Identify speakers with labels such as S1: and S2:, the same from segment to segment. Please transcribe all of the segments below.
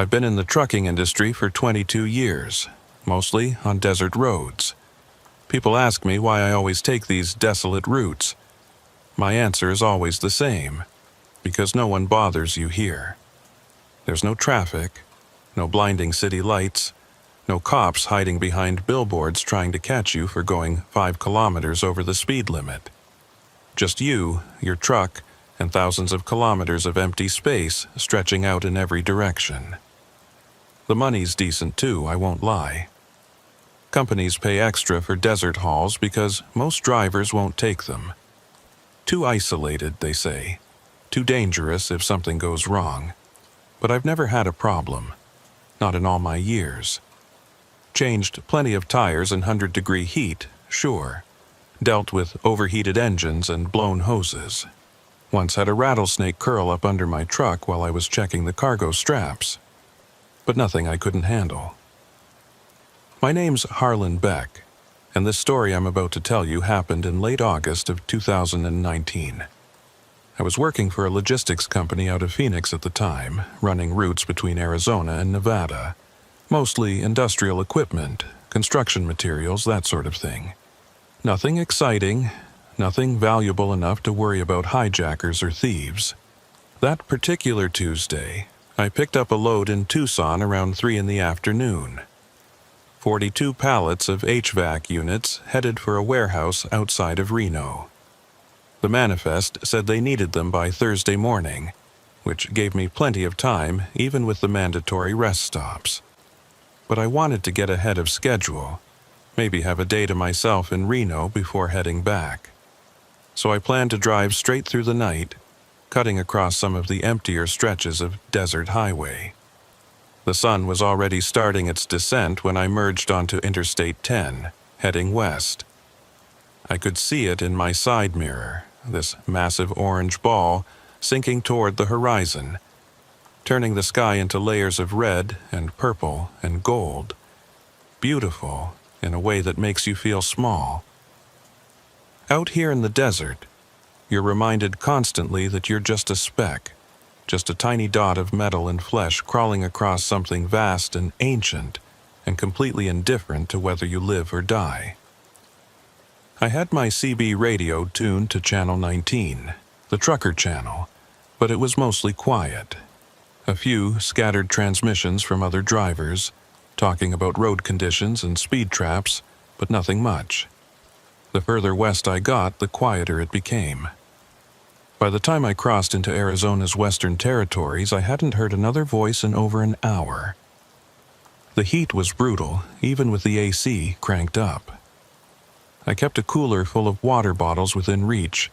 S1: I've been in the trucking industry for 22 years, mostly on desert roads. People ask me why I always take these desolate routes. My answer is always the same, because no one bothers you here. There's no traffic, no blinding city lights, no cops hiding behind billboards trying to catch you for going 5 kilometers over the speed limit. Just you, your truck, and thousands of kilometers of empty space stretching out in every direction. The money's decent too, I won't lie. Companies pay extra for desert hauls because most drivers won't take them. Too isolated, they say. Too dangerous if something goes wrong. But I've never had a problem. Not in all my years. Changed plenty of tires in 100-degree heat, sure. Dealt with overheated engines and blown hoses. Once had a rattlesnake curl up under my truck while I was checking the cargo straps. But nothing I couldn't handle. My name's Harlan Beck, and this story I'm about to tell you happened in late August of 2019. I was working for a logistics company out of Phoenix at the time, running routes between Arizona and Nevada. Mostly industrial equipment, construction materials, that sort of thing. Nothing exciting, nothing valuable enough to worry about hijackers or thieves. That particular Tuesday, I picked up a load in Tucson around 3 in the afternoon. 42 pallets of HVAC units headed for a warehouse outside of Reno. The manifest said they needed them by Thursday morning, which gave me plenty of time even with the mandatory rest stops. But I wanted to get ahead of schedule, maybe have a day to myself in Reno before heading back. So I planned to drive straight through the night, cutting across some of the emptier stretches of desert highway. The sun was already starting its descent when I merged onto Interstate 10, heading west. I could see it in my side mirror, this massive orange ball sinking toward the horizon, turning the sky into layers of red and purple and gold. Beautiful in a way that makes you feel small. Out here in the desert, you're reminded constantly that you're just a speck, just a tiny dot of metal and flesh crawling across something vast and ancient and completely indifferent to whether you live or die. I had my CB radio tuned to channel 19, the trucker channel, but it was mostly quiet. A few scattered transmissions from other drivers, talking about road conditions and speed traps, but nothing much. The further west I got, the quieter it became. By the time I crossed into Arizona's western territories, I hadn't heard another voice in over an hour. The heat was brutal, even with the AC cranked up. I kept a cooler full of water bottles within reach,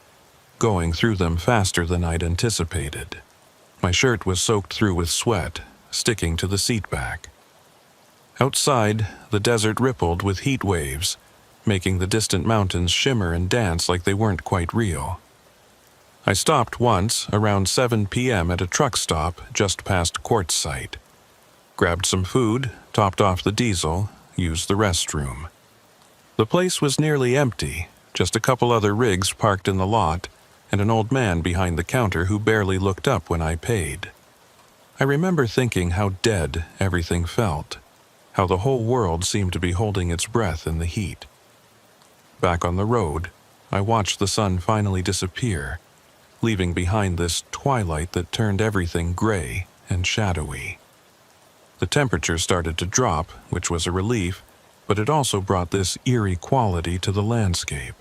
S1: going through them faster than I'd anticipated. My shirt was soaked through with sweat, sticking to the seat back. Outside, the desert rippled with heat waves, making the distant mountains shimmer and dance like they weren't quite real. I stopped once around 7 p.m. at a truck stop just past Quartzsite. Grabbed some food, topped off the diesel, used the restroom. The place was nearly empty, just a couple other rigs parked in the lot, and an old man behind the counter who barely looked up when I paid. I remember thinking how dead everything felt, how the whole world seemed to be holding its breath in the heat. Back on the road, I watched the sun finally disappear, leaving behind this twilight that turned everything gray and shadowy. The temperature started to drop, which was a relief, but it also brought this eerie quality to the landscape.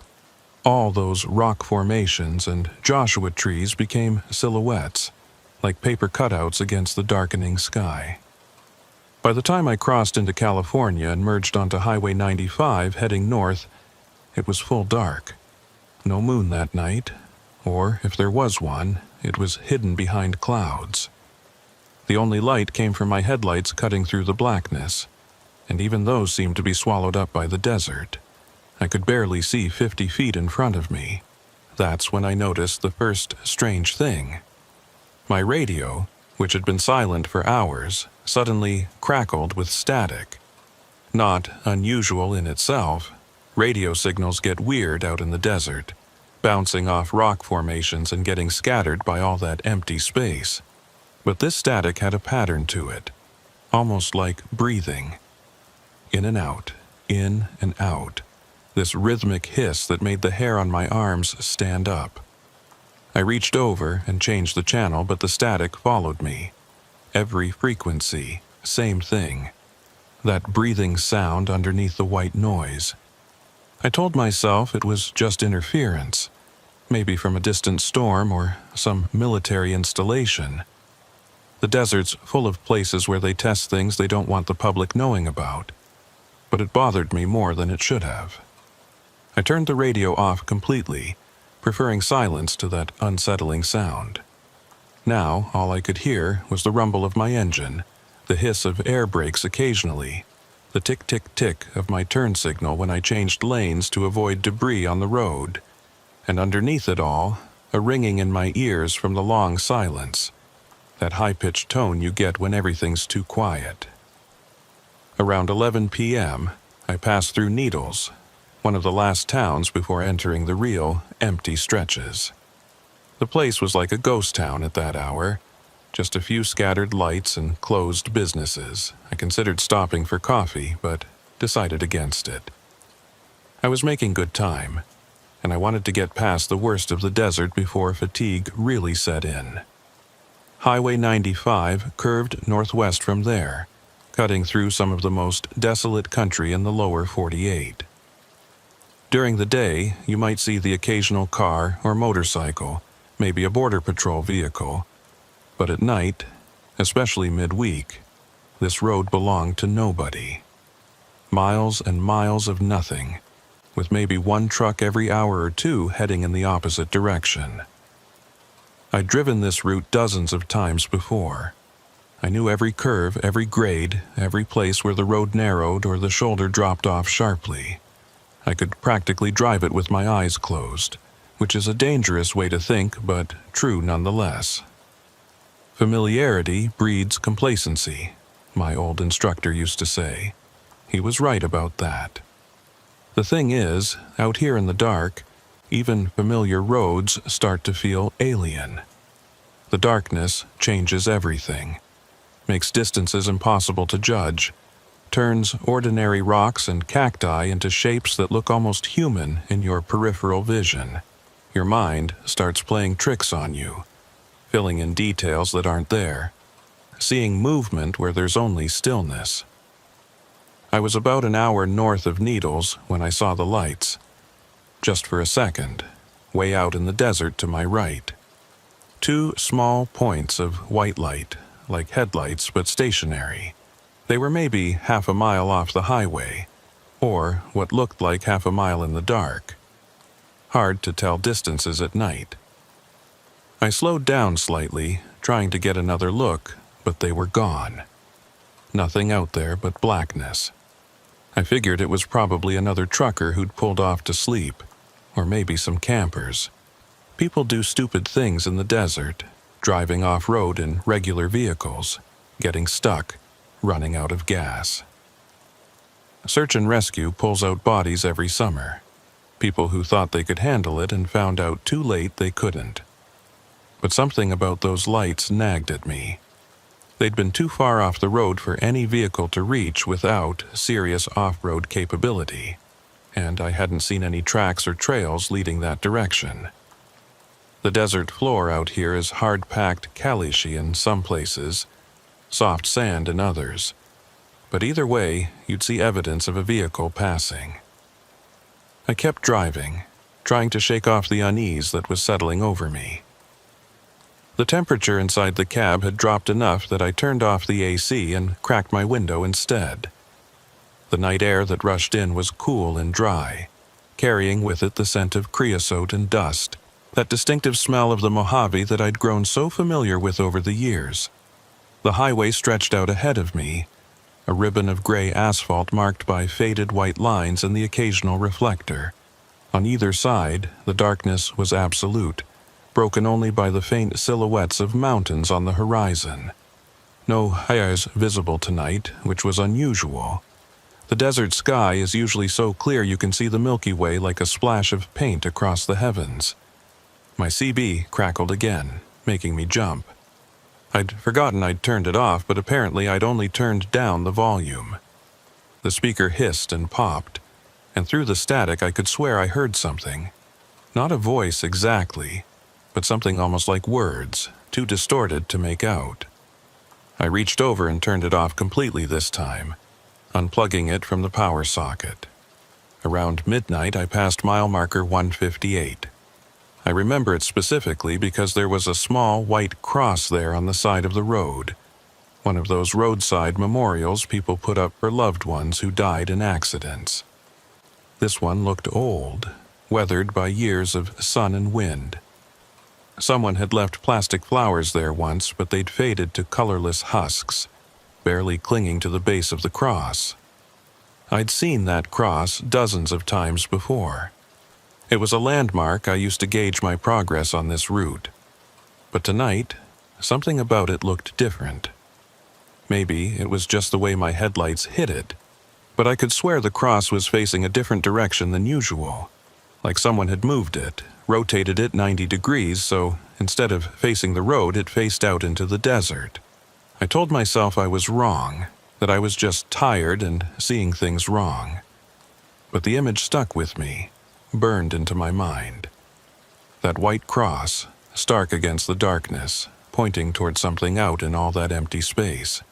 S1: All those rock formations and Joshua trees became silhouettes, like paper cutouts against the darkening sky. By the time I crossed into California and merged onto Highway 95 heading north, it was full dark. No moon that night, or if there was one, it was hidden behind clouds. The only light came from my headlights cutting through the blackness, and even those seemed to be swallowed up by the desert. I could barely see 50 feet in front of me. That's when I noticed the first strange thing. My radio, which had been silent for hours, suddenly crackled with static. Not unusual in itself. Radio signals get weird out in the desert, bouncing off rock formations and getting scattered by all that empty space. But this static had a pattern to it, almost like breathing. In and out, in and out, this rhythmic hiss that made the hair on my arms stand up. I reached over and changed the channel, but the static followed me. Every frequency, same thing. That breathing sound underneath the white noise. I told myself it was just interference, maybe from a distant storm or some military installation. The desert's full of places where they test things they don't want the public knowing about. But it bothered me more than it should have. I turned the radio off completely, preferring silence to that unsettling sound. Now, all I could hear was the rumble of my engine, the hiss of air brakes occasionally, the tick-tick-tick of my turn signal when I changed lanes to avoid debris on the road, and underneath it all, a ringing in my ears from the long silence, that high-pitched tone you get when everything's too quiet. Around 11 p.m., I passed through Needles, one of the last towns before entering the real, empty stretches. The place was like a ghost town at that hour, just a few scattered lights and closed businesses. I considered stopping for coffee, but decided against it. I was making good time, and I wanted to get past the worst of the desert before fatigue really set in. Highway 95 curved northwest from there, cutting through some of the most desolate country in the lower 48. During the day, you might see the occasional car or motorcycle, maybe a border patrol vehicle, but at night, especially midweek, this road belonged to nobody. Miles and miles of nothing, with maybe one truck every hour or two heading in the opposite direction. I'd driven this route dozens of times before. I knew every curve, every grade, every place where the road narrowed or the shoulder dropped off sharply. I could practically drive it with my eyes closed, which is a dangerous way to think, but true nonetheless. Familiarity breeds complacency, my old instructor used to say. He was right about that. The thing is, out here in the dark, even familiar roads start to feel alien. The darkness changes everything, makes distances impossible to judge, turns ordinary rocks and cacti into shapes that look almost human in your peripheral vision. Your mind starts playing tricks on you, filling in details that aren't there, seeing movement where there's only stillness. I was about an hour north of Needles when I saw the lights. Just for a second, way out in the desert to my right. Two small points of white light, like headlights but stationary. They were maybe half a mile off the highway, or what looked like half a mile in the dark. Hard to tell distances at night. I slowed down slightly, trying to get another look, but they were gone. Nothing out there but blackness. I figured it was probably another trucker who'd pulled off to sleep, or maybe some campers. People do stupid things in the desert, driving off-road in regular vehicles, getting stuck, running out of gas. Search and rescue pulls out bodies every summer. People who thought they could handle it and found out too late they couldn't. But something about those lights nagged at me. They'd been too far off the road for any vehicle to reach without serious off-road capability, and I hadn't seen any tracks or trails leading that direction. The desert floor out here is hard-packed calichy in some places, soft sand in others, but either way, you'd see evidence of a vehicle passing. I kept driving, trying to shake off the unease that was settling over me. The temperature inside the cab had dropped enough that I turned off the AC and cracked my window instead. The night air that rushed in was cool and dry, carrying with it the scent of creosote and dust, that distinctive smell of the Mojave that I'd grown so familiar with over the years. The highway stretched out ahead of me, a ribbon of gray asphalt marked by faded white lines and the occasional reflector. On either side, the darkness was absolute, broken only by the faint silhouettes of mountains on the horizon. No hares visible tonight, which was unusual. The desert sky is usually so clear you can see the Milky Way like a splash of paint across the heavens. My CB crackled again, making me jump. I'd forgotten I'd turned it off, but apparently I'd only turned down the volume. The speaker hissed and popped, and through the static I could swear I heard something. Not a voice exactly, but something almost like words, too distorted to make out. I reached over and turned it off completely this time, unplugging it from the power socket. Around midnight, I passed mile marker 158. I remember it specifically because there was a small white cross there on the side of the road, one of those roadside memorials people put up for loved ones who died in accidents. This one looked old, weathered by years of sun and wind. Someone had left plastic flowers there once, but they'd faded to colorless husks, barely clinging to the base of the cross. I'd seen that cross dozens of times before. It was a landmark I used to gauge my progress on this route. But tonight, something about it looked different. Maybe it was just the way my headlights hit it, but I could swear the cross was facing a different direction than usual, like someone had moved it, rotated it 90 degrees, so instead of facing the road, it faced out into the desert. I told myself I was wrong, that I was just tired and seeing things wrong. But the image stuck with me, burned into my mind. That white cross, stark against the darkness, pointing toward something out in all that empty space.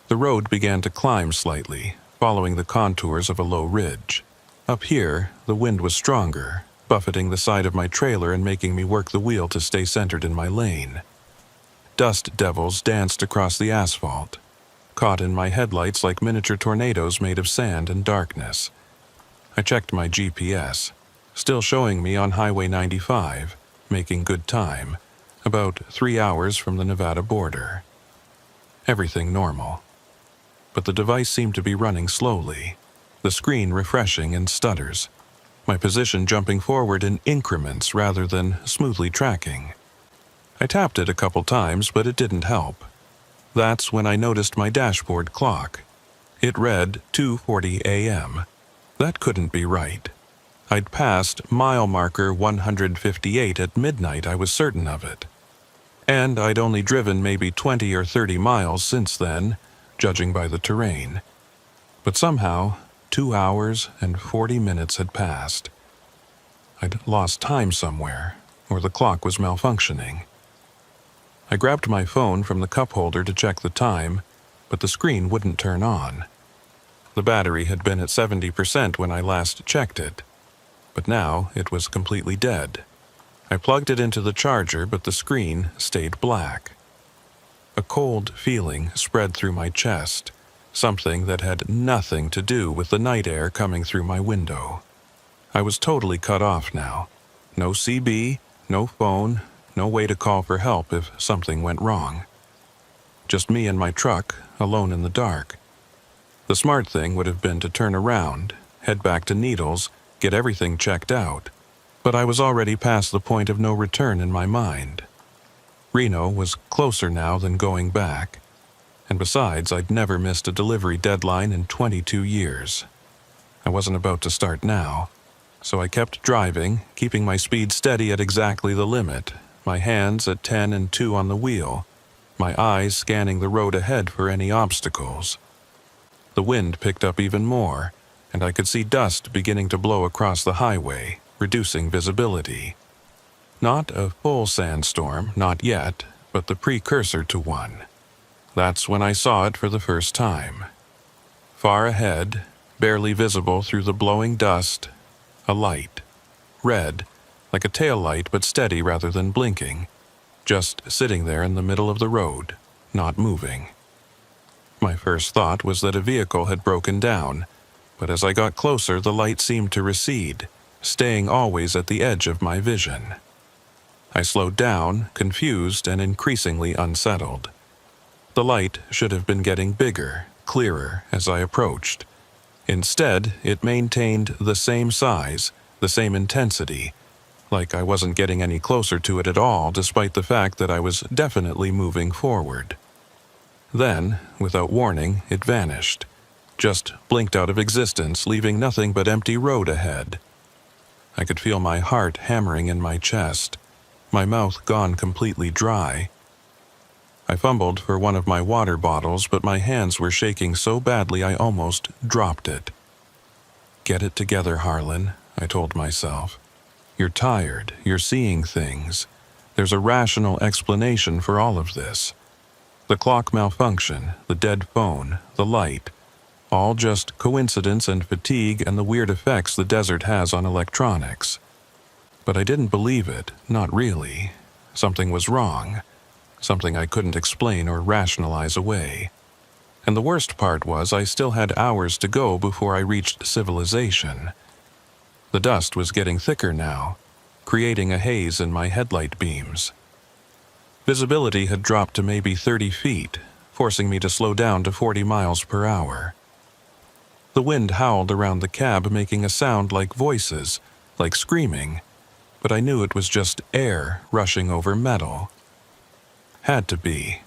S1: The road began to climb slightly, following the contours of a low ridge. Up here, the wind was stronger, buffeting the side of my trailer and making me work the wheel to stay centered in my lane. Dust devils danced across the asphalt, caught in my headlights like miniature tornadoes made of sand and darkness. I checked my GPS, still showing me on Highway 95, making good time, about 3 hours from the Nevada border. Everything normal. But the device seemed to be running slowly, the screen refreshing in stutters, my position jumping forward in increments rather than smoothly tracking. I tapped it a couple times, but it didn't help. That's when I noticed my dashboard clock. It read 2:40 a.m. That couldn't be right. I'd passed mile marker 158 at midnight, I was certain of it. And I'd only driven maybe 20 or 30 miles since then, judging by the terrain. But somehow, 2 hours and 40 minutes had passed. I'd lost time somewhere, or the clock was malfunctioning. I grabbed my phone from the cup holder to check the time, but the screen wouldn't turn on. The battery had been at 70% when I last checked it, but now it was completely dead. I plugged it into the charger, but the screen stayed black. A cold feeling spread through my chest, something that had nothing to do with the night air coming through my window. I was totally cut off now. No CB, no phone, no way to call for help if something went wrong. Just me and my truck, alone in the dark. The smart thing would have been to turn around, head back to Needles, get everything checked out, but I was already past the point of no return in my mind. Reno was closer now than going back, and besides, I'd never missed a delivery deadline in 22 years. I wasn't about to start now, so I kept driving, keeping my speed steady at exactly the limit, my hands at 10 and 2 on the wheel, my eyes scanning the road ahead for any obstacles. The wind picked up even more, and I could see dust beginning to blow across the highway, reducing visibility. Not a full sandstorm, not yet, but the precursor to one. That's when I saw it for the first time. Far ahead, barely visible through the blowing dust, a light. Red, like a taillight but steady rather than blinking, just sitting there in the middle of the road, not moving. My first thought was that a vehicle had broken down, but as I got closer the light seemed to recede, staying always at the edge of my vision. I slowed down, confused and increasingly unsettled. The light should have been getting bigger, clearer as I approached. Instead, it maintained the same size, the same intensity, like I wasn't getting any closer to it at all despite the fact that I was definitely moving forward. Then, without warning, it vanished, just blinked out of existence, leaving nothing but empty road ahead. I could feel my heart hammering in my chest, my mouth gone completely dry. I fumbled for one of my water bottles, but my hands were shaking so badly I almost dropped it. "Get it together, Harlan," I told myself. "You're tired, you're seeing things. There's a rational explanation for all of this. The clock malfunction, the dead phone, the light, all just coincidence and fatigue and the weird effects the desert has on electronics." But I didn't believe it, not really. Something was wrong. Something I couldn't explain or rationalize away. And the worst part was I still had hours to go before I reached civilization. The dust was getting thicker now, creating a haze in my headlight beams. Visibility had dropped to maybe 30 feet, forcing me to slow down to 40 miles per hour. The wind howled around the cab, making a sound like voices, like screaming, but I knew it was just air rushing over metal. Had to be.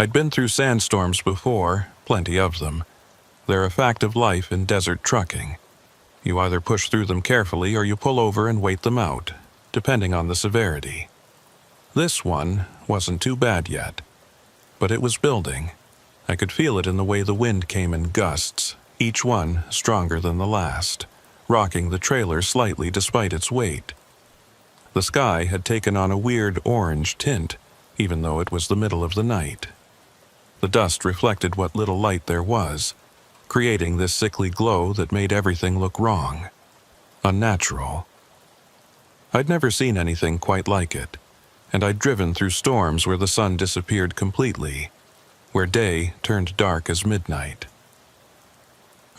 S1: I'd been through sandstorms before, plenty of them. They're a fact of life in desert trucking. You either push through them carefully or you pull over and wait them out, depending on the severity. This one wasn't too bad yet, but it was building. I could feel it in the way the wind came in gusts, each one stronger than the last, rocking the trailer slightly despite its weight. The sky had taken on a weird orange tint, even though it was the middle of the night. The dust reflected what little light there was, creating this sickly glow that made everything look wrong, unnatural. I'd never seen anything quite like it, and I'd driven through storms where the sun disappeared completely, where day turned dark as midnight.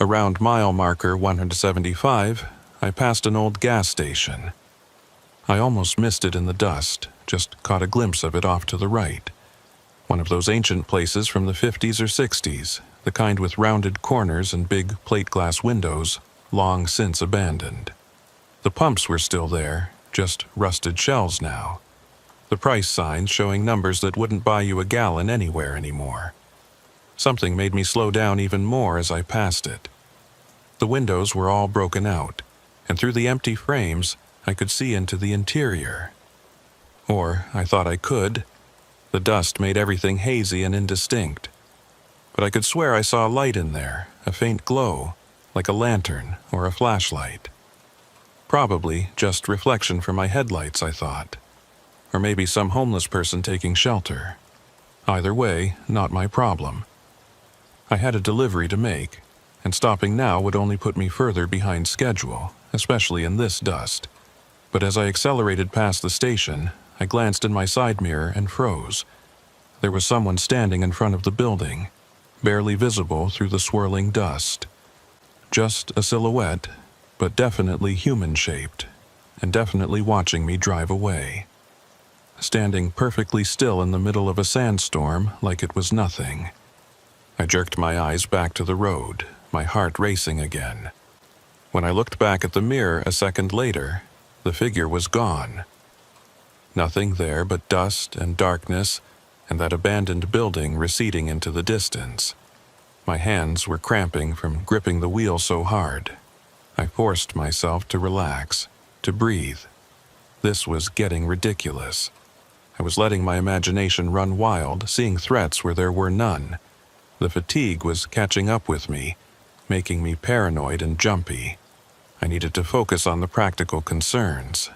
S1: Around mile marker 175, I passed an old gas station. I almost missed it in the dust, just caught a glimpse of it off to the right. One of those ancient places from the 50s or 60s, the kind with rounded corners and big plate glass windows, long since abandoned. The pumps were still there, just rusted shells now. The price signs showing numbers that wouldn't buy you a gallon anywhere anymore. Something made me slow down even more as I passed it. The windows were all broken out, and through the empty frames, I could see into the interior. Or I thought I could. The dust made everything hazy and indistinct. But I could swear I saw a light in there, a faint glow, like a lantern or a flashlight. Probably just reflection from my headlights, I thought. Or maybe some homeless person taking shelter. Either way, not my problem. I had a delivery to make, and stopping now would only put me further behind schedule, especially in this dust. But as I accelerated past the station, I glanced in my side mirror and froze. There was someone standing in front of the building, barely visible through the swirling dust. Just a silhouette, but definitely human-shaped, and definitely watching me drive away. Standing perfectly still in the middle of a sandstorm like it was nothing. I jerked my eyes back to the road, my heart racing again. When I looked back at the mirror a second later, the figure was gone. Nothing there but dust and darkness, and that abandoned building receding into the distance. My hands were cramping from gripping the wheel so hard. I forced myself to relax, to breathe. This was getting ridiculous. I was letting my imagination run wild, seeing threats where there were none. The fatigue was catching up with me, making me paranoid and jumpy. I needed to focus on the practical concerns.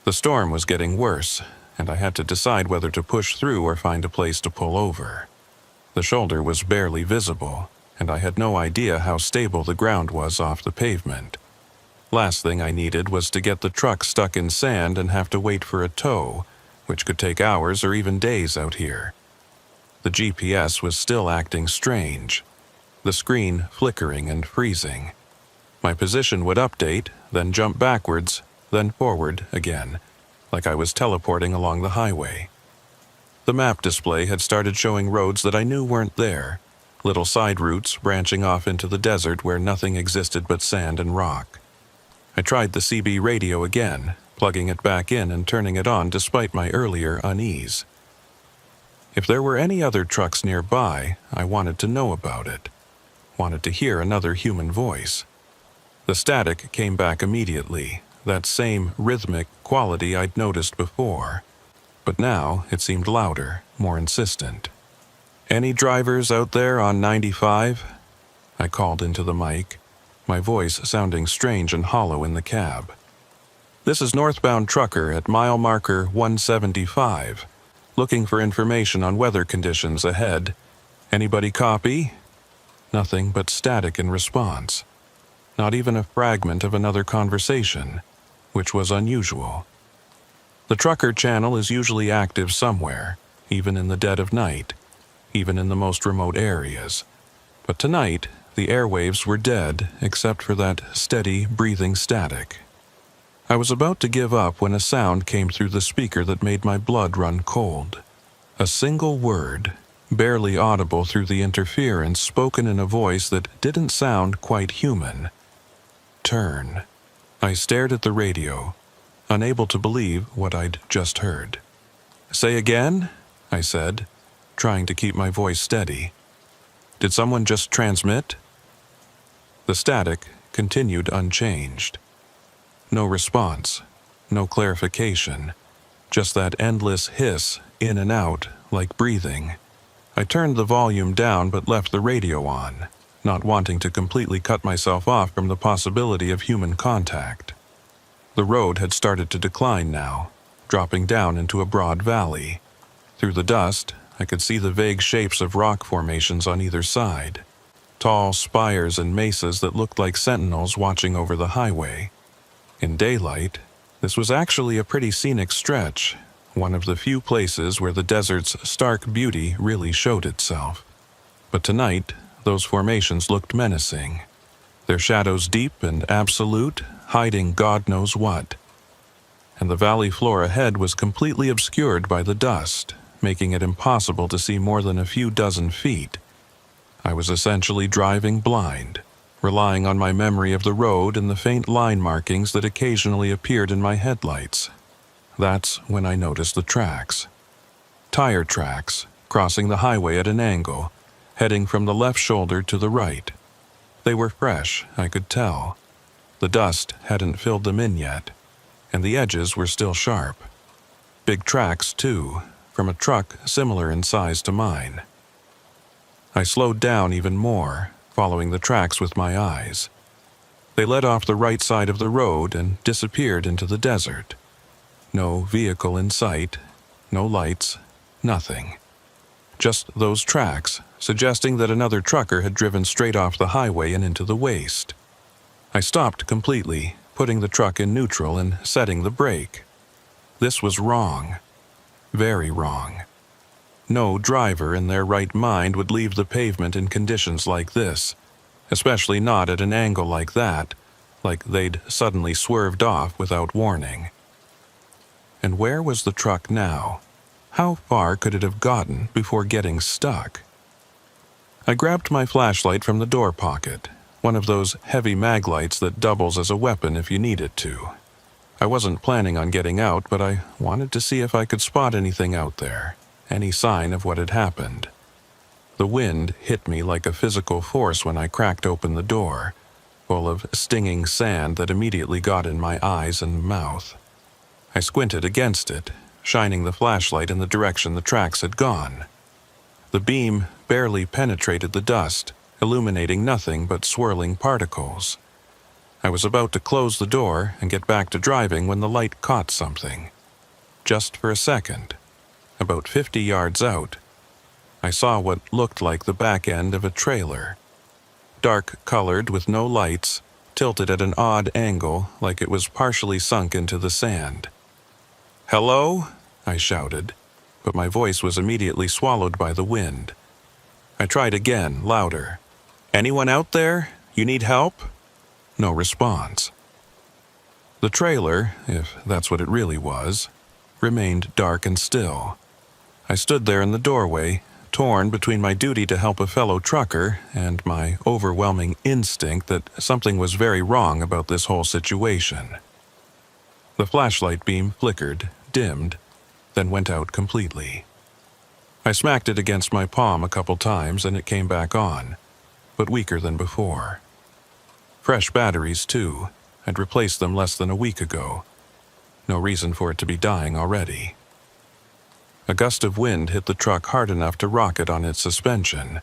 S1: The storm was getting worse, and I had to decide whether to push through or find a place to pull over. The shoulder was barely visible, and I had no idea how stable the ground was off the pavement. Last thing I needed was to get the truck stuck in sand and have to wait for a tow, which could take hours or even days out here. The GPS was still acting strange, the screen flickering and freezing. My position would update, then jump backwards, then forward again, like I was teleporting along the highway. The map display had started showing roads that I knew weren't there, little side routes branching off into the desert where nothing existed but sand and rock. I tried the CB radio again, plugging it back in and turning it on despite my earlier unease. If there were any other trucks nearby, I wanted to know about it. Wanted to hear another human voice. The static came back immediately, that same rhythmic quality I'd noticed before. But now it seemed louder, more insistent. Any drivers out there on 95? I called into the mic, my voice sounding strange and hollow in the cab. This is northbound trucker at mile marker 175, looking for information on weather conditions ahead. Anybody copy? Nothing but static in response. Not even a fragment of another conversation, which was unusual. The trucker channel is usually active somewhere, even in the dead of night, even in the most remote areas. But tonight, the airwaves were dead except for that steady, breathing static. I was about to give up when a sound came through the speaker that made my blood run cold. A single word, barely audible through the interference, spoken in a voice that didn't sound quite human. Turn. I stared at the radio, unable to believe what I'd just heard. Say again? I said, trying to keep my voice steady. Did someone just transmit? The static continued unchanged. No response, no clarification, just that endless hiss in and out like breathing. I turned the volume down but left the radio on, not wanting to completely cut myself off from the possibility of human contact. The road had started to decline now, dropping down into a broad valley. Through the dust, I could see the vague shapes of rock formations on either side, tall spires and mesas that looked like sentinels watching over the highway. In daylight, this was actually a pretty scenic stretch, one of the few places where the desert's stark beauty really showed itself. But tonight, those formations looked menacing, their shadows deep and absolute, hiding God knows what. And the valley floor ahead was completely obscured by the dust, making it impossible to see more than a few dozen feet. I was essentially driving blind, relying on my memory of the road and the faint line markings that occasionally appeared in my headlights. That's when I noticed the tracks. Tire tracks, crossing the highway at an angle, heading from the left shoulder to the right. They were fresh, I could tell. The dust hadn't filled them in yet, and the edges were still sharp. Big tracks, too, from a truck similar in size to mine. I slowed down even more, following the tracks with my eyes. They led off the right side of the road and disappeared into the desert. No vehicle in sight, no lights, nothing. Just those tracks, suggesting that another trucker had driven straight off the highway and into the waste. I stopped completely, putting the truck in neutral and setting the brake. This was wrong. Very wrong. No driver in their right mind would leave the pavement in conditions like this, especially not at an angle like that, like they'd suddenly swerved off without warning. And where was the truck now? How far could it have gotten before getting stuck? I grabbed my flashlight from the door pocket, one of those heavy mag lights that doubles as a weapon if you need it to. I wasn't planning on getting out, but I wanted to see if I could spot anything out there, any sign of what had happened. The wind hit me like a physical force when I cracked open the door, full of stinging sand that immediately got in my eyes and mouth. I squinted against it, shining the flashlight in the direction the tracks had gone. The beam barely penetrated the dust, illuminating nothing but swirling particles. I was about to close the door and get back to driving when the light caught something. Just for a second, about 50 yards out, I saw what looked like the back end of a trailer. Dark-colored with no lights, tilted at an odd angle like it was partially sunk into the sand. "Hello?" I shouted, but my voice was immediately swallowed by the wind. I tried again, louder. "Anyone out there? You need help?" No response. The trailer, if that's what it really was, remained dark and still. I stood there in the doorway, torn between my duty to help a fellow trucker and my overwhelming instinct that something was very wrong about this whole situation. The flashlight beam flickered, dimmed, then went out completely. I smacked it against my palm a couple times and it came back on, but weaker than before. Fresh batteries, too. I'd replaced them less than a week ago. No reason for it to be dying already. A gust of wind hit the truck hard enough to rock it on its suspension,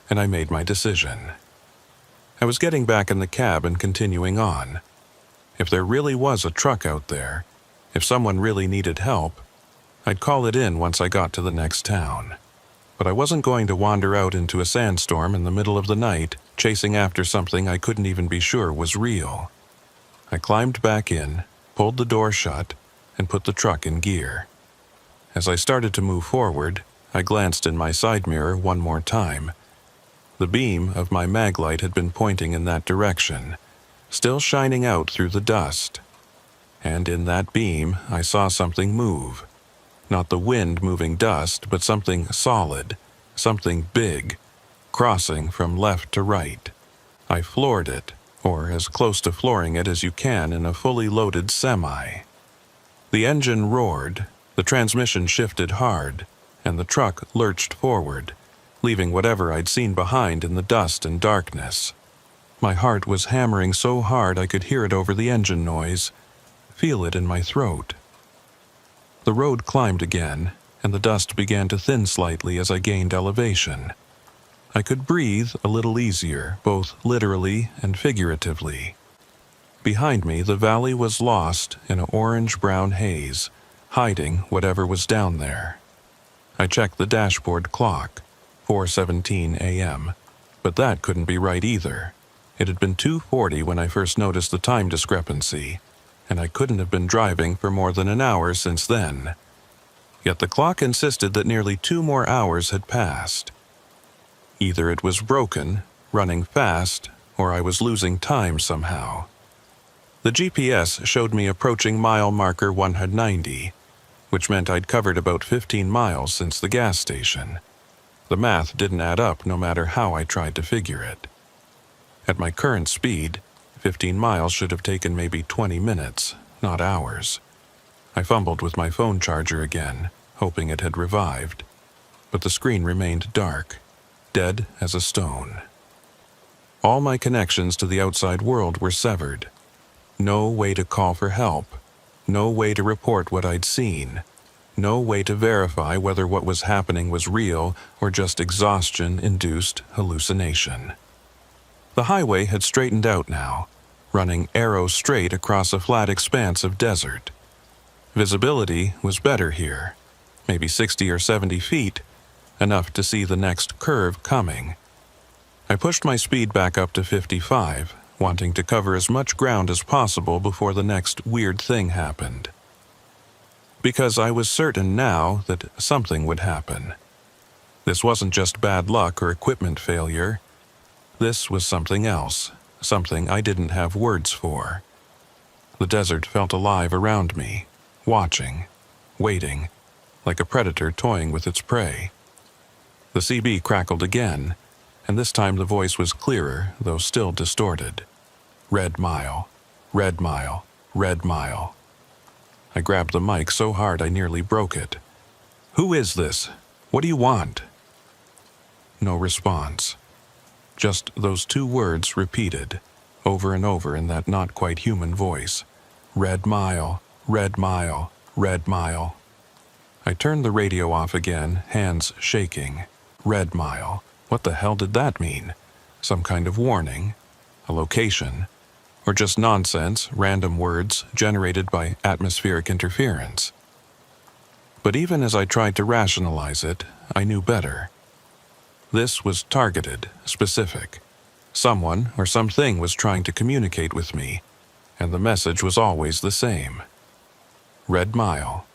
S1: and I made my decision. I was getting back in the cab and continuing on. If there really was a truck out there, if someone really needed help, I'd call it in once I got to the next town. But I wasn't going to wander out into a sandstorm in the middle of the night, chasing after something I couldn't even be sure was real. I climbed back in, pulled the door shut, and put the truck in gear. As I started to move forward, I glanced in my side mirror one more time. The beam of my mag light had been pointing in that direction, still shining out through the dust. And in that beam, I saw something move. Not the wind-moving dust, but something solid, something big, crossing from left to right. I floored it, or as close to flooring it as you can in a fully loaded semi. The engine roared, the transmission shifted hard, and the truck lurched forward, leaving whatever I'd seen behind in the dust and darkness. My heart was hammering so hard I could hear it over the engine noise, feel it in my throat. The road climbed again, and the dust began to thin slightly as I gained elevation. I could breathe a little easier, both literally and figuratively. Behind me, the valley was lost in an orange-brown haze, hiding whatever was down there. I checked the dashboard clock, 4:17 a.m., but that couldn't be right either. It had been 2:40 when I first noticed the time discrepancy, and I couldn't have been driving for more than an hour since then. Yet the clock insisted that nearly 2 more hours had passed. Either it was broken, running fast, or I was losing time somehow. The GPS showed me approaching mile marker 190, which meant I'd covered about 15 miles since the gas station. The math didn't add up no matter how I tried to figure it. At my current speed, 15 miles should have taken maybe 20 minutes, not hours. I fumbled with my phone charger again, hoping it had revived, but the screen remained dark, dead as a stone. All my connections to the outside world were severed. No way to call for help, no way to report what I'd seen, no way to verify whether what was happening was real or just exhaustion-induced hallucination. The highway had straightened out now, running arrow straight across a flat expanse of desert. Visibility was better here, maybe 60 or 70 feet, enough to see the next curve coming. I pushed my speed back up to 55, wanting to cover as much ground as possible before the next weird thing happened. Because I was certain now that something would happen. This wasn't just bad luck or equipment failure. This was something else, something I didn't have words for. The desert felt alive around me, watching, waiting, like a predator toying with its prey. The CB crackled again, and this time the voice was clearer, though still distorted. Red mile, red mile, red mile. I grabbed the mic so hard I nearly broke it. "Who is this? What do you want?" No response. Just those 2 words repeated, over and over in that not quite human voice. Red mile, red mile, red mile. I turned the radio off again, hands shaking. Red mile. What the hell did that mean? Some kind of warning? A location? Or just nonsense, random words generated by atmospheric interference? But even as I tried to rationalize it, I knew better. This was targeted, specific. Someone or something was trying to communicate with me, and the message was always the same. Red mile.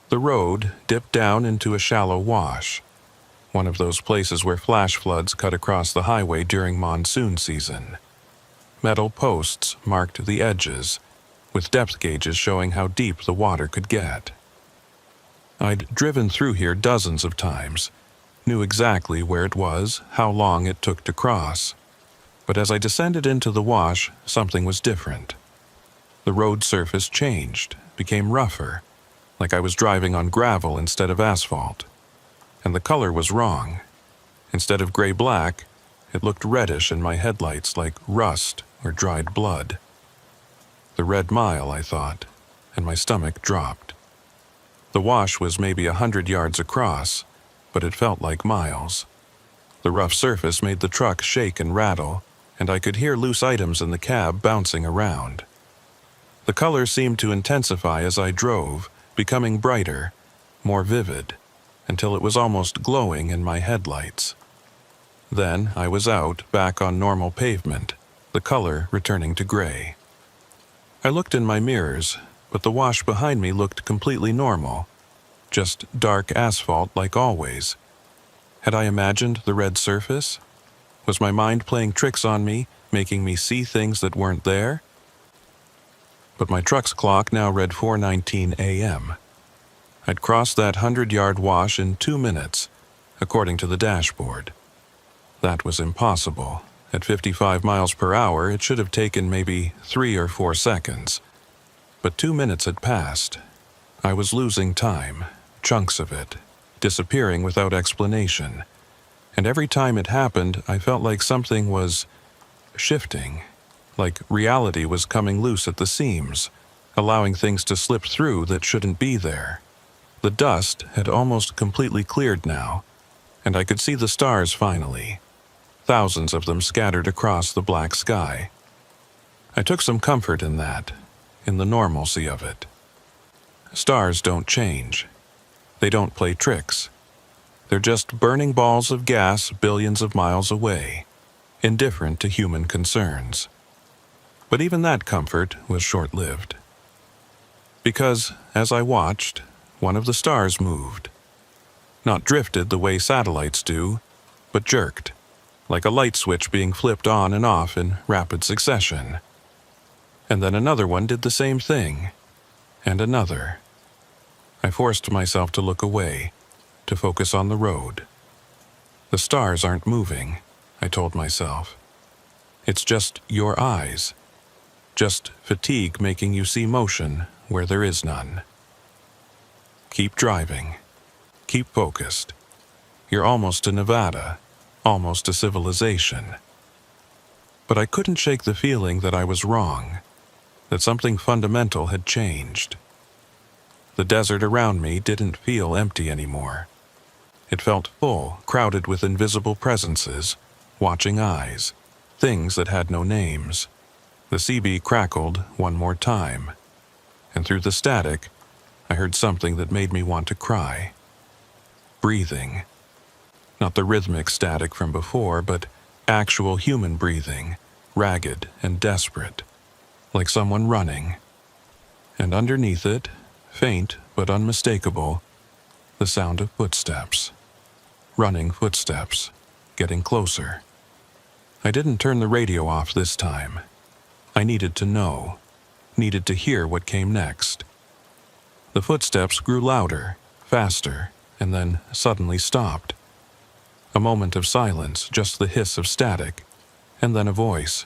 S1: The road dipped down into a shallow wash, one of those places where flash floods cut across the highway during monsoon season. Metal posts marked the edges, with depth gauges showing how deep the water could get. I'd driven through here dozens of times, knew exactly where it was, how long it took to cross. But as I descended into the wash, something was different. The road surface changed, became rougher, like I was driving on gravel instead of asphalt. And the color was wrong. Instead of gray-black, it looked reddish in my headlights like rust or dried blood. The red mile, I thought, and my stomach dropped. The wash was maybe 100 yards across, but it felt like miles. The rough surface made the truck shake and rattle, and I could hear loose items in the cab bouncing around. The color seemed to intensify as I drove, becoming brighter, more vivid, until it was almost glowing in my headlights. Then I was out, back on normal pavement, the color returning to gray. I looked in my mirrors, but the wash behind me looked completely normal, just dark asphalt like always. Had I imagined the red surface? Was my mind playing tricks on me, making me see things that weren't there? But my truck's clock now read 4:19 a.m. I'd crossed that 100-yard wash in 2 minutes, according to the dashboard. That was impossible. At 55 miles per hour, it should have taken maybe 3 or 4 seconds. But 2 minutes had passed. I was losing time, chunks of it, disappearing without explanation. And every time it happened, I felt like something was shifting, like reality was coming loose at the seams, allowing things to slip through that shouldn't be there. The dust had almost completely cleared now, and I could see the stars finally, thousands of them scattered across the black sky. I took some comfort in that, in the normalcy of it. Stars don't change. They don't play tricks. They're just burning balls of gas billions of miles away, indifferent to human concerns. But even that comfort was short-lived. Because, as I watched, one of the stars moved. Not drifted the way satellites do, but jerked, like a light switch being flipped on and off in rapid succession. And then another one did the same thing, and another. I forced myself to look away, to focus on the road. The stars aren't moving, I told myself. It's just your eyes, just fatigue making you see motion where there is none. Keep driving. Keep focused. You're almost to Nevada, almost to civilization. But I couldn't shake the feeling that I was wrong, that something fundamental had changed. The desert around me didn't feel empty anymore. It felt full, crowded with invisible presences, watching eyes, things that had no names. The CB crackled one more time, and through the static, I heard something that made me want to cry. Breathing. Not the rhythmic static from before, but actual human breathing, ragged and desperate, like someone running. And underneath it, faint but unmistakable, the sound of footsteps. Running footsteps, getting closer. I didn't turn the radio off this time. I needed to know, needed to hear what came next. The footsteps grew louder, faster, and then suddenly stopped. A moment of silence, just the hiss of static, and then a voice,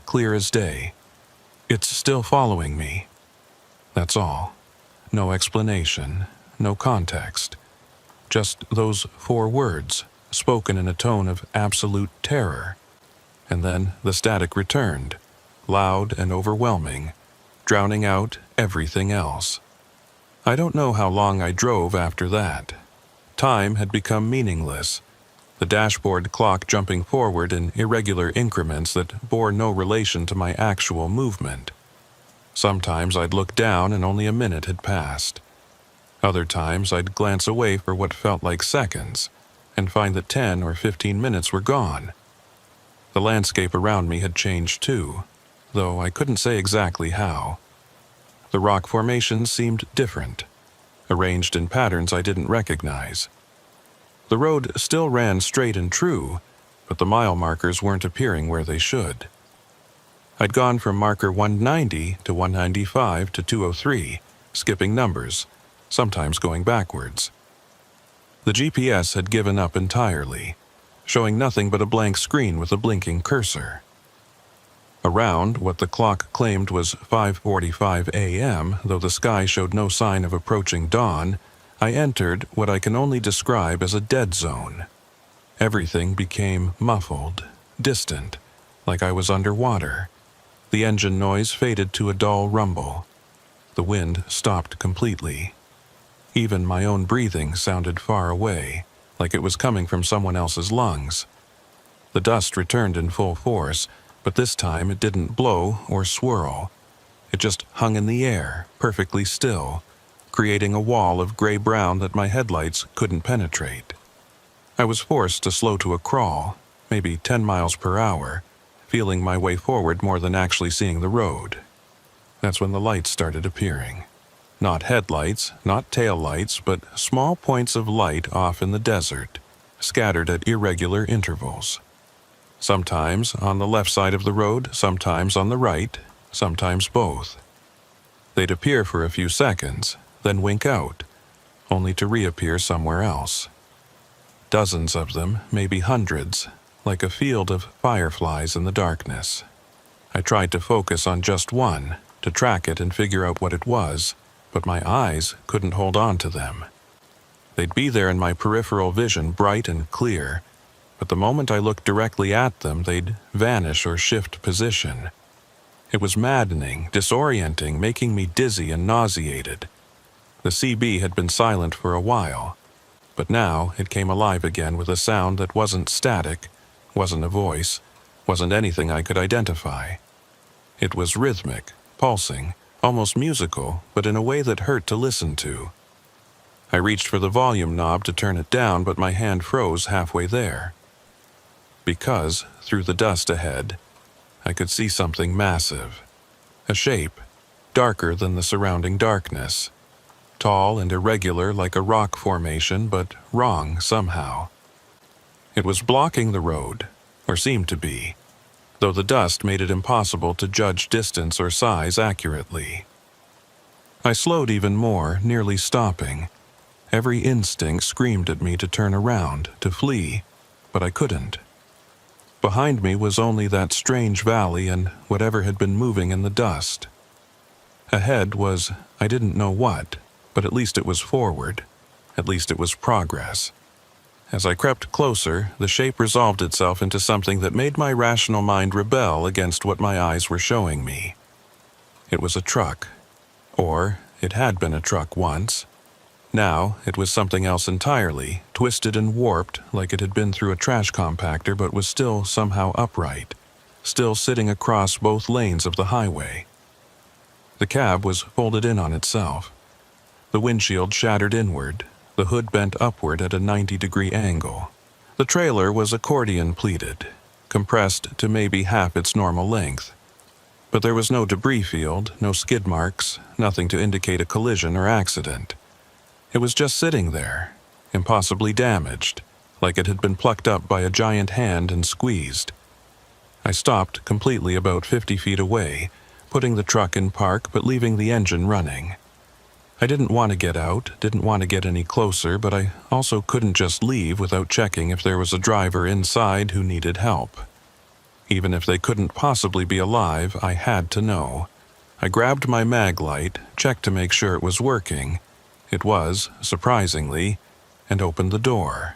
S1: clear as day. It's still following me. That's all. No explanation, no context. Just those 4 words, spoken in a tone of absolute terror. And then the static returned, loud and overwhelming, drowning out everything else. I don't know how long I drove after that. Time had become meaningless, the dashboard clock jumping forward in irregular increments that bore no relation to my actual movement. Sometimes I'd look down and only a minute had passed. Other times I'd glance away for what felt like seconds and find that 10 or 15 minutes were gone. The landscape around me had changed too, though I couldn't say exactly how. The rock formations seemed different, arranged in patterns I didn't recognize. The road still ran straight and true, but the mile markers weren't appearing where they should. I'd gone from marker 190 to 195 to 203, skipping numbers, sometimes going backwards. The GPS had given up entirely, showing nothing but a blank screen with a blinking cursor. Around what the clock claimed was 5:45 a.m., though the sky showed no sign of approaching dawn, I entered what I can only describe as a dead zone. Everything became muffled, distant, like I was underwater. The engine noise faded to a dull rumble. The wind stopped completely. Even my own breathing sounded far away, like it was coming from someone else's lungs. The dust returned in full force, but this time it didn't blow or swirl. It just hung in the air, perfectly still, creating a wall of gray-brown that my headlights couldn't penetrate. I was forced to slow to a crawl, maybe 10 miles per hour, feeling my way forward more than actually seeing the road. That's when the lights started appearing. Not headlights, not taillights, but small points of light off in the desert, scattered at irregular intervals. Sometimes on the left side of the road, sometimes on the right, sometimes both. They'd appear for a few seconds, then wink out, only to reappear somewhere else. Dozens of them, maybe hundreds, like a field of fireflies in the darkness. I tried to focus on just one, to track it and figure out what it was, but my eyes couldn't hold on to them. They'd be there in my peripheral vision, bright and clear, but the moment I looked directly at them, they'd vanish or shift position. It was maddening, disorienting, making me dizzy and nauseated. The CB had been silent for a while, but now it came alive again with a sound that wasn't static, wasn't a voice, wasn't anything I could identify. It was rhythmic, pulsing, almost musical, but in a way that hurt to listen to. I reached for the volume knob to turn it down, but my hand froze halfway there. Because, through the dust ahead, I could see something massive. A shape, darker than the surrounding darkness. Tall and irregular like a rock formation, but wrong somehow. It was blocking the road, or seemed to be, though the dust made it impossible to judge distance or size accurately. I slowed even more, nearly stopping. Every instinct screamed at me to turn around, to flee, but I couldn't. Behind me was only that strange valley and whatever had been moving in the dust. Ahead was, I didn't know what, but at least it was forward. At least it was progress. As I crept closer, the shape resolved itself into something that made my rational mind rebel against what my eyes were showing me. It was a truck. Or it had been a truck once. Now it was something else entirely, twisted and warped like it had been through a trash compactor but was still somehow upright, still sitting across both lanes of the highway. The cab was folded in on itself. The windshield shattered inward, the hood bent upward at a 90-degree angle. The trailer was accordion pleated, compressed to maybe half its normal length. But there was no debris field, no skid marks, nothing to indicate a collision or accident. It was just sitting there, impossibly damaged, like it had been plucked up by a giant hand and squeezed. I stopped completely about 50 feet away, putting the truck in park but leaving the engine running. I didn't want to get out, didn't want to get any closer, but I also couldn't just leave without checking if there was a driver inside who needed help. Even if they couldn't possibly be alive, I had to know. I grabbed my mag light, checked to make sure it was working. It was, surprisingly, and opened the door.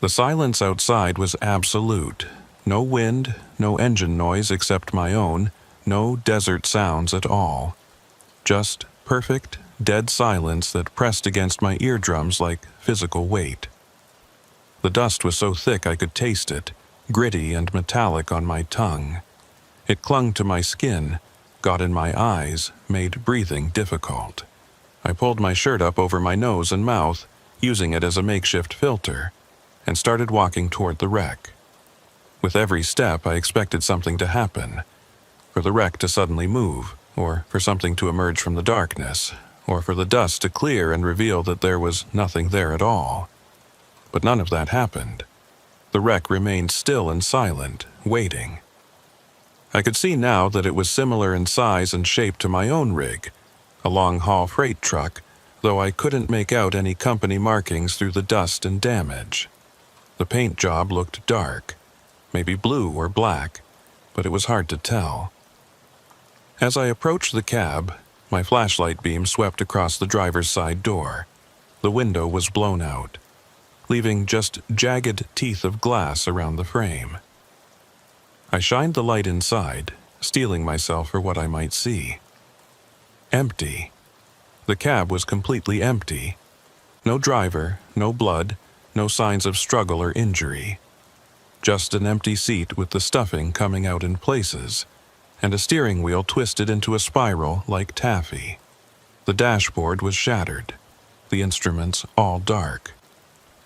S1: The silence outside was absolute. No wind, no engine noise except my own, no desert sounds at all. Just perfect, dead silence that pressed against my eardrums like physical weight. The dust was so thick I could taste it, gritty and metallic on my tongue. It clung to my skin, got in my eyes, made breathing difficult. I pulled my shirt up over my nose and mouth, using it as a makeshift filter, and started walking toward the wreck. With every step, I expected something to happen. For the wreck to suddenly move, or for something to emerge from the darkness, or for the dust to clear and reveal that there was nothing there at all. But none of that happened. The wreck remained still and silent, waiting. I could see now that it was similar in size and shape to my own rig, a long-haul freight truck, though I couldn't make out any company markings through the dust and damage. The paint job looked dark, maybe blue or black, but it was hard to tell. As I approached the cab, my flashlight beam swept across the driver's side door. The window was blown out, leaving just jagged teeth of glass around the frame. I shined the light inside, steeling myself for what I might see. Empty. The cab was completely empty. No driver, no blood, no signs of struggle or injury. Just an empty seat with the stuffing coming out in places, and a steering wheel twisted into a spiral like taffy. The dashboard was shattered, the instruments all dark.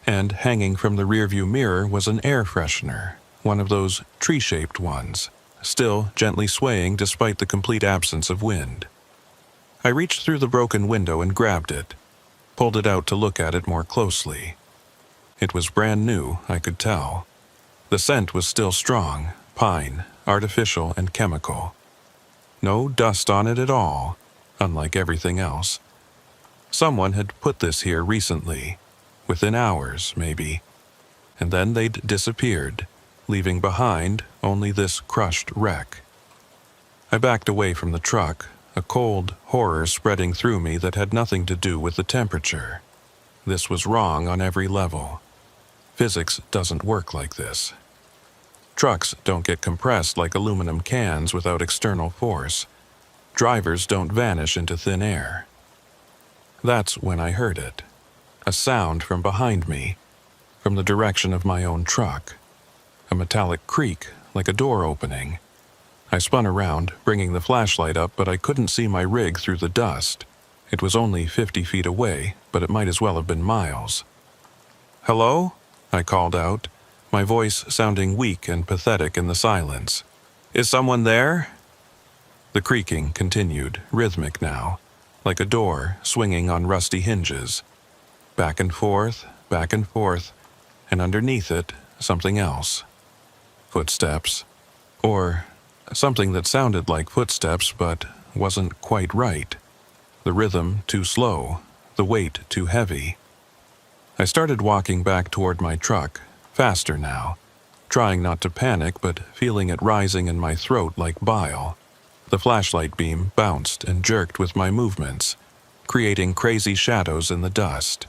S1: And hanging from the rearview mirror was an air freshener, one of those tree-shaped ones, still gently swaying despite the complete absence of wind. I reached through the broken window and grabbed it, pulled it out to look at it more closely. It was brand new, I could tell. The scent was still strong, pine, artificial and chemical. No dust on it at all, unlike everything else. Someone had put this here recently, within hours, maybe, and then they'd disappeared, leaving behind only this crushed wreck. I backed away from the truck, a cold horror spreading through me that had nothing to do with the temperature. This was wrong on every level. Physics doesn't work like this. Trucks don't get compressed like aluminum cans without external force. Drivers don't vanish into thin air. That's when I heard it. A sound from behind me, from the direction of my own truck. A metallic creak, like a door opening. I spun around, bringing the flashlight up, but I couldn't see my rig through the dust. It was only 50 feet away, but it might as well have been miles. "Hello?" I called out, my voice sounding weak and pathetic in the silence. "Is someone there?" The creaking continued, rhythmic now, like a door swinging on rusty hinges. Back and forth, and underneath it, something else. Footsteps. Or something that sounded like footsteps but wasn't quite right. The rhythm too slow, the weight too heavy. I started walking back toward my truck, faster now, trying not to panic but feeling it rising in my throat like bile. The flashlight beam bounced and jerked with my movements, creating crazy shadows in the dust.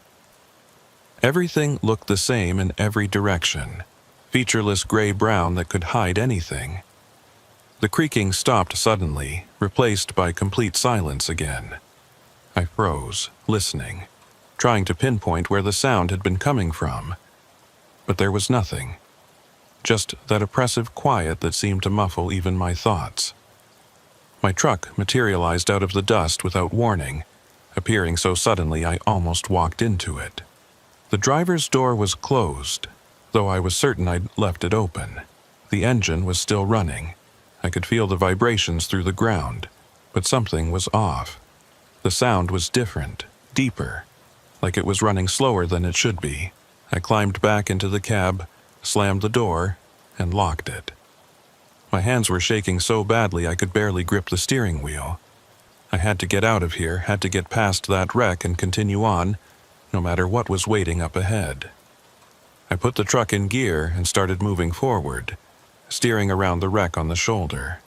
S1: Everything looked the same in every direction, featureless gray-brown that could hide anything. The creaking stopped suddenly, replaced by complete silence again. I froze, listening, trying to pinpoint where the sound had been coming from. But there was nothing. Just that oppressive quiet that seemed to muffle even my thoughts. My truck materialized out of the dust without warning, appearing so suddenly I almost walked into it. The driver's door was closed, though I was certain I'd left it open. The engine was still running. I could feel the vibrations through the ground, but something was off. The sound was different, deeper, like it was running slower than it should be. I climbed back into the cab, slammed the door, and locked it. My hands were shaking so badly I could barely grip the steering wheel. I had to get out of here, had to get past that wreck and continue on, no matter what was waiting up ahead. I put the truck in gear and started moving forward, steering around the wreck on the shoulder.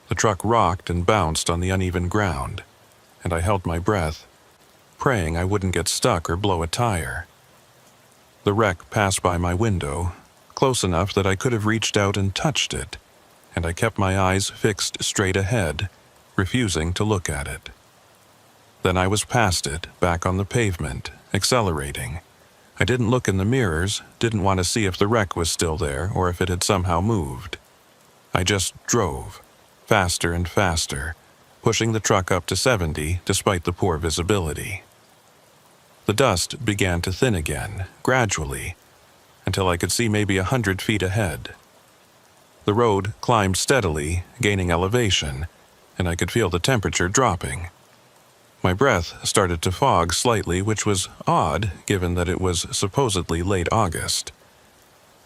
S1: The truck rocked and bounced on the uneven ground, and I held my breath, praying I wouldn't get stuck or blow a tire. The wreck passed by my window, close enough that I could have reached out and touched it, and I kept my eyes fixed straight ahead, refusing to look at it. Then I was past it, back on the pavement, accelerating. I didn't look in the mirrors, didn't want to see if the wreck was still there or if it had somehow moved. I just drove, faster and faster, pushing the truck up to 70 despite the poor visibility. The dust began to thin again, gradually, until I could see maybe 100 feet ahead. The road climbed steadily, gaining elevation, and I could feel the temperature dropping. My breath started to fog slightly, which was odd given that it was supposedly late August.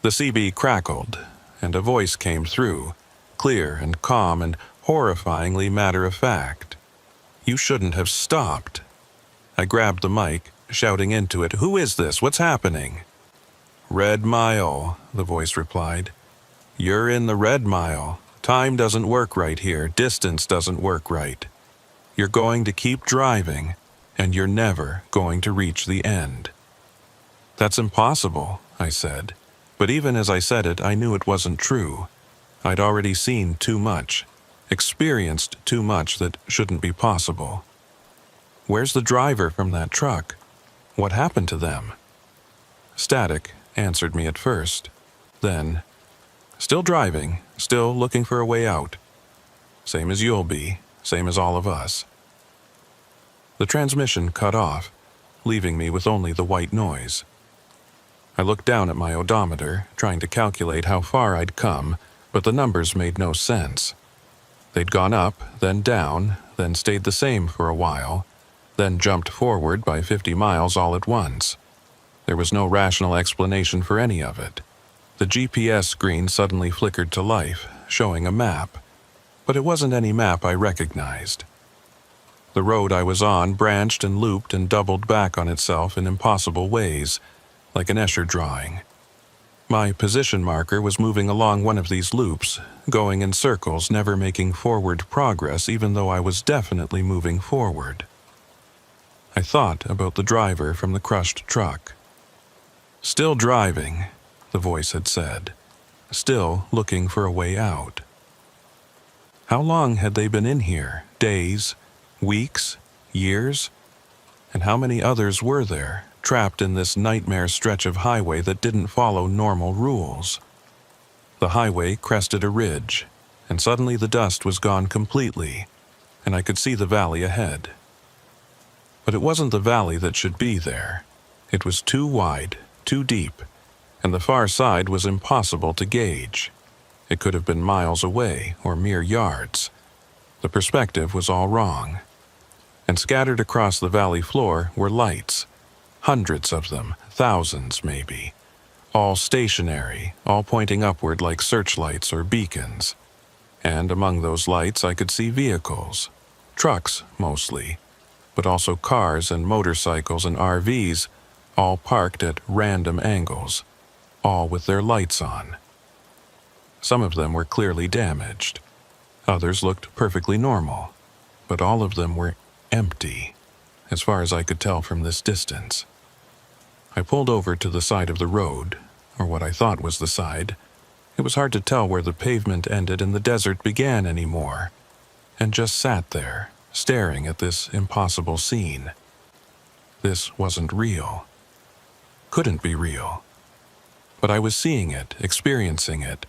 S1: The CB crackled, and a voice came through, clear and calm and horrifyingly matter-of-fact. "You shouldn't have stopped." I grabbed the mic, shouting into it, "Who is this? What's happening?" "Red Mile," the voice replied. "You're in the red mile. Time doesn't work right here. Distance doesn't work right. You're going to keep driving, and you're never going to reach the end." "That's impossible," I said. But even as I said it, I knew it wasn't true. I'd already seen too much, experienced too much that shouldn't be possible. Where's the driver from that truck? What happened to them? Static answered me at first. Then, still driving, still looking for a way out. Same as you'll be, same as all of us. The transmission cut off, leaving me with only the white noise. I looked down at my odometer, trying to calculate how far I'd come, but the numbers made no sense. They'd gone up, then down, then stayed the same for a while, then jumped forward by 50 miles all at once. There was no rational explanation for any of it. The GPS screen suddenly flickered to life, showing a map, but it wasn't any map I recognized. The road I was on branched and looped and doubled back on itself in impossible ways, like an Escher drawing. My position marker was moving along one of these loops, going in circles, never making forward progress even though I was definitely moving forward. I thought about the driver from the crushed truck. Still driving, the voice had said. Still looking for a way out. How long had they been in here? Days? Weeks? Years? And how many others were there, trapped in this nightmare stretch of highway that didn't follow normal rules? The highway crested a ridge, and suddenly the dust was gone completely, and I could see the valley ahead. But it wasn't the valley that should be there. It was too wide, too deep, and the far side was impossible to gauge. It could have been miles away or mere yards. The perspective was all wrong. And scattered across the valley floor were lights. Hundreds of them, thousands maybe. All stationary, all pointing upward like searchlights or beacons. And among those lights I could see vehicles. Trucks, mostly. But also cars and motorcycles and RVs, all parked at random angles, all with their lights on. Some of them were clearly damaged. Others looked perfectly normal, but all of them were empty, as far as I could tell from this distance. I pulled over to the side of the road, or what I thought was the side. It was hard to tell where the pavement ended and the desert began anymore, and just sat there, staring at this impossible scene. This wasn't real. Couldn't be real. But I was seeing it, experiencing it,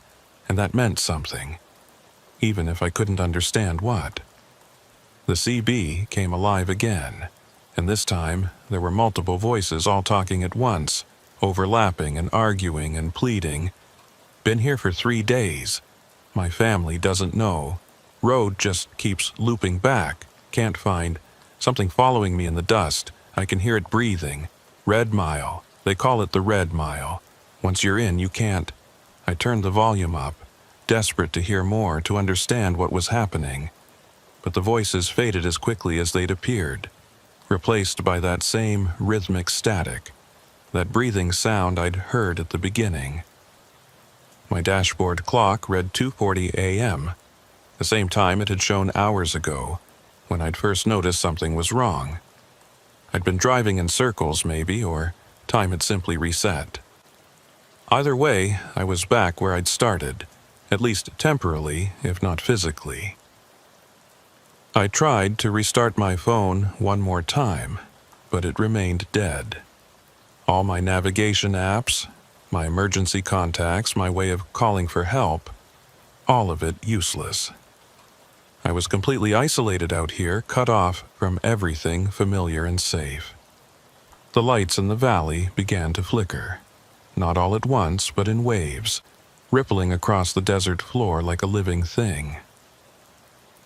S1: and that meant something, even if I couldn't understand what. The CB came alive again, and this time there were multiple voices all talking at once, overlapping and arguing and pleading. Been here for 3 days. My family doesn't know. Road just keeps looping back. Can't find. Something following me in the dust. I can hear it breathing. Red mile. They call it the red mile. Once you're in, you can't. I turned the volume up, desperate to hear more, to understand what was happening. But the voices faded as quickly as they'd appeared, replaced by that same rhythmic static, that breathing sound I'd heard at the beginning. My dashboard clock read 2:40 a.m., the same time it had shown hours ago, when I'd first noticed something was wrong. I'd been driving in circles, maybe, or time had simply reset. Either way, I was back where I'd started, at least temporarily, if not physically. I tried to restart my phone one more time, but it remained dead. All my navigation apps, my emergency contacts, my way of calling for help, all of it useless. I was completely isolated out here, cut off from everything familiar and safe. The lights in the valley began to flicker, not all at once, but in waves, rippling across the desert floor like a living thing.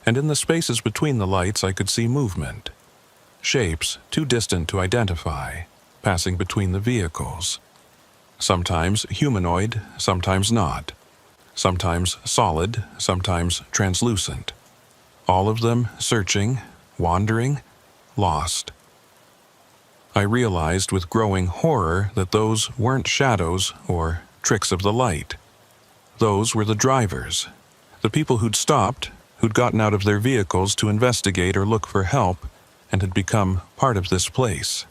S1: And in the spaces between the lights I could see movement, shapes too distant to identify, passing between the vehicles. Sometimes humanoid, sometimes not. Sometimes solid, sometimes translucent. All of them searching, wandering, lost. I realized with growing horror that those weren't shadows or tricks of the light. Those were the drivers, the people who'd stopped, who'd gotten out of their vehicles to investigate or look for help, and had become part of this place.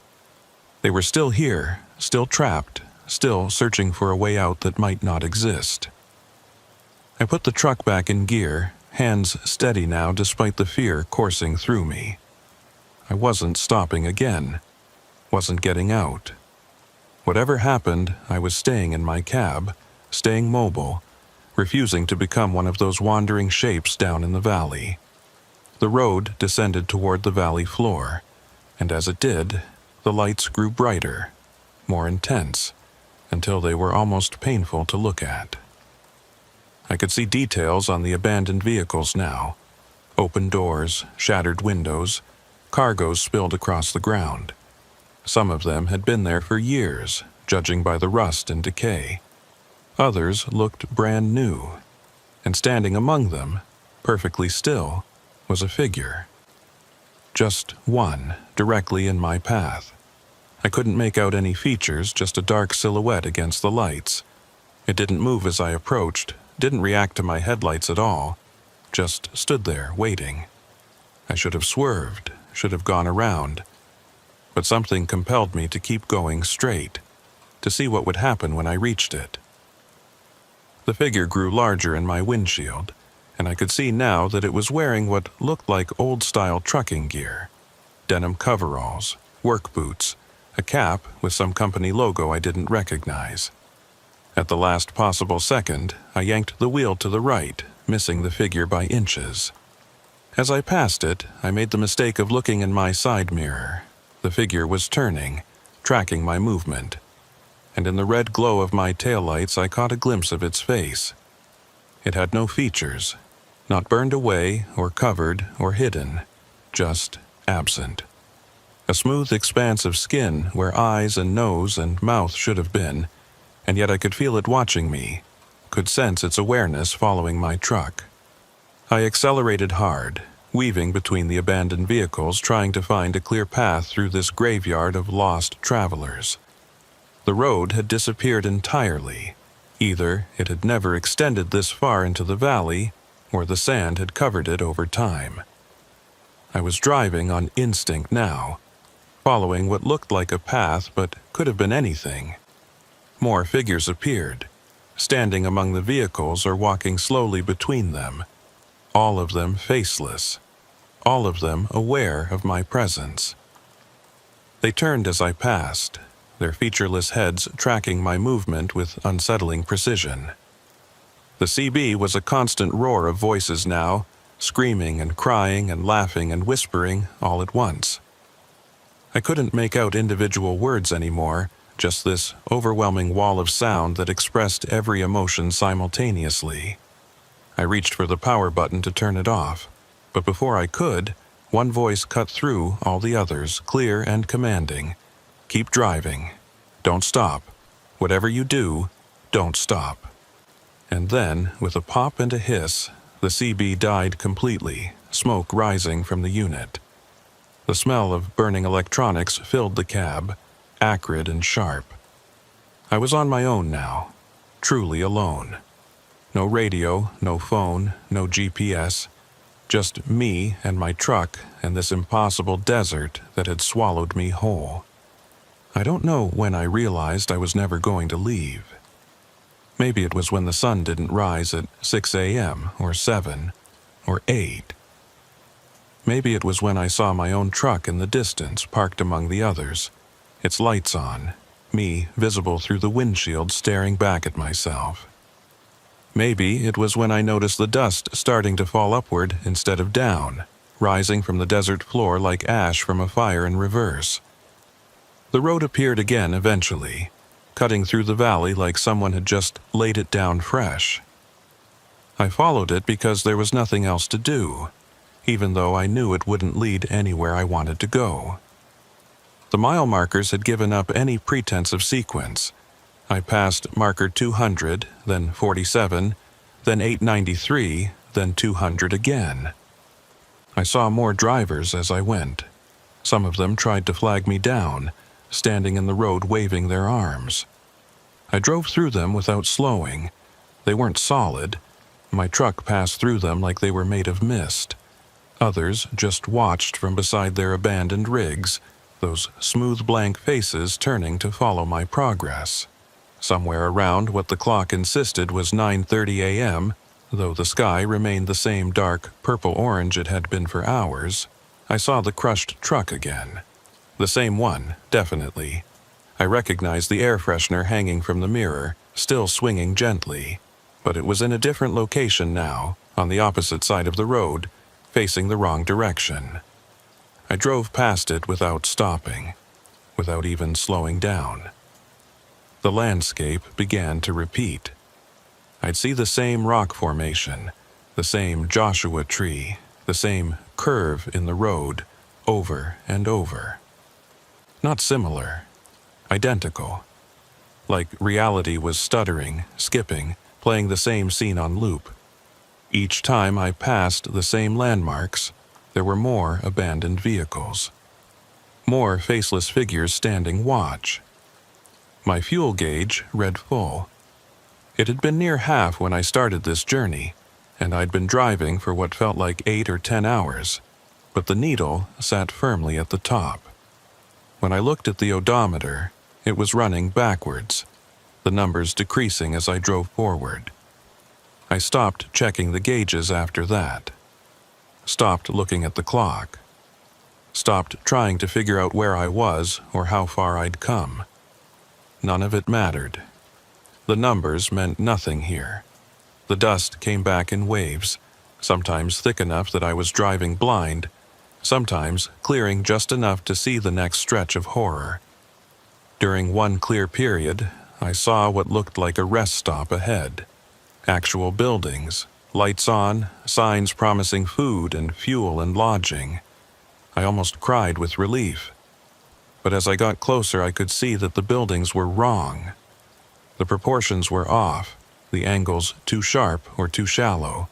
S1: They were still here, still trapped, still searching for a way out that might not exist. I put the truck back in gear, hands steady now despite the fear coursing through me. I wasn't stopping again, wasn't getting out. Whatever happened, I was staying in my cab, staying mobile, refusing to become one of those wandering shapes down in the valley. The road descended toward the valley floor, and as it did, the lights grew brighter, more intense, until they were almost painful to look at. I could see details on the abandoned vehicles now. Open doors, shattered windows, cargoes spilled across the ground. Some of them had been there for years, judging by the rust and decay. Others looked brand new, and standing among them, perfectly still, was a figure. Just one, directly in my path. I couldn't make out any features, just a dark silhouette against the lights. It didn't move as I approached, didn't react to my headlights at all, just stood there, waiting. I should have swerved, should have gone around, but something compelled me to keep going straight, to see what would happen when I reached it. The figure grew larger in my windshield, and I could see now that it was wearing what looked like old-style trucking gear. Denim coveralls, work boots, a cap with some company logo I didn't recognize. At the last possible second, I yanked the wheel to the right, missing the figure by inches. As I passed it, I made the mistake of looking in my side mirror. The figure was turning, tracking my movement, and in the red glow of my taillights I caught a glimpse of its face. It had no features, not burned away or covered or hidden, just absent. A smooth expanse of skin where eyes and nose and mouth should have been, and yet I could feel it watching me, could sense its awareness following my truck. I accelerated hard, weaving between the abandoned vehicles, trying to find a clear path through this graveyard of lost travelers. The road had disappeared entirely. Either it had never extended this far into the valley, or the sand had covered it over time. I was driving on instinct now, following what looked like a path but could have been anything. More figures appeared, standing among the vehicles or walking slowly between them, all of them faceless, all of them aware of my presence. They turned as I passed, their featureless heads tracking my movement with unsettling precision. The CB was a constant roar of voices now, screaming and crying and laughing and whispering all at once. I couldn't make out individual words anymore, just this overwhelming wall of sound that expressed every emotion simultaneously. I reached for the power button to turn it off, but before I could, one voice cut through all the others, clear and commanding. Keep driving. Don't stop. Whatever you do, don't stop. And then, with a pop and a hiss, the CB died completely, smoke rising from the unit. The smell of burning electronics filled the cab, acrid and sharp. I was on my own now, truly alone. No radio, no phone, no GPS, just me and my truck and this impossible desert that had swallowed me whole. I don't know when I realized I was never going to leave. Maybe it was when the sun didn't rise at 6 a.m. or 7 or 8. Maybe it was when I saw my own truck in the distance parked among the others, its lights on, me visible through the windshield staring back at myself. Maybe it was when I noticed the dust starting to fall upward instead of down, rising from the desert floor like ash from a fire in reverse. The road appeared again eventually, cutting through the valley like someone had just laid it down fresh. I followed it because there was nothing else to do, even though I knew it wouldn't lead anywhere I wanted to go. The mile markers had given up any pretense of sequence. I passed marker 200, then 47, then 893, then 200 again. I saw more drivers as I went. Some of them tried to flag me down, standing in the road waving their arms. I drove through them without slowing. They weren't solid. My truck passed through them like they were made of mist. Others just watched from beside their abandoned rigs, those smooth blank faces turning to follow my progress. Somewhere around what the clock insisted was 9:30 a.m., though the sky remained the same dark purple-orange it had been for hours, I saw the crushed truck again. The same one, definitely. I recognized the air freshener hanging from the mirror, still swinging gently, but it was in a different location now, on the opposite side of the road, facing the wrong direction. I drove past it without stopping, without even slowing down. The landscape began to repeat. I'd see the same rock formation, the same Joshua tree, the same curve in the road, over and over. Not similar, identical. Like reality was stuttering, skipping, playing the same scene on loop. Each time I passed the same landmarks, there were more abandoned vehicles. More faceless figures standing watch. My fuel gauge read full. It had been near half when I started this journey, and I'd been driving for what felt like 8 or 10 hours, but the needle sat firmly at the top. When I looked at the odometer, it was running backwards, the numbers decreasing as I drove forward. I stopped checking the gauges after that. Stopped looking at the clock. Stopped trying to figure out where I was or how far I'd come. None of it mattered. The numbers meant nothing here. The dust came back in waves, sometimes thick enough that I was driving blind, sometimes clearing just enough to see the next stretch of horror. During one clear period, I saw what looked like a rest stop ahead. Actual buildings, lights on, signs promising food and fuel and lodging. I almost cried with relief. But as I got closer, I could see that the buildings were wrong. The proportions were off, the angles too sharp or too shallow,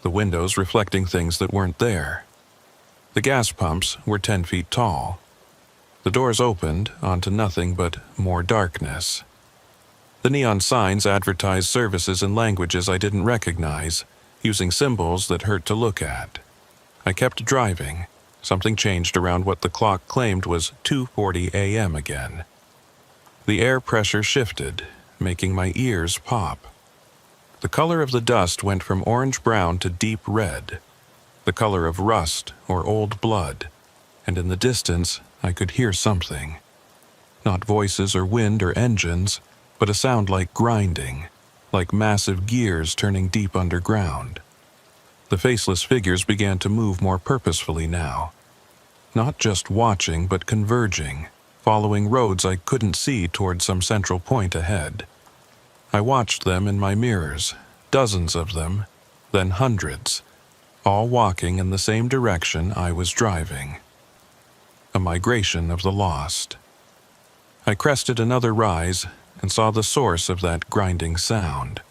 S1: the windows reflecting things that weren't there. The gas pumps were 10 feet tall. The doors opened onto nothing but more darkness. The neon signs advertised services in languages I didn't recognize, using symbols that hurt to look at. I kept driving. Something changed around what the clock claimed was 2:40 a.m. again. The air pressure shifted, making my ears pop. The color of the dust went from orange-brown to deep red, the color of rust or old blood, and in the distance I could hear something. Not voices or wind or engines, but a sound like grinding, like massive gears turning deep underground. The faceless figures began to move more purposefully now. Not just watching, but converging, following roads I couldn't see toward some central point ahead. I watched them in my mirrors, dozens of them, then hundreds, all walking in the same direction I was driving. A migration of the lost. I crested another rise and saw the source of that grinding sound.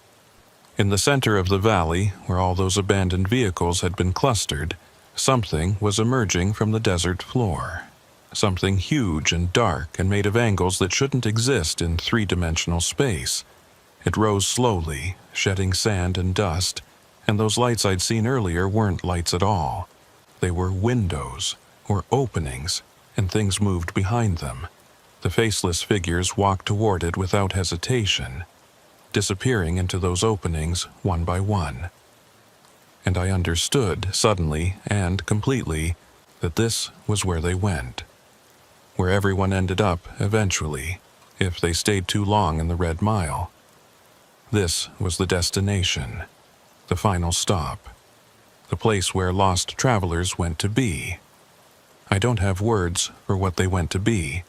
S1: In the center of the valley, where all those abandoned vehicles had been clustered, something was emerging from the desert floor. Something huge and dark and made of angles that shouldn't exist in three-dimensional space. It rose slowly, shedding sand and dust, and those lights I'd seen earlier weren't lights at all. They were windows, or openings, and things moved behind them. The faceless figures walked toward it without hesitation, disappearing into those openings one by one. And I understood, suddenly and completely, that this was where they went. Where everyone ended up, eventually, if they stayed too long in the Red Mile. This was the destination, the final stop, the place where lost travelers went to be. I don't have words for what they went to be.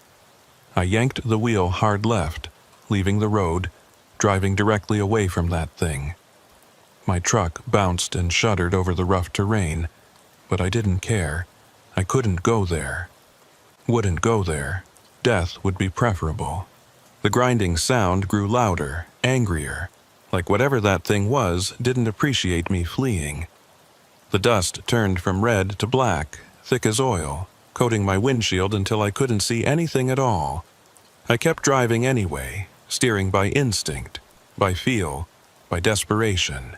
S1: I yanked the wheel hard left, leaving the road, driving directly away from that thing. My truck bounced and shuddered over the rough terrain, but I didn't care. I couldn't go there. Wouldn't go there. Death would be preferable. The grinding sound grew louder, angrier, like whatever that thing was didn't appreciate me fleeing. The dust turned from red to black, thick as oil, coating my windshield until I couldn't see anything at all. I kept driving anyway, steering by instinct, by feel, by desperation.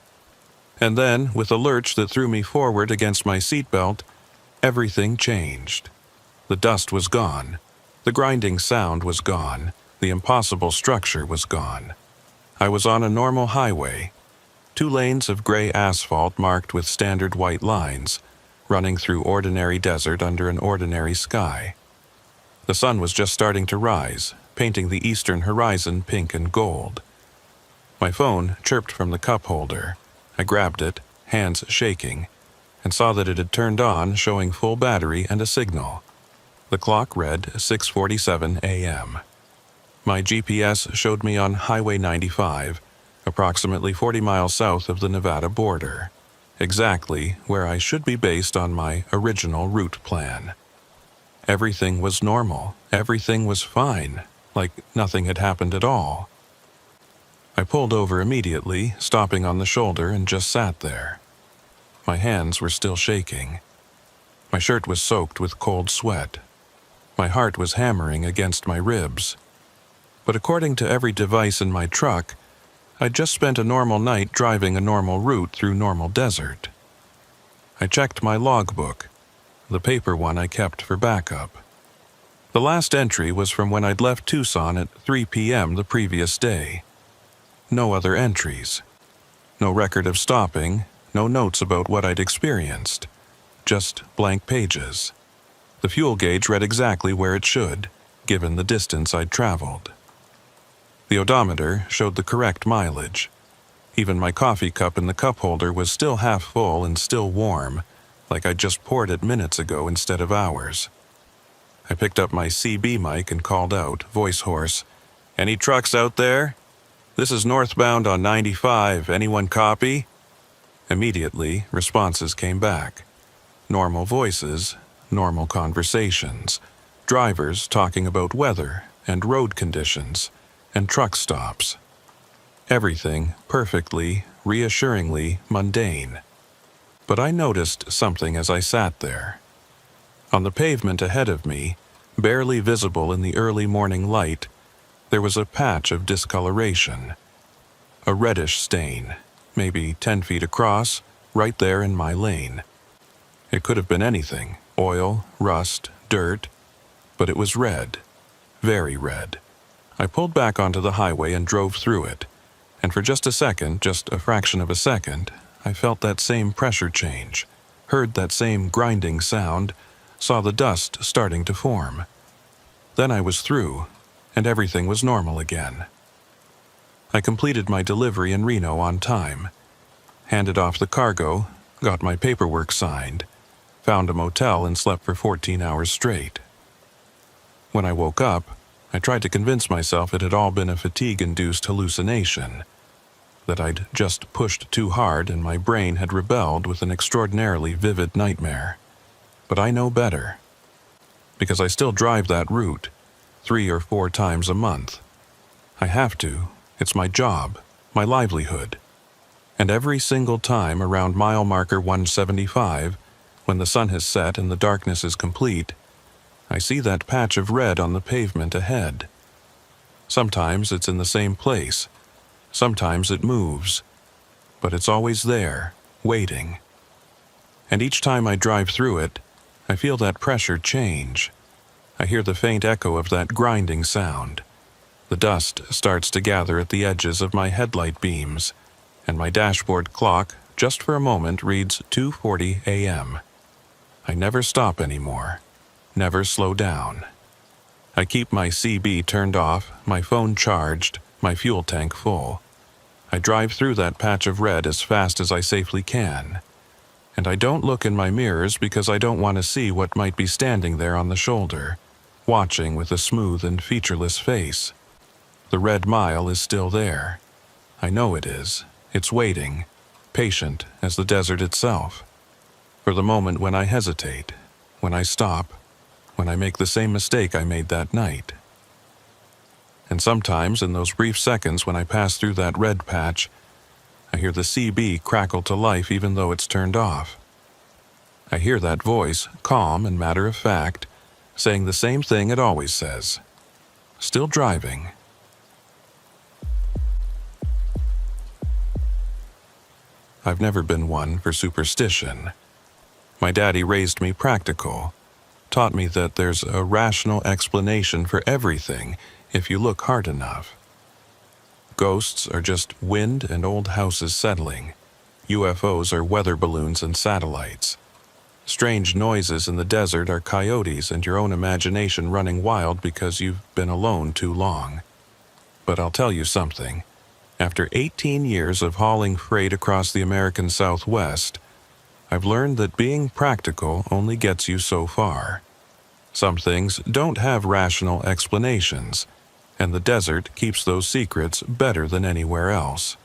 S1: And then, with a lurch that threw me forward against my seatbelt, everything changed. The dust was gone. The grinding sound was gone. The impossible structure was gone. I was on a normal highway. 2 lanes of gray asphalt marked with standard white lines. running through ordinary desert under an ordinary sky. The sun was just starting to rise, painting the eastern horizon pink and gold. My phone chirped from the cup holder. I grabbed it, hands shaking, and saw that it had turned on, showing full battery and a signal. The clock read 6:47 a.m. My GPS showed me on Highway 95, approximately 40 miles south of the Nevada border, exactly where I should be based on my original route plan. Everything was normal. Everything was fine, like nothing had happened at all. I pulled over immediately, stopping on the shoulder, and just sat there. My hands were still shaking. My shirt was soaked with cold sweat. My heart was hammering against my ribs. But according to every device in my truck, I'd just spent a normal night driving a normal route through normal desert. I checked my logbook, the paper one I kept for backup. The last entry was from when I'd left Tucson at 3 p.m. the previous day. No other entries. No record of stopping, no notes about what I'd experienced. Just blank pages. The fuel gauge read exactly where it should, given the distance I'd traveled. The odometer showed the correct mileage. Even my coffee cup in the cup holder was still half full and still warm, like I'd just poured it minutes ago instead of hours. I picked up my CB mic and called out, voice hoarse, "Any trucks out there? This is northbound on 95. Anyone copy?" Immediately, responses came back. Normal voices, normal conversations, drivers talking about weather and road conditions, and truck stops. Everything perfectly, reassuringly mundane. But I noticed something as I sat there. On the pavement ahead of me, barely visible in the early morning light, there was a patch of discoloration. A reddish stain, maybe 10 feet across, right there in my lane. It could have been anything, oil, rust, dirt, but it was red, very red. I pulled back onto the highway and drove through it, and for just a second, just a fraction of a second, I felt that same pressure change, heard that same grinding sound, saw the dust starting to form. Then I was through, and everything was normal again. I completed my delivery in Reno on time, handed off the cargo, got my paperwork signed, found a motel and slept for 14 hours straight. When I woke up, I tried to convince myself it had all been a fatigue-induced hallucination, that I'd just pushed too hard and my brain had rebelled with an extraordinarily vivid nightmare. But I know better, because I still drive that route 3 or 4 times a month. I have to. It's my job, my livelihood. And every single time around mile marker 175, when the sun has set and the darkness is complete, I see that patch of red on the pavement ahead. Sometimes it's in the same place. Sometimes it moves. But it's always there, waiting. And each time I drive through it, I feel that pressure change. I hear the faint echo of that grinding sound. The dust starts to gather at the edges of my headlight beams, and my dashboard clock, just for a moment, reads 2:40 a.m. I never stop anymore. Never slow down. I keep my CB turned off, my phone charged, my fuel tank full. I drive through that patch of red as fast as I safely can. And I don't look in my mirrors because I don't want to see what might be standing there on the shoulder, watching with a smooth and featureless face. The red mile is still there. I know it is. It's waiting, patient as the desert itself. For the moment when I hesitate, when I stop, when I make the same mistake I made that night. And sometimes in those brief seconds when I pass through that red patch, I hear the CB crackle to life even though it's turned off. I hear that voice, calm and matter of fact, saying the same thing it always says. Still driving. I've never been one for superstition. My daddy raised me practical, taught me that there's a rational explanation for everything if you look hard enough. Ghosts are just wind and old houses settling. UFOs are weather balloons and satellites. Strange noises in the desert are coyotes and your own imagination running wild because you've been alone too long. But I'll tell you something. After 18 years of hauling freight across the American Southwest, I've learned that being practical only gets you so far. Some things don't have rational explanations, and the desert keeps those secrets better than anywhere else.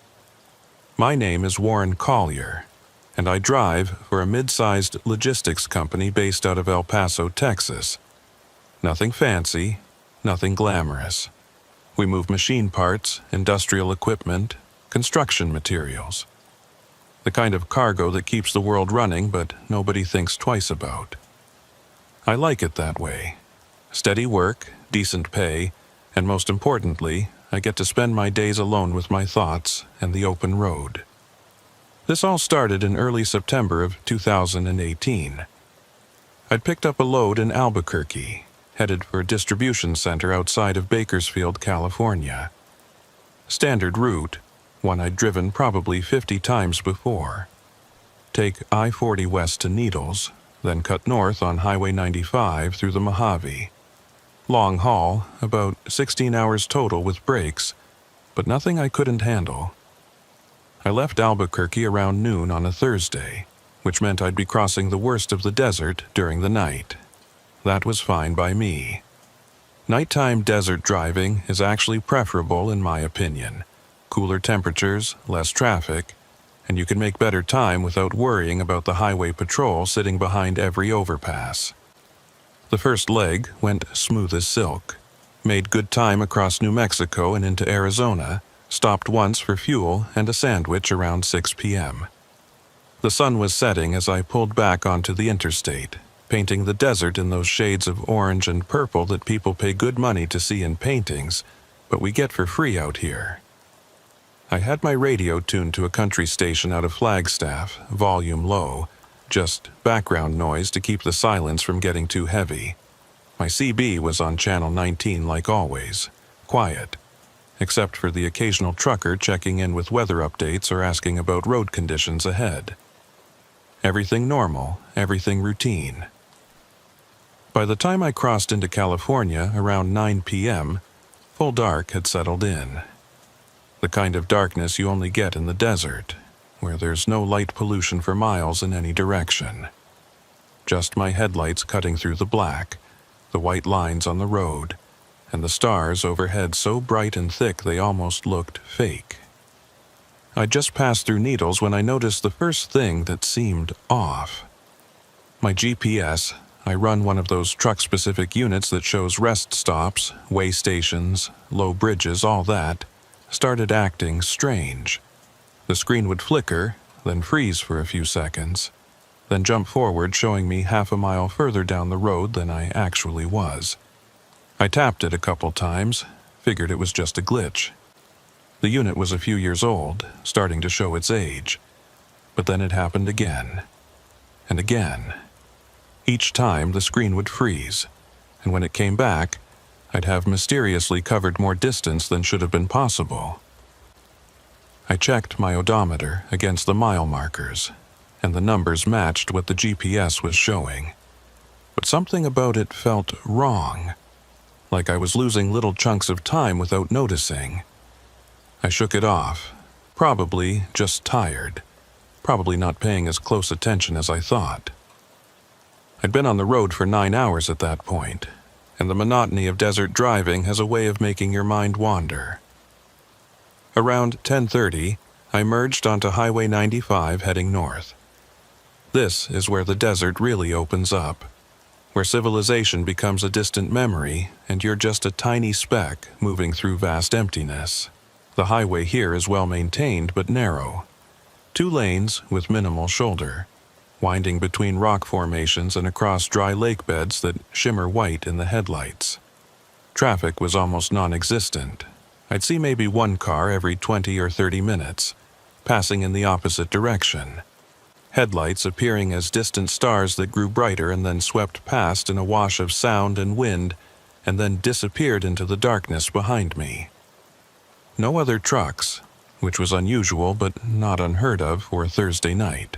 S1: My name is Warren Collier, and I drive for a mid-sized logistics company based out of El Paso, Texas. Nothing fancy, nothing glamorous. We move machine parts, industrial equipment, construction materials. The kind of cargo that keeps the world running but nobody thinks twice about. I like it that way. Steady work, decent pay, and most importantly, I get to spend my days alone with my thoughts and the open road. This all started in early September of 2018. I'd picked up a load in Albuquerque, headed for a distribution center outside of Bakersfield, California. Standard route, one I'd driven probably 50 times before. Take I-40 west to Needles, then cut north on Highway 95 through the Mojave. Long haul, about 16 hours total with breaks, but nothing I couldn't handle. I left Albuquerque around noon on a Thursday, which meant I'd be crossing the worst of the desert during the night. That was fine by me. Nighttime desert driving is actually preferable in my opinion. Cooler temperatures, less traffic, and you can make better time without worrying about the highway patrol sitting behind every overpass. The first leg went smooth as silk. Made good time across New Mexico and into Arizona, stopped once for fuel and a sandwich around 6 p.m. The sun was setting as I pulled back onto the interstate, painting the desert in those shades of orange and purple that people pay good money to see in paintings, but we get for free out here. I had my radio tuned to a country station out of Flagstaff, volume low, just background noise to keep the silence from getting too heavy. My CB was on channel 19 like always, quiet, except for the occasional trucker checking in with weather updates or asking about road conditions ahead. Everything normal, everything routine. By the time I crossed into California around 9 p.m., full dark had settled in. The kind of darkness you only get in the desert, where there's no light pollution for miles in any direction. Just my headlights cutting through the black, the white lines on the road, and the stars overhead so bright and thick they almost looked fake. I just passed through Needles when I noticed the first thing that seemed off. My GPS, I run one of those truck-specific units that shows rest stops, way stations, low bridges, all that, started acting strange. The screen would flicker, then freeze for a few seconds, then jump forward showing me half a mile further down the road than I actually was. I tapped it a couple times, figured it was just a glitch. The unit was a few years old, starting to show its age. But then it happened again, and again. Each time the screen would freeze, and when it came back, I'd have mysteriously covered more distance than should have been possible. I checked my odometer against the mile markers, and the numbers matched what the GPS was showing. But something about it felt wrong, like I was losing little chunks of time without noticing. I shook it off, probably just tired, probably not paying as close attention as I thought. I'd been on the road for 9 hours at that point, and the monotony of desert driving has a way of making your mind wander. Around 10:30, I merged onto Highway 95 heading north. This is where the desert really opens up, where civilization becomes a distant memory and you're just a tiny speck moving through vast emptiness. The highway here is well maintained but narrow. 2 lanes with minimal shoulder, winding between rock formations and across dry lake beds that shimmer white in the headlights. Traffic was almost non-existent. I'd see maybe one car every 20 or 30 minutes, passing in the opposite direction. Headlights appearing as distant stars that grew brighter and then swept past in a wash of sound and wind, and then disappeared into the darkness behind me. No other trucks, which was unusual but not unheard of for a Thursday night.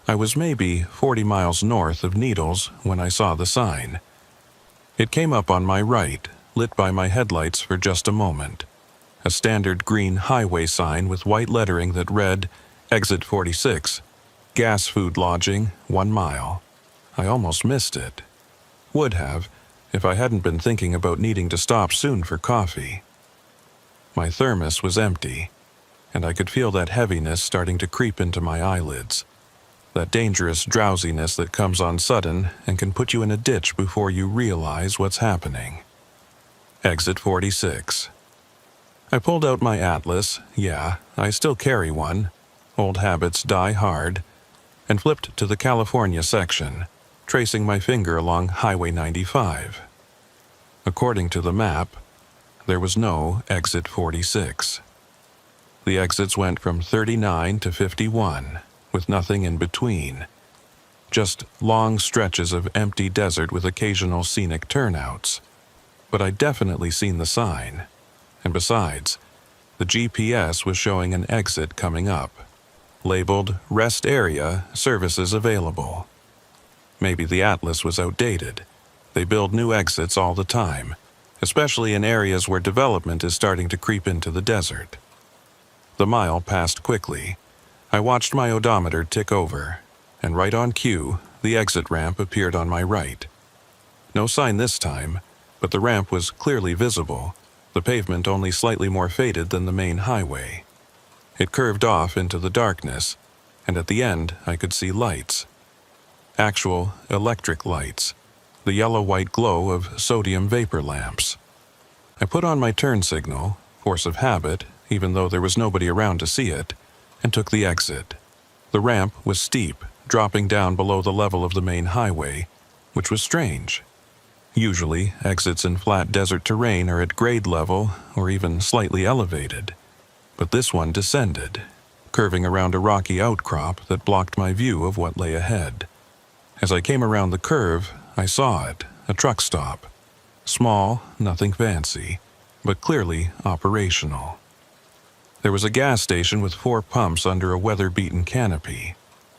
S1: I was maybe 40 miles north of Needles when I saw the sign. It came up on my right, lit by my headlights for just a moment. A standard green highway sign with white lettering that read, Exit 46, Gas Food Lodging, 1 mile. I almost missed it. Would have, if I hadn't been thinking about needing to stop soon for coffee. My thermos was empty, and I could feel that heaviness starting to creep into my eyelids. That dangerous drowsiness that comes on sudden and can put you in a ditch before you realize what's happening. Exit 46. I pulled out my atlas, yeah, I still carry one, old habits die hard, and flipped to the California section, tracing my finger along Highway 95. According to the map, there was no exit 46. The exits went from 39 to 51, with nothing in between. Just long stretches of empty desert with occasional scenic turnouts. But I'd definitely seen the sign. And besides, the GPS was showing an exit coming up, labeled Rest Area, Services Available. Maybe the atlas was outdated. They build new exits all the time, especially in areas where development is starting to creep into the desert. The mile passed quickly. I watched my odometer tick over, and right on cue, the exit ramp appeared on my right. No sign this time, but the ramp was clearly visible, the pavement only slightly more faded than the main highway. It curved off into the darkness, and at the end I could see lights. Actual electric lights, the yellow-white glow of sodium vapor lamps. I put on my turn signal, force of habit, even though there was nobody around to see it, and took the exit. The ramp was steep, dropping down below the level of the main highway, which was strange. Usually, exits in flat desert terrain are at grade level or even slightly elevated. But this one descended, curving around a rocky outcrop that blocked my view of what lay ahead. As I came around the curve, I saw it, a truck stop. Small, nothing fancy, but clearly operational. There was a gas station with 4 pumps under a weather-beaten canopy,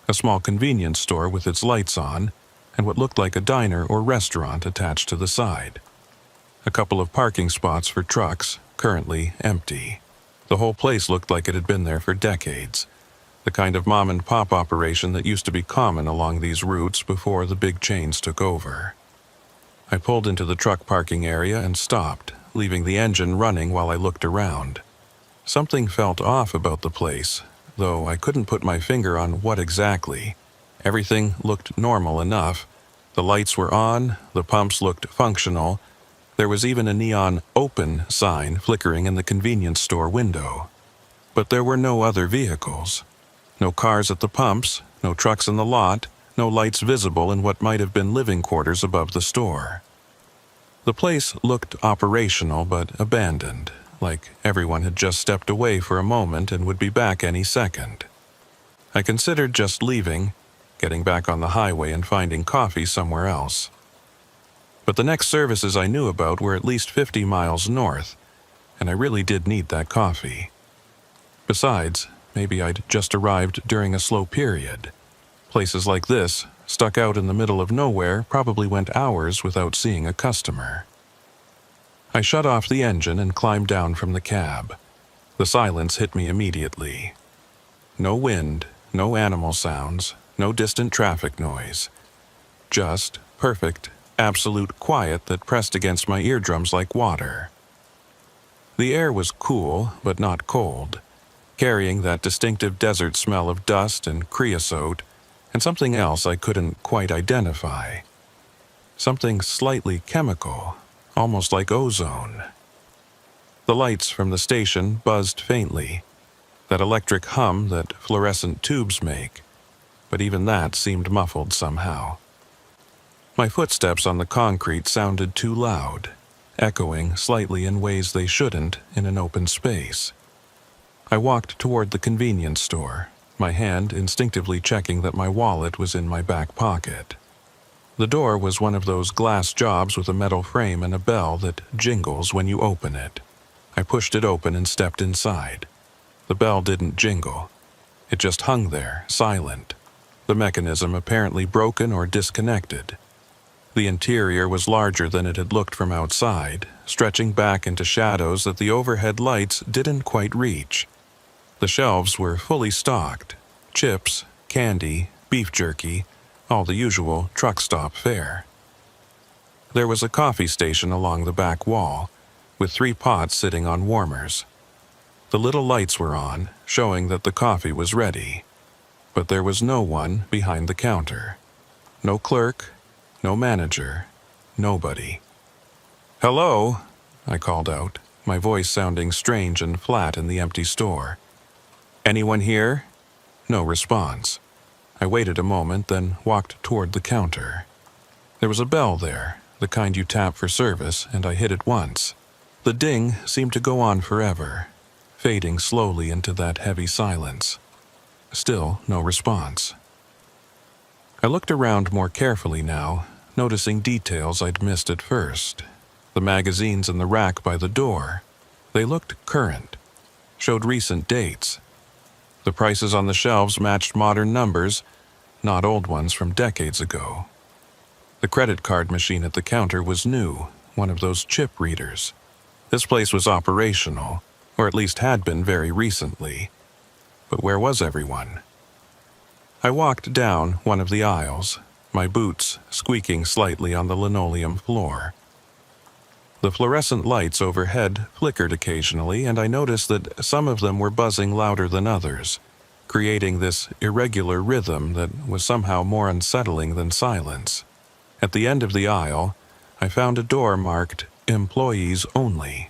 S1: a small convenience store with its lights on, and what looked like a diner or restaurant attached to the side. A couple of parking spots for trucks, currently empty. The whole place looked like it had been there for decades, the kind of mom-and-pop operation that used to be common along these routes before the big chains took over. I pulled into the truck parking area and stopped, leaving the engine running while I looked around. Something felt off about the place, though I couldn't put my finger on what exactly. Everything looked normal enough. The lights were on, the pumps looked functional. There was even a neon "open" sign flickering in the convenience store window. But there were no other vehicles. No cars at the pumps, no trucks in the lot, no lights visible in what might have been living quarters above the store. The place looked operational but abandoned, like everyone had just stepped away for a moment and would be back any second. I considered just leaving, getting back on the highway and finding coffee somewhere else. But the next services I knew about were at least 50 miles north, and I really did need that coffee. Besides, maybe I'd just arrived during a slow period. Places like this, stuck out in the middle of nowhere, probably went hours without seeing a customer. I shut off the engine and climbed down from the cab. The silence hit me immediately. No wind, no animal sounds, no distant traffic noise. Just perfect, absolute quiet that pressed against my eardrums like water. The air was cool, but not cold, carrying that distinctive desert smell of dust and creosote, and something else I couldn't quite identify. Something slightly chemical, almost like ozone. The lights from the station buzzed faintly, that electric hum that fluorescent tubes make, but even that seemed muffled somehow. My footsteps on the concrete sounded too loud, echoing slightly in ways they shouldn't in an open space. I walked toward the convenience store, my hand instinctively checking that my wallet was in my back pocket. The door was one of those glass jobs with a metal frame and a bell that jingles when you open it. I pushed it open and stepped inside. The bell didn't jingle. It just hung there, silent. the mechanism apparently broken or disconnected. The interior was larger than it had looked from outside, stretching back into shadows that the overhead lights didn't quite reach. The shelves were fully stocked: chips, candy, beef jerky, all the usual truck stop fare. There was a coffee station along the back wall, with 3 pots sitting on warmers. The little lights were on, showing that the coffee was ready. But there was no one behind the counter. No clerk, no manager, nobody. "Hello," I called out, my voice sounding strange and flat in the empty store. "Anyone here?" No response. I waited a moment, then walked toward the counter. There was a bell there, the kind you tap for service, and I hit it once. The ding seemed to go on forever, fading slowly into that heavy silence. Still no response. I looked around more carefully now, noticing details I'd missed at first. The magazines in the rack by the door. They looked current, showed recent dates. The prices on the shelves matched modern numbers, not old ones from decades ago. The credit card machine at the counter was new, one of those chip readers. This place was operational, or at least had been very recently. But where was everyone? I walked down one of the aisles, my boots squeaking slightly on the linoleum floor. The fluorescent lights overhead flickered occasionally, and I noticed that some of them were buzzing louder than others, creating this irregular rhythm that was somehow more unsettling than silence. At the end of the aisle, I found a door marked "Employees Only."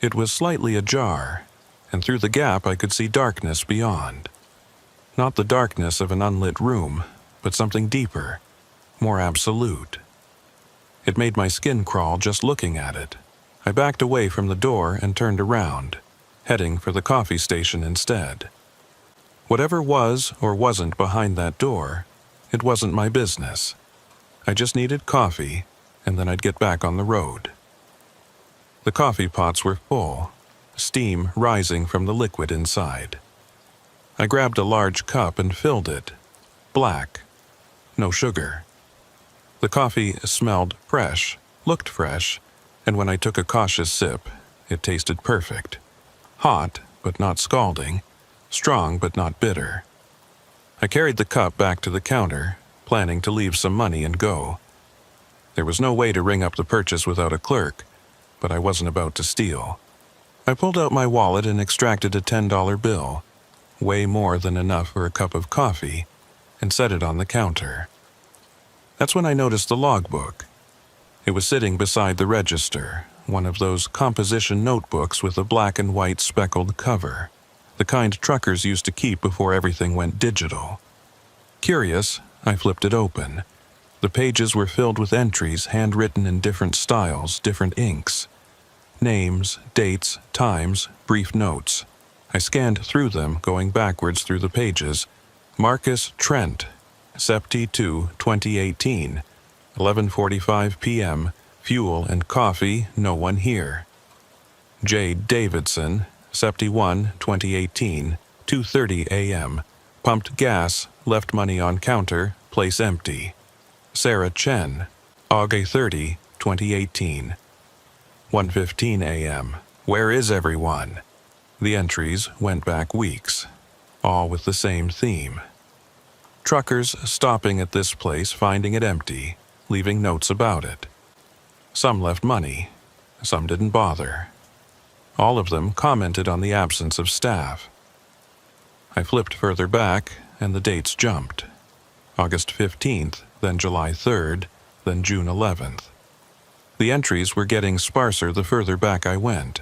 S1: It was slightly ajar, and through the gap I could see darkness beyond. Not the darkness of an unlit room, but something deeper, more absolute. It made my skin crawl just looking at it. I backed away from the door and turned around, heading for the coffee station instead. Whatever was or wasn't behind that door, it wasn't my business. I just needed coffee, and then I'd get back on the road. The coffee pots were full, steam rising from the liquid inside. I grabbed a large cup and filled it. Black. No sugar. The coffee smelled fresh, looked fresh, and when I took a cautious sip, it tasted perfect. Hot, but not scalding. Strong, but not bitter. I carried the cup back to the counter, planning to leave some money and go. There was no way to ring up the purchase without a clerk, but I wasn't about to steal. I pulled out my wallet and extracted a $10 bill, way more than enough for a cup of coffee, and set it on the counter. That's when I noticed the logbook. It was sitting beside the register, one of those composition notebooks with a black and white speckled cover, the kind truckers used to keep before everything went digital. Curious, I flipped it open. The pages were filled with entries handwritten in different styles, different inks. Names, dates, times, brief notes. I scanned through them, going backwards through the pages. Marcus Trent, Septi 2, 2018, 11:45 p.m., fuel and coffee, no one here. J. Davidson, Septi 1, 2018, 2:30 a.m., pumped gas, left money on counter, place empty. Sarah Chen, August 30, 2018, 1:15 a.m., where is everyone? The entries went back weeks, all with the same theme. Truckers stopping at this place, finding it empty, leaving notes about it. Some left money, some didn't bother. All of them commented on the absence of staff. I flipped further back, and the dates jumped. August 15th, then July 3rd, then June 11th. The entries were getting sparser the further back I went,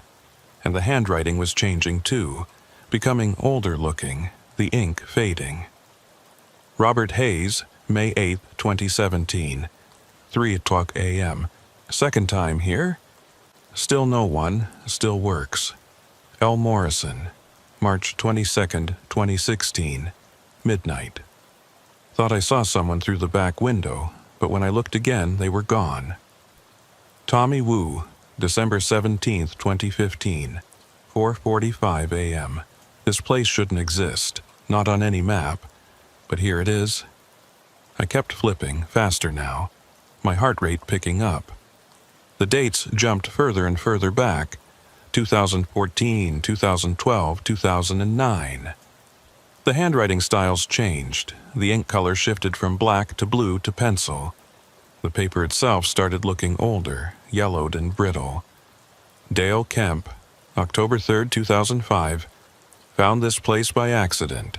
S1: and the handwriting was changing too, becoming older looking, the ink fading. Robert Hayes, May 8, 2017, 3:00 a.m. Second time here? Still no one, still works. L. Morrison, March 22nd, 2016, midnight. Thought I saw someone through the back window, but when I looked again, they were gone. Tommy Wu, December 17th, 2015, 4:45 a.m. This place shouldn't exist, not on any map. But here it is. I kept flipping, faster now, my heart rate picking up. The dates jumped further and further back, 2014, 2012, 2009. The handwriting styles changed. The ink color shifted from black to blue to pencil. The paper itself started looking older, yellowed and brittle. Dale Kemp, October 3, 2005, found this place by accident.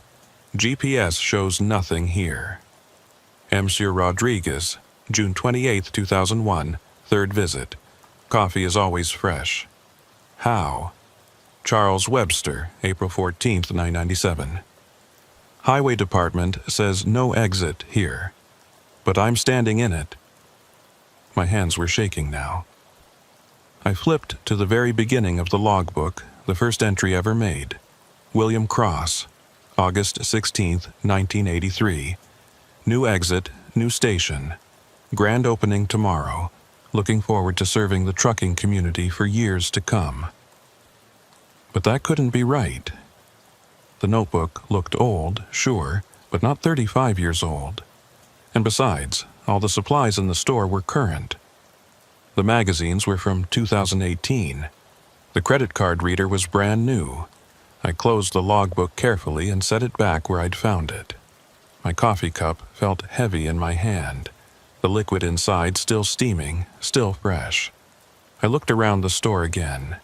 S1: GPS shows nothing here. Monsieur Rodriguez, June 28, 2001, third visit. Coffee is always fresh. How? Charles Webster, April 14, 997. Highway Department says no exit here, but I'm standing in it. My hands were shaking now. I flipped to the very beginning of the logbook, the first entry ever made. William Cross, August 16, 1983. New exit, new station. Grand opening tomorrow. Looking forward to serving the trucking community for years to come. But that couldn't be right. The notebook looked old, sure, but not 35 years old. And besides, all the supplies in the store were current. The magazines were from 2018. The credit card reader was brand new. I closed the logbook carefully and set it back where I'd found it. My coffee cup felt heavy in my hand, the liquid inside still steaming, still fresh. I looked around the store again,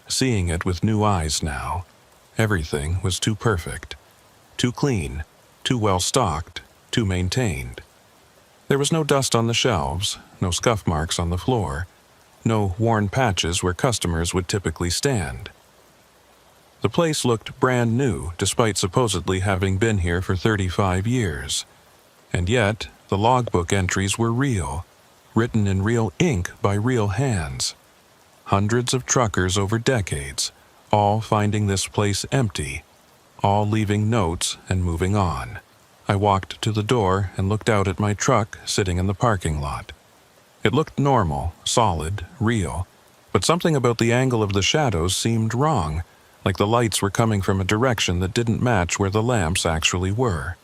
S1: seeing it with new eyes now. Everything was too perfect, too clean, too well stocked, too maintained. There was no dust on the shelves, no scuff marks on the floor, no worn patches where customers would typically stand. The place looked brand new despite supposedly having been here for 35 years. And yet, the logbook entries were real, written in real ink by real hands. Hundreds of truckers over decades, all finding this place empty, all leaving notes and moving on. I walked to the door and looked out at my truck sitting in the parking lot. It looked normal, solid, real, but something about the angle of the shadows seemed wrong, like the lights were coming from a direction that didn't match where the lamps actually were.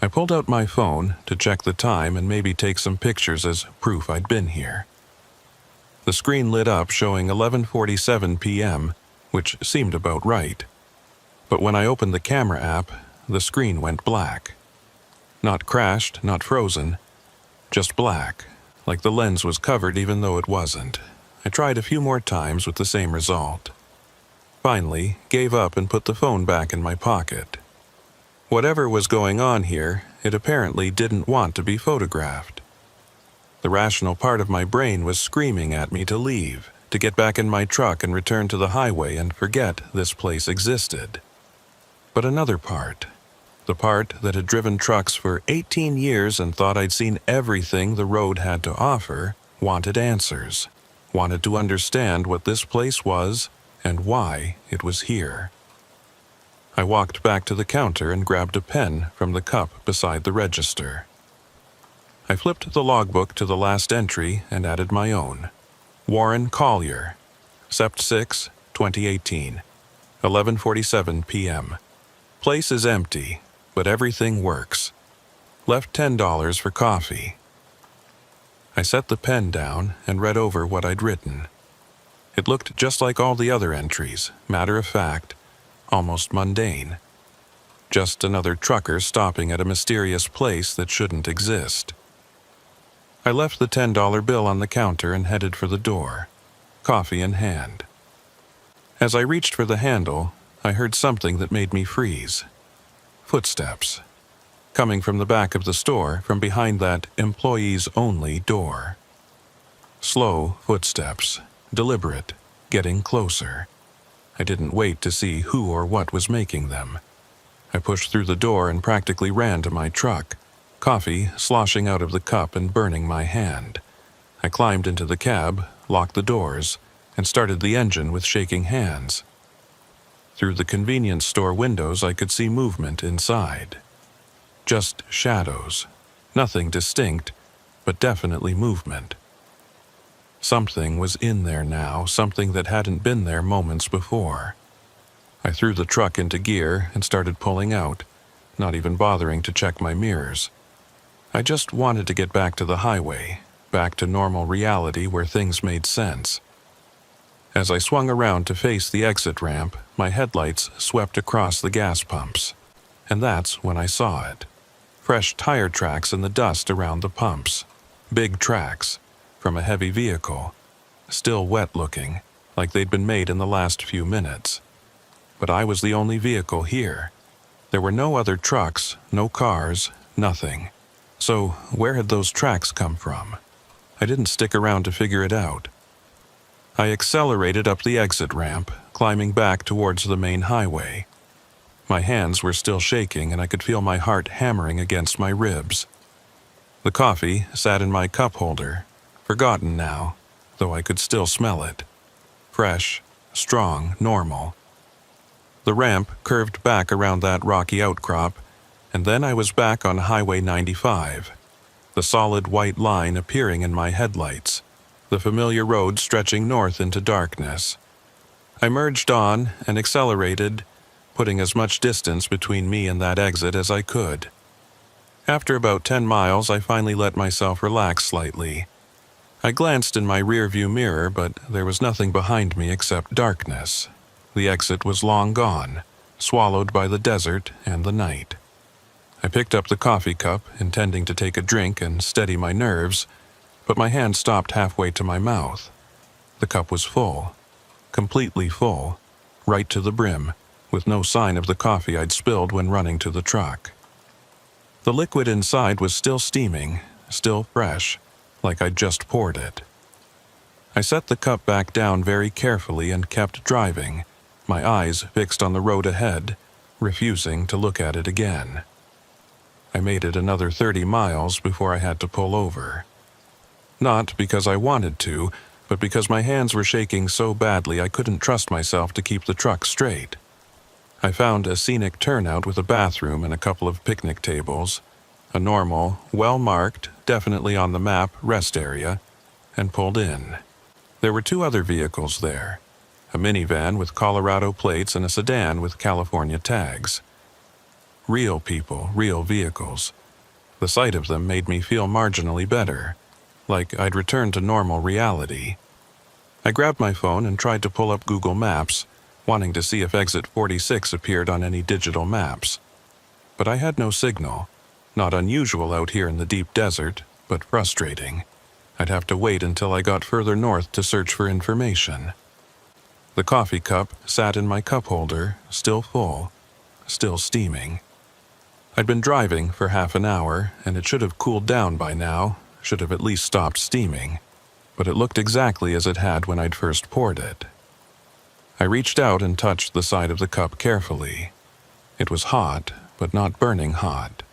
S1: I pulled out my phone to check the time and maybe take some pictures as proof I'd been here. The screen lit up showing 11:47 p.m., which seemed about right. But when I opened the camera app, the screen went black. Not crashed, not frozen, just black, like the lens was covered even though it wasn't. I tried a few more times with the same result. Finally, gave up and put the phone back in my pocket. Whatever was going on here, it apparently didn't want to be photographed. The rational part of my brain was screaming at me to leave, to get back in my truck and return to the highway and forget this place existed. But another part, the part that had driven trucks for 18 years and thought I'd seen everything the road had to offer, wanted answers, wanted to understand what this place was and why it was here. I walked back to the counter and grabbed a pen from the cup beside the register. I flipped the logbook to the last entry and added my own. Warren Collier, Sept 6, 2018, 11:47 p.m. Place is empty, but everything works. Left $10 for coffee. I set the pen down and read over what I'd written. It looked just like all the other entries, matter of fact, almost mundane. Just another trucker stopping at a mysterious place that shouldn't exist. I left the $10 bill on the counter and headed for the door, coffee in hand. As I reached for the handle, I heard something that made me freeze. Footsteps. Coming from the back of the store, from behind that employees-only door. Slow footsteps, deliberate, getting closer. I didn't wait to see who or what was making them. I pushed through the door and practically ran to my truck, coffee sloshing out of the cup and burning my hand. I climbed into the cab, locked the doors, and started the engine with shaking hands. Through the convenience store windows, I could see movement inside. Just shadows. Nothing distinct, but definitely movement. Something was in there now, something that hadn't been there moments before. I threw the truck into gear and started pulling out, not even bothering to check my mirrors. I just wanted to get back to the highway, back to normal reality where things made sense. As I swung around to face the exit ramp, my headlights swept across the gas pumps. And that's when I saw it. Fresh tire tracks in the dust around the pumps. Big tracks, from a heavy vehicle. Still wet-looking, like they'd been made in the last few minutes. But I was the only vehicle here. There were no other trucks, no cars, nothing. So where had those tracks come from? I didn't stick around to figure it out. I accelerated up the exit ramp, climbing back towards the main highway. My hands were still shaking and I could feel my heart hammering against my ribs. The coffee sat in my cup holder, forgotten now, though I could still smell it. Fresh, strong, normal. The ramp curved back around that rocky outcrop, and then I was back on Highway 95, the solid white line appearing in my headlights, the familiar road stretching north into darkness. I merged on and accelerated, putting as much distance between me and that exit as I could. After about 10 miles, I finally let myself relax slightly. I glanced in my rearview mirror, but there was nothing behind me except darkness. The exit was long gone, swallowed by the desert and the night. I picked up the coffee cup, intending to take a drink and steady my nerves, but my hand stopped halfway to my mouth. The cup was full, completely full, right to the brim, with no sign of the coffee I'd spilled when running to the truck. The liquid inside was still steaming, still fresh, like I'd just poured it. I set the cup back down very carefully and kept driving, my eyes fixed on the road ahead, refusing to look at it again. I made it another 30 miles before I had to pull over. Not because I wanted to, but because my hands were shaking so badly I couldn't trust myself to keep the truck straight. I found a scenic turnout with a bathroom and a couple of picnic tables, a normal, well-marked, definitely on the map rest area, and pulled in. There were 2 other vehicles there, a minivan with Colorado plates and a sedan with California tags. Real people, real vehicles. The sight of them made me feel marginally better, like I'd returned to normal reality. I grabbed my phone and tried to pull up Google Maps, wanting to see if exit 46 appeared on any digital maps. But I had no signal. Not unusual out here in the deep desert, but frustrating. I'd have to wait until I got further north to search for information. The coffee cup sat in my cup holder, still full, still steaming. I'd been driving for half an hour, and it should have cooled down by now, should have at least stopped steaming, but it looked exactly as it had when I'd first poured it. I reached out and touched the side of the cup carefully. It was hot, but not burning hot.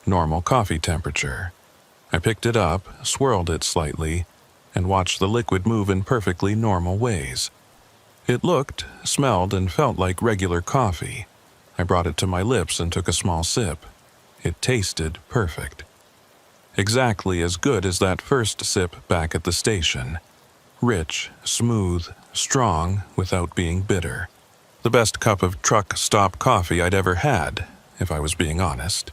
S1: Normal coffee temperature. I picked it up, swirled it slightly, and watched the liquid move in perfectly normal ways. It looked, smelled, and felt like regular coffee. I brought it to my lips and took a small sip. It tasted perfect. Exactly as good as that first sip back at the station. Rich, smooth, strong, without being bitter. The best cup of truck stop coffee I'd ever had, if I was being honest.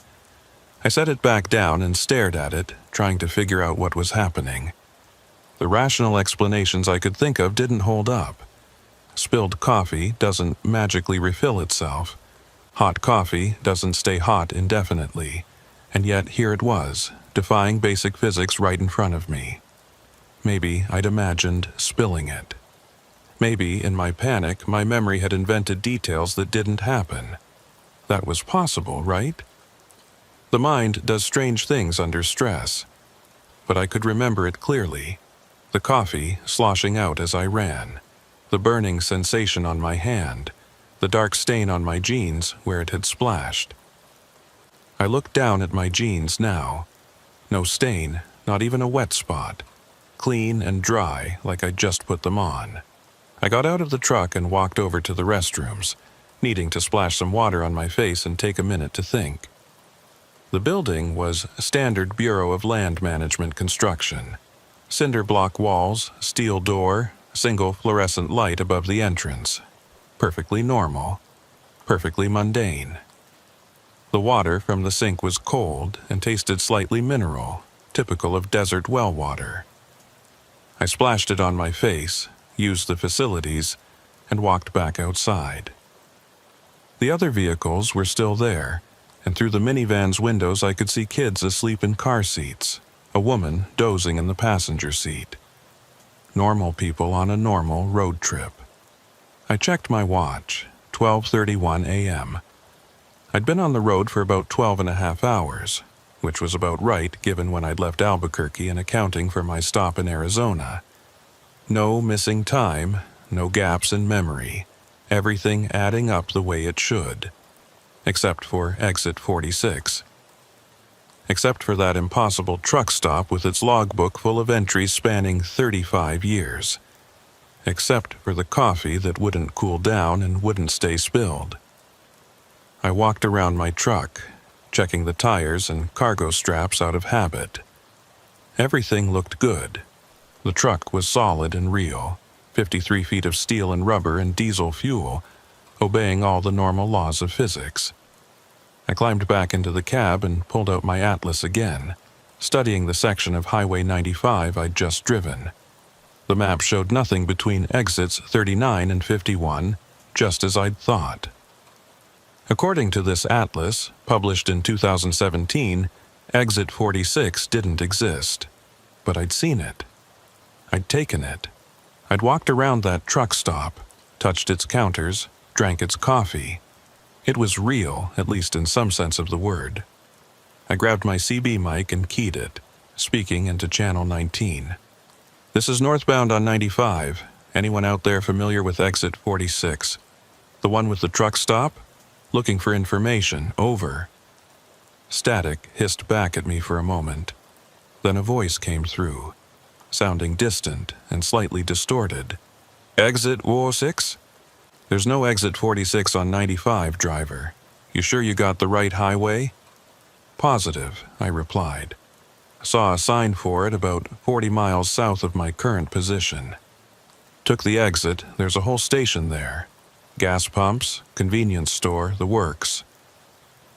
S1: I set it back down and stared at it, trying to figure out what was happening. The rational explanations I could think of didn't hold up. Spilled coffee doesn't magically refill itself. Hot coffee doesn't stay hot indefinitely. And yet here it was, defying basic physics right in front of me. Maybe I'd imagined spilling it. Maybe, in my panic, my memory had invented details that didn't happen. That was possible, right? The mind does strange things under stress. But I could remember it clearly. The coffee sloshing out as I ran. The burning sensation on my hand. The dark stain on my jeans where it had splashed. I looked down at my jeans now. No stain, not even a wet spot. Clean and dry like I'd just put them on. I got out of the truck and walked over to the restrooms, needing to splash some water on my face and take a minute to think. The building was standard Bureau of Land Management construction. Cinder block walls, steel door, single fluorescent light above the entrance. Perfectly normal. Perfectly mundane. The water from the sink was cold and tasted slightly mineral, typical of desert well water. I splashed it on my face, used the facilities, and walked back outside. The other vehicles were still there, and through the minivan's windows I could see kids asleep in car seats, a woman dozing in the passenger seat. Normal people on a normal road trip. I checked my watch, 12:31 a.m. I'd been on the road for about 12.5 hours, which was about right given when I'd left Albuquerque and accounting for my stop in Arizona. No missing time, no gaps in memory, everything adding up the way it should. Except for exit 46. Except for that impossible truck stop with its logbook full of entries spanning 35 years. Except for the coffee that wouldn't cool down and wouldn't stay spilled. I walked around my truck, checking the tires and cargo straps out of habit. Everything looked good. The truck was solid and real, 53 feet of steel and rubber and diesel fuel, obeying all the normal laws of physics. I climbed back into the cab and pulled out my atlas again, studying the section of Highway 95 I'd just driven. The map showed nothing between exits 39 and 51, just as I'd thought. According to this atlas, published in 2017, exit 46 didn't exist. But I'd seen it. I'd taken it. I'd walked around that truck stop, touched its counters, drank its coffee. It was real, at least in some sense of the word. I grabbed my CB mic and keyed it, speaking into channel 19. This is northbound on 95. Anyone out there familiar with exit 46? The one with the truck stop? Looking for information, over. Static hissed back at me for a moment. Then a voice came through, sounding distant and slightly distorted. Exit 46? There's no exit 46 on 95, driver. You sure you got the right highway? Positive, I replied. Saw a sign for it about 40 miles south of my current position. Took the exit, there's a whole station there. Gas pumps, convenience store, the works.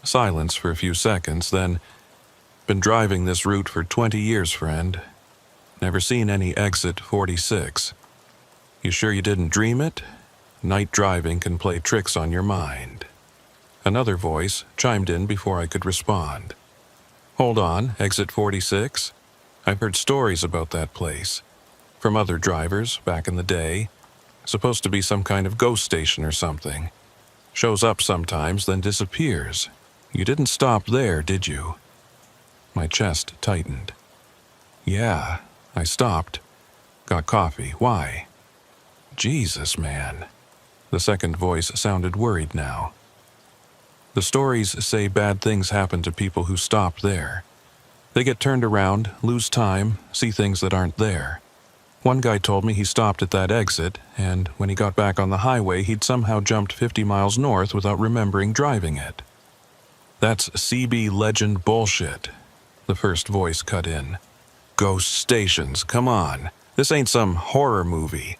S1: Silence for a few seconds, then, been driving this route for 20 years, friend. Never seen any exit 46. You sure you didn't dream it? Night driving can play tricks on your mind. Another voice chimed in before I could respond. Hold on, exit 46? I've heard stories about that place. From other drivers back in the day. Supposed to be some kind of ghost station or something. Shows up sometimes, then disappears. You didn't stop there, did you? My chest tightened. Yeah, I stopped. Got coffee. Why? Jesus, man. The second voice sounded worried now. The stories say bad things happen to people who stop there. They get turned around, lose time, see things that aren't there. One guy told me he stopped at that exit, and when he got back on the highway, he'd somehow jumped 50 miles north without remembering driving it. That's CB legend bullshit, the first voice cut in. Ghost stations, come on. This ain't some horror movie.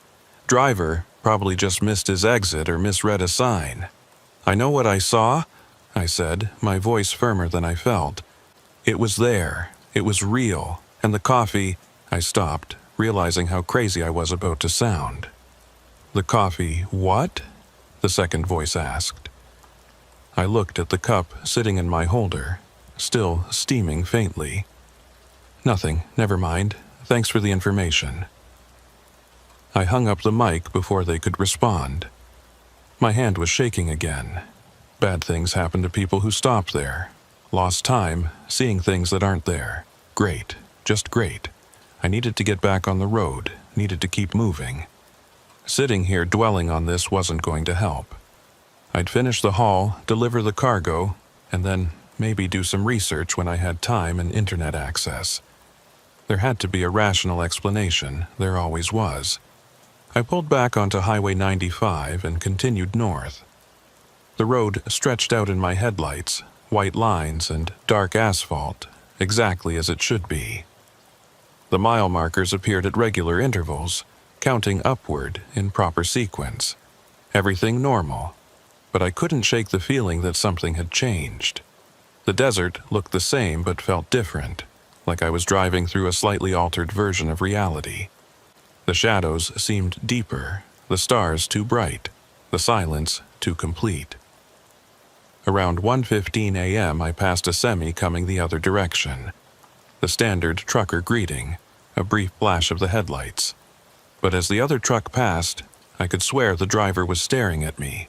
S1: Driver probably just missed his exit or misread a sign. I know what I saw, I said, my voice firmer than I felt. It was there. It was real. And the coffee, I stopped, realizing how crazy I was about to sound. The coffee, what? The second voice asked. I looked at the cup sitting in my holder, still steaming faintly. Nothing, never mind. Thanks for the information. I hung up the mic before they could respond. My hand was shaking again. Bad things happen to people who stop there. Lost time, seeing things that aren't there. Great, just great. I needed to get back on the road, needed to keep moving. Sitting here dwelling on this wasn't going to help. I'd finish the haul, deliver the cargo, and then maybe do some research when I had time and internet access. There had to be a rational explanation, there always was. I pulled back onto Highway 95 and continued north. The road stretched out in my headlights, white lines and dark asphalt, exactly as it should be. The mile markers appeared at regular intervals, counting upward in proper sequence. Everything normal, but I couldn't shake the feeling that something had changed. The desert looked the same but felt different, like I was driving through a slightly altered version of reality. The shadows seemed deeper, the stars too bright, the silence too complete. Around 1:15 a.m. I passed a semi coming the other direction. The standard trucker greeting, a brief flash of the headlights. But as the other truck passed, I could swear the driver was staring at me.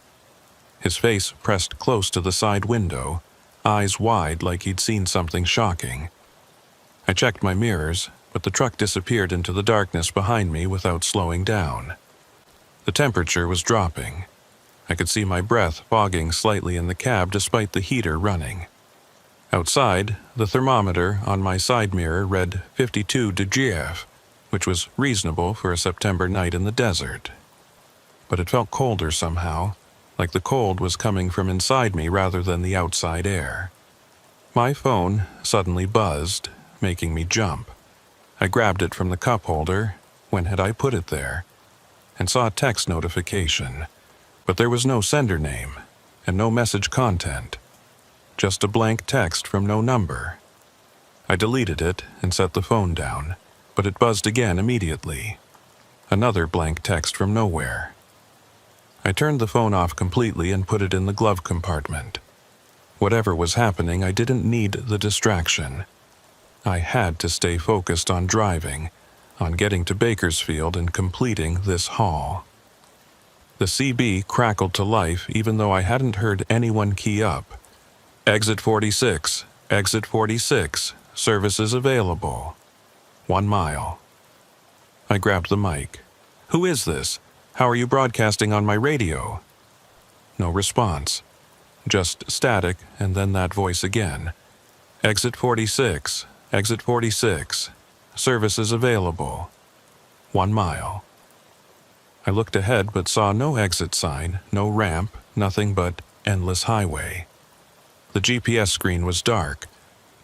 S1: His face pressed close to the side window, eyes wide like he'd seen something shocking. I checked my mirrors, but the truck disappeared into the darkness behind me without slowing down. The temperature was dropping. I could see my breath fogging slightly in the cab despite the heater running. Outside, the thermometer on my side mirror read 52 degrees, which was reasonable for a September night in the desert. But it felt colder somehow, like the cold was coming from inside me rather than the outside air. My phone suddenly buzzed, making me jump. I grabbed it from the cup holder, when had I put it there, and saw a text notification. But there was no sender name, and no message content. Just a blank text from no number. I deleted it and set the phone down, but it buzzed again immediately. Another blank text from nowhere. I turned the phone off completely and put it in the glove compartment. Whatever was happening, I didn't need the distraction. I had to stay focused on driving, on getting to Bakersfield and completing this haul. The CB crackled to life even though I hadn't heard anyone key up. Exit 46, exit 46, services available. 1 mile. I grabbed the mic. Who is this? How are you broadcasting on my radio? No response. Just static and then that voice again. Exit 46, exit 46, services available. 1 mile. I looked ahead but saw no exit sign, no ramp, nothing but endless highway. The GPS screen was dark,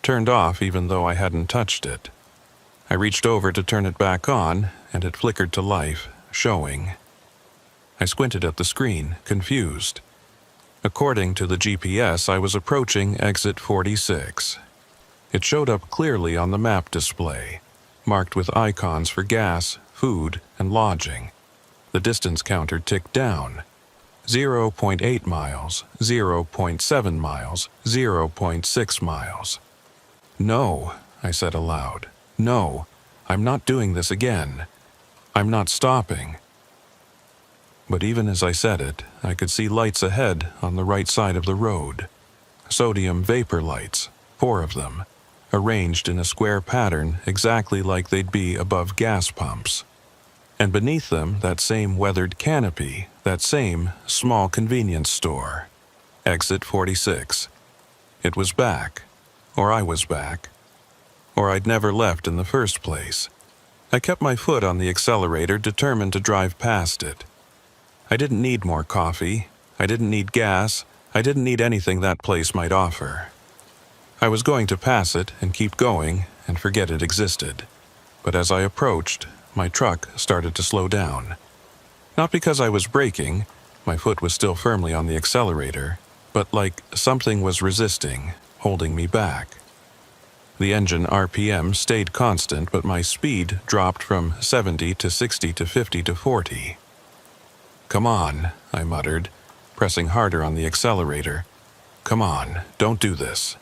S1: turned off even though I hadn't touched it. I reached over to turn it back on, and it flickered to life, showing. I squinted at the screen, confused. According to the GPS, I was approaching exit 46. It showed up clearly on the map display, marked with icons for gas, food, and lodging. The distance counter ticked down. 0.8 miles, 0.7 miles, 0.6 miles. No, I said aloud. No, I'm not doing this again. I'm not stopping. But even as I said it, I could see lights ahead on the right side of the road. Sodium vapor lights, 4 of them, arranged in a square pattern exactly like they'd be above gas pumps. And beneath them, that same weathered canopy, that same small convenience store. Exit 46. It was back. Or I was back. Or I'd never left in the first place. I kept my foot on the accelerator, determined to drive past it. I didn't need more coffee. I didn't need gas. I didn't need anything that place might offer. I was going to pass it and keep going and forget it existed. But as I approached, my truck started to slow down. Not because I was braking, my foot was still firmly on the accelerator, but like something was resisting, holding me back. The engine RPM stayed constant, but my speed dropped from 70 to 60 to 50 to 40. Come on, I muttered, pressing harder on the accelerator. Come on, don't do this.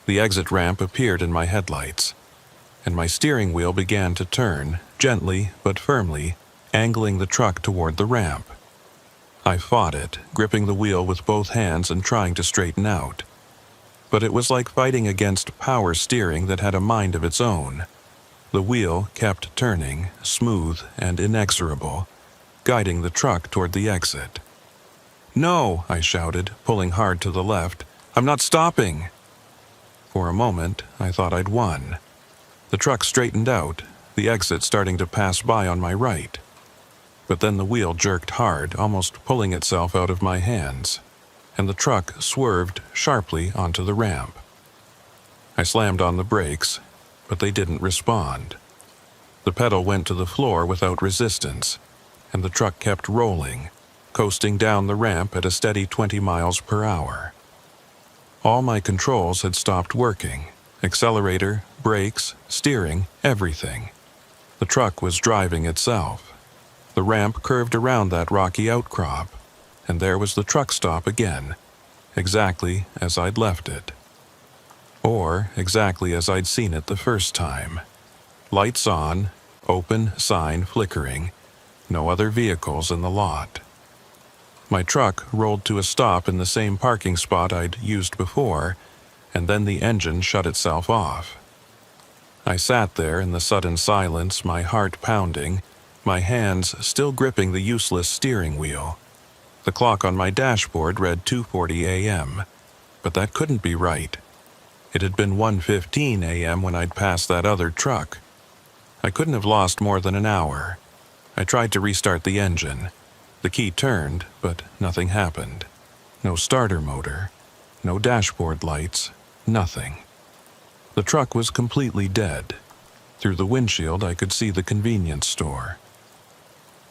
S1: The exit ramp appeared in my headlights, and my steering wheel began to turn, gently but firmly, angling the truck toward the ramp. I fought it, gripping the wheel with both hands and trying to straighten out. But it was like fighting against power steering that had a mind of its own. The wheel kept turning, smooth and inexorable, guiding the truck toward the exit. No, I shouted, pulling hard to the left. I'm not stopping. For a moment, I thought I'd won. The truck straightened out, the exit starting to pass by on my right. But then the wheel jerked hard, almost pulling itself out of my hands, and the truck swerved sharply onto the ramp. I slammed on the brakes, but they didn't respond. The pedal went to the floor without resistance, and the truck kept rolling, coasting down the ramp at a steady 20 miles per hour. All my controls had stopped working. Accelerator, brakes, steering, everything. The truck was driving itself. The ramp curved around that rocky outcrop, and there was the truck stop again, exactly as I'd left it. Or exactly as I'd seen it the first time. Lights on, open sign flickering, no other vehicles in the lot. My truck rolled to a stop in the same parking spot I'd used before, and then the engine shut itself off. I sat there in the sudden silence, my heart pounding, my hands still gripping the useless steering wheel. The clock on my dashboard read 2:40 a.m., but that couldn't be right. It had been 1:15 a.m. when I'd passed that other truck. I couldn't have lost more than an hour. I tried to restart the engine. The key turned, but nothing happened. No starter motor, no dashboard lights, nothing. The truck was completely dead. Through the windshield, I could see the convenience store.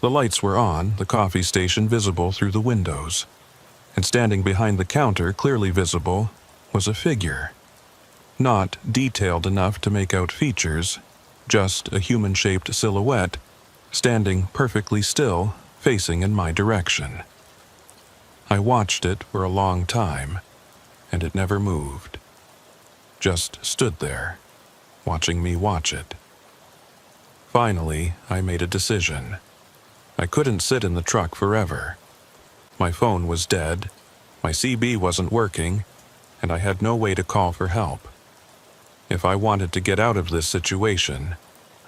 S1: The lights were on, the coffee station visible through the windows. And standing behind the counter, clearly visible, was a figure. Not detailed enough to make out features, just a human-shaped silhouette, standing perfectly still, facing in my direction. I watched it for a long time, and it never moved. Just stood there, watching me watch it. Finally, I made a decision. I couldn't sit in the truck forever. My phone was dead, my CB wasn't working, and I had no way to call for help. If I wanted to get out of this situation,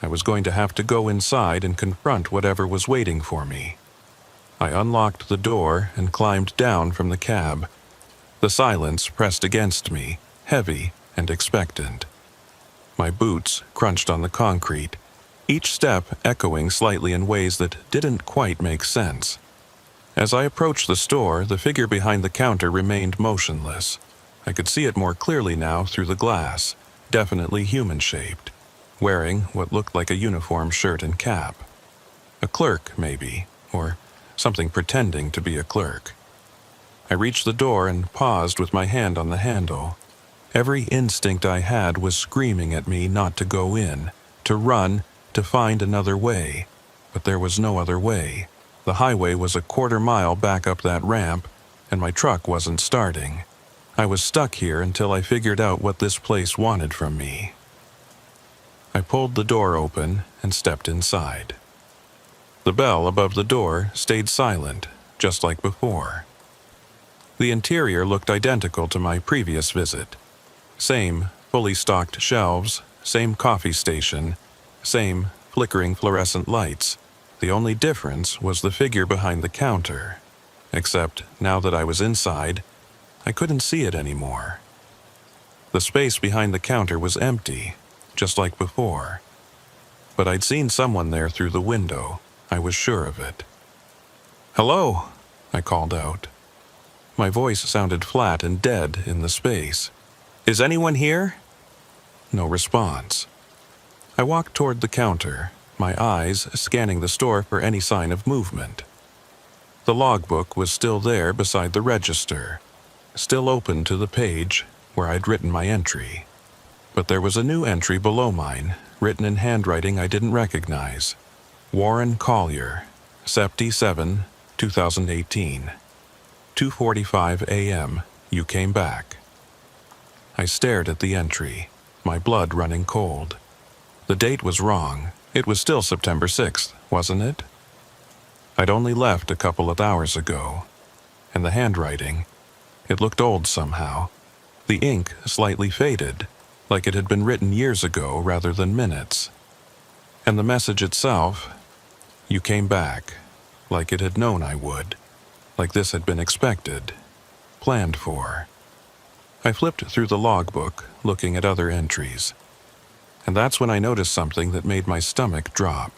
S1: I was going to have to go inside and confront whatever was waiting for me. I unlocked the door and climbed down from the cab. The silence pressed against me, heavy and expectant. My boots crunched on the concrete, each step echoing slightly in ways that didn't quite make sense. As I approached the store, the figure behind the counter remained motionless. I could see it more clearly now through the glass, definitely human-shaped, wearing what looked like a uniform shirt and cap. A clerk, maybe, or something pretending to be a clerk. I reached the door and paused with my hand on the handle. Every instinct I had was screaming at me not to go in, to run, to find another way. But there was no other way. The highway was a quarter-mile back up that ramp, and my truck wasn't starting. I was stuck here until I figured out what this place wanted from me. I pulled the door open and stepped inside. The bell above the door stayed silent, just like before. The interior looked identical to my previous visit. Same fully stocked shelves, same coffee station, same flickering fluorescent lights. The only difference was the figure behind the counter. Except, now that I was inside, I couldn't see it anymore. The space behind the counter was empty, just like before. But I'd seen someone there through the window. I was sure of it. "Hello," I called out. My voice sounded flat and dead in the space. "Is anyone here?" No response. I walked toward the counter, my eyes scanning the store for any sign of movement. The logbook was still there beside the register, still open to the page where I'd written my entry. But there was a new entry below mine, written in handwriting I didn't recognize. Warren Collier, Sept. 7, 2018. 2:45 a.m. You came back. I stared at the entry, my blood running cold. The date was wrong. It was still September 6th, wasn't it? I'd only left a couple of hours ago. And the handwriting, it looked old somehow. The ink slightly faded, like it had been written years ago rather than minutes. And the message itself, you came back, like it had known I would, like this had been expected, planned for. I flipped through the logbook, looking at other entries. And that's when I noticed something that made my stomach drop.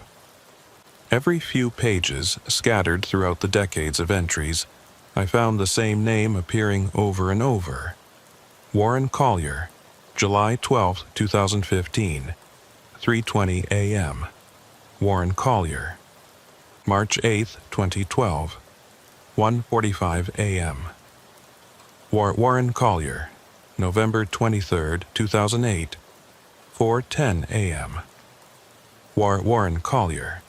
S1: Every few pages, scattered throughout the decades of entries, I found the same name appearing over and over. Warren Collier, July 12, 2015, 3:20 a.m. Warren Collier, March 8, 2012, 1:45 a.m. Warren Collier, November 23, 2008, 4:10 a.m. Warren Collier.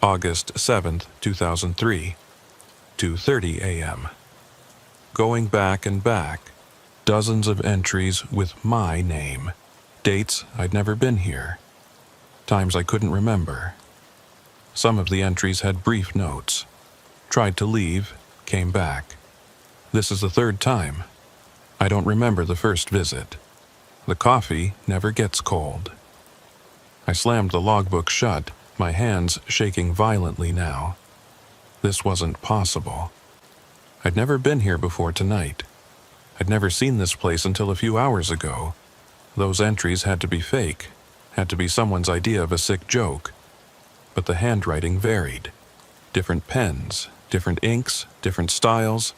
S1: August 7, 2003, 2:30 a.m. Going back and back, dozens of entries with my name, dates I'd never been here, times I couldn't remember. Some of the entries had brief notes. Tried to leave, came back. This is the third time. I don't remember the first visit. The coffee never gets cold. I slammed the logbook shut, my hands shaking violently now. This wasn't possible. I'd never been here before tonight. I'd never seen this place until a few hours ago. Those entries had to be fake, had to be someone's idea of a sick joke. But the handwriting varied. Different pens, different inks, different styles.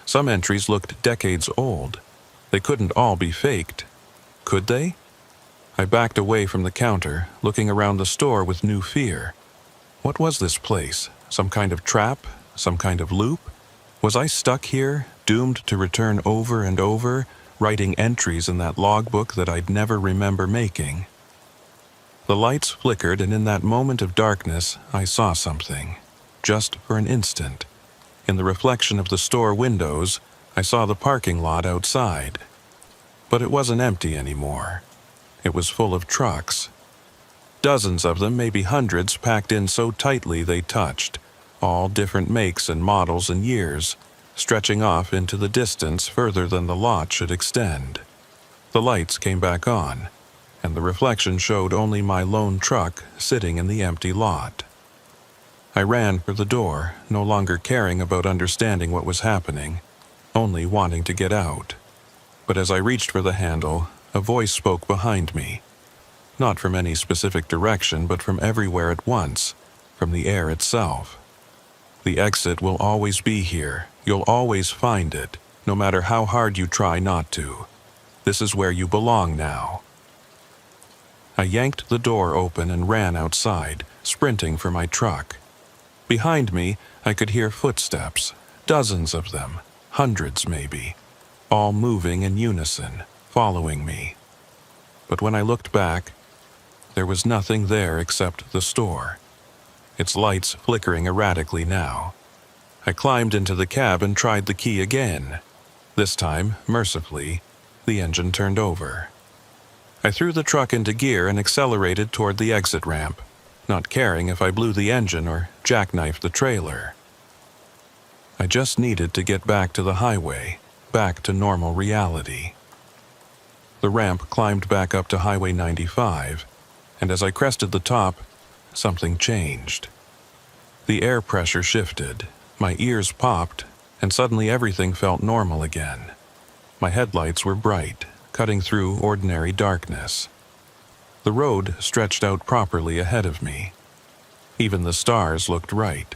S1: Some entries looked decades old. They couldn't all be faked. Could they? I backed away from the counter, looking around the store with new fear. What was this place? Some kind of trap? Some kind of loop? Was I stuck here, doomed to return over and over, writing entries in that logbook that I'd never remember making? The lights flickered, and in that moment of darkness, I saw something. Just for an instant. In the reflection of the store windows, I saw the parking lot outside. But it wasn't empty anymore. It was full of trucks. Dozens of them, maybe hundreds, packed in so tightly they touched, all different makes and models and years, stretching off into the distance further than the lot should extend. The lights came back on, and the reflection showed only my lone truck sitting in the empty lot. I ran for the door, no longer caring about understanding what was happening, only wanting to get out. But as I reached for the handle, a voice spoke behind me. Not from any specific direction, but from everywhere at once, from the air itself. The exit will always be here. You'll always find it, no matter how hard you try not to. This is where you belong now. I yanked the door open and ran outside, sprinting for my truck. Behind me, I could hear footsteps, dozens of them, hundreds maybe, all moving in unison, following me. But when I looked back, there was nothing there except the store, its lights flickering erratically now. I climbed into the cab and tried the key again. This time, mercifully, the engine turned over. I threw the truck into gear and accelerated toward the exit ramp, not caring if I blew the engine or jackknifed the trailer. I just needed to get back to the highway, back to normal reality. The ramp climbed back up to Highway 95, and as I crested the top, something changed. The air pressure shifted, my ears popped, and suddenly everything felt normal again. My headlights were bright, cutting through ordinary darkness. The road stretched out properly ahead of me. Even the stars looked right.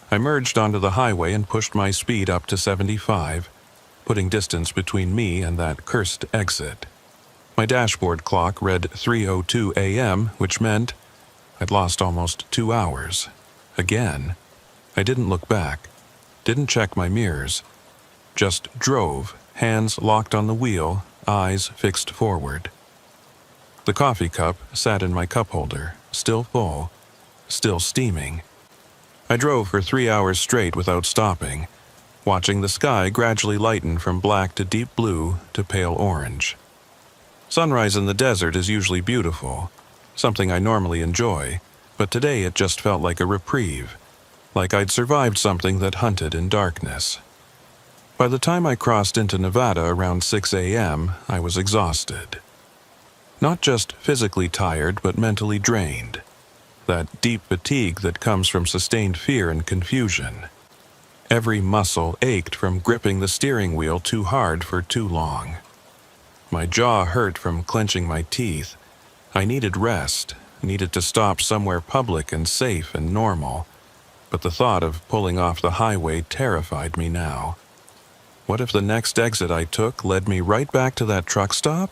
S1: I merged onto the highway and pushed my speed up to 75, putting distance between me and that cursed exit. My dashboard clock read 3:02 a.m., which meant I'd lost almost 2 hours. Again. I didn't look back, didn't check my mirrors, just drove, hands locked on the wheel, eyes fixed forward. The coffee cup sat in my cup holder, still full, still steaming. I drove for 3 hours straight without stopping, watching the sky gradually lighten from black to deep blue to pale orange. Sunrise in the desert is usually beautiful, something I normally enjoy, but today it just felt like a reprieve, like I'd survived something that hunted in darkness. By the time I crossed into Nevada around 6 a.m., I was exhausted. Not just physically tired, but mentally drained. That deep fatigue that comes from sustained fear and confusion. Every muscle ached from gripping the steering wheel too hard for too long. My jaw hurt from clenching my teeth. I needed rest, needed to stop somewhere public and safe and normal, but the thought of pulling off the highway terrified me now. What if the next exit I took led me right back to that truck stop?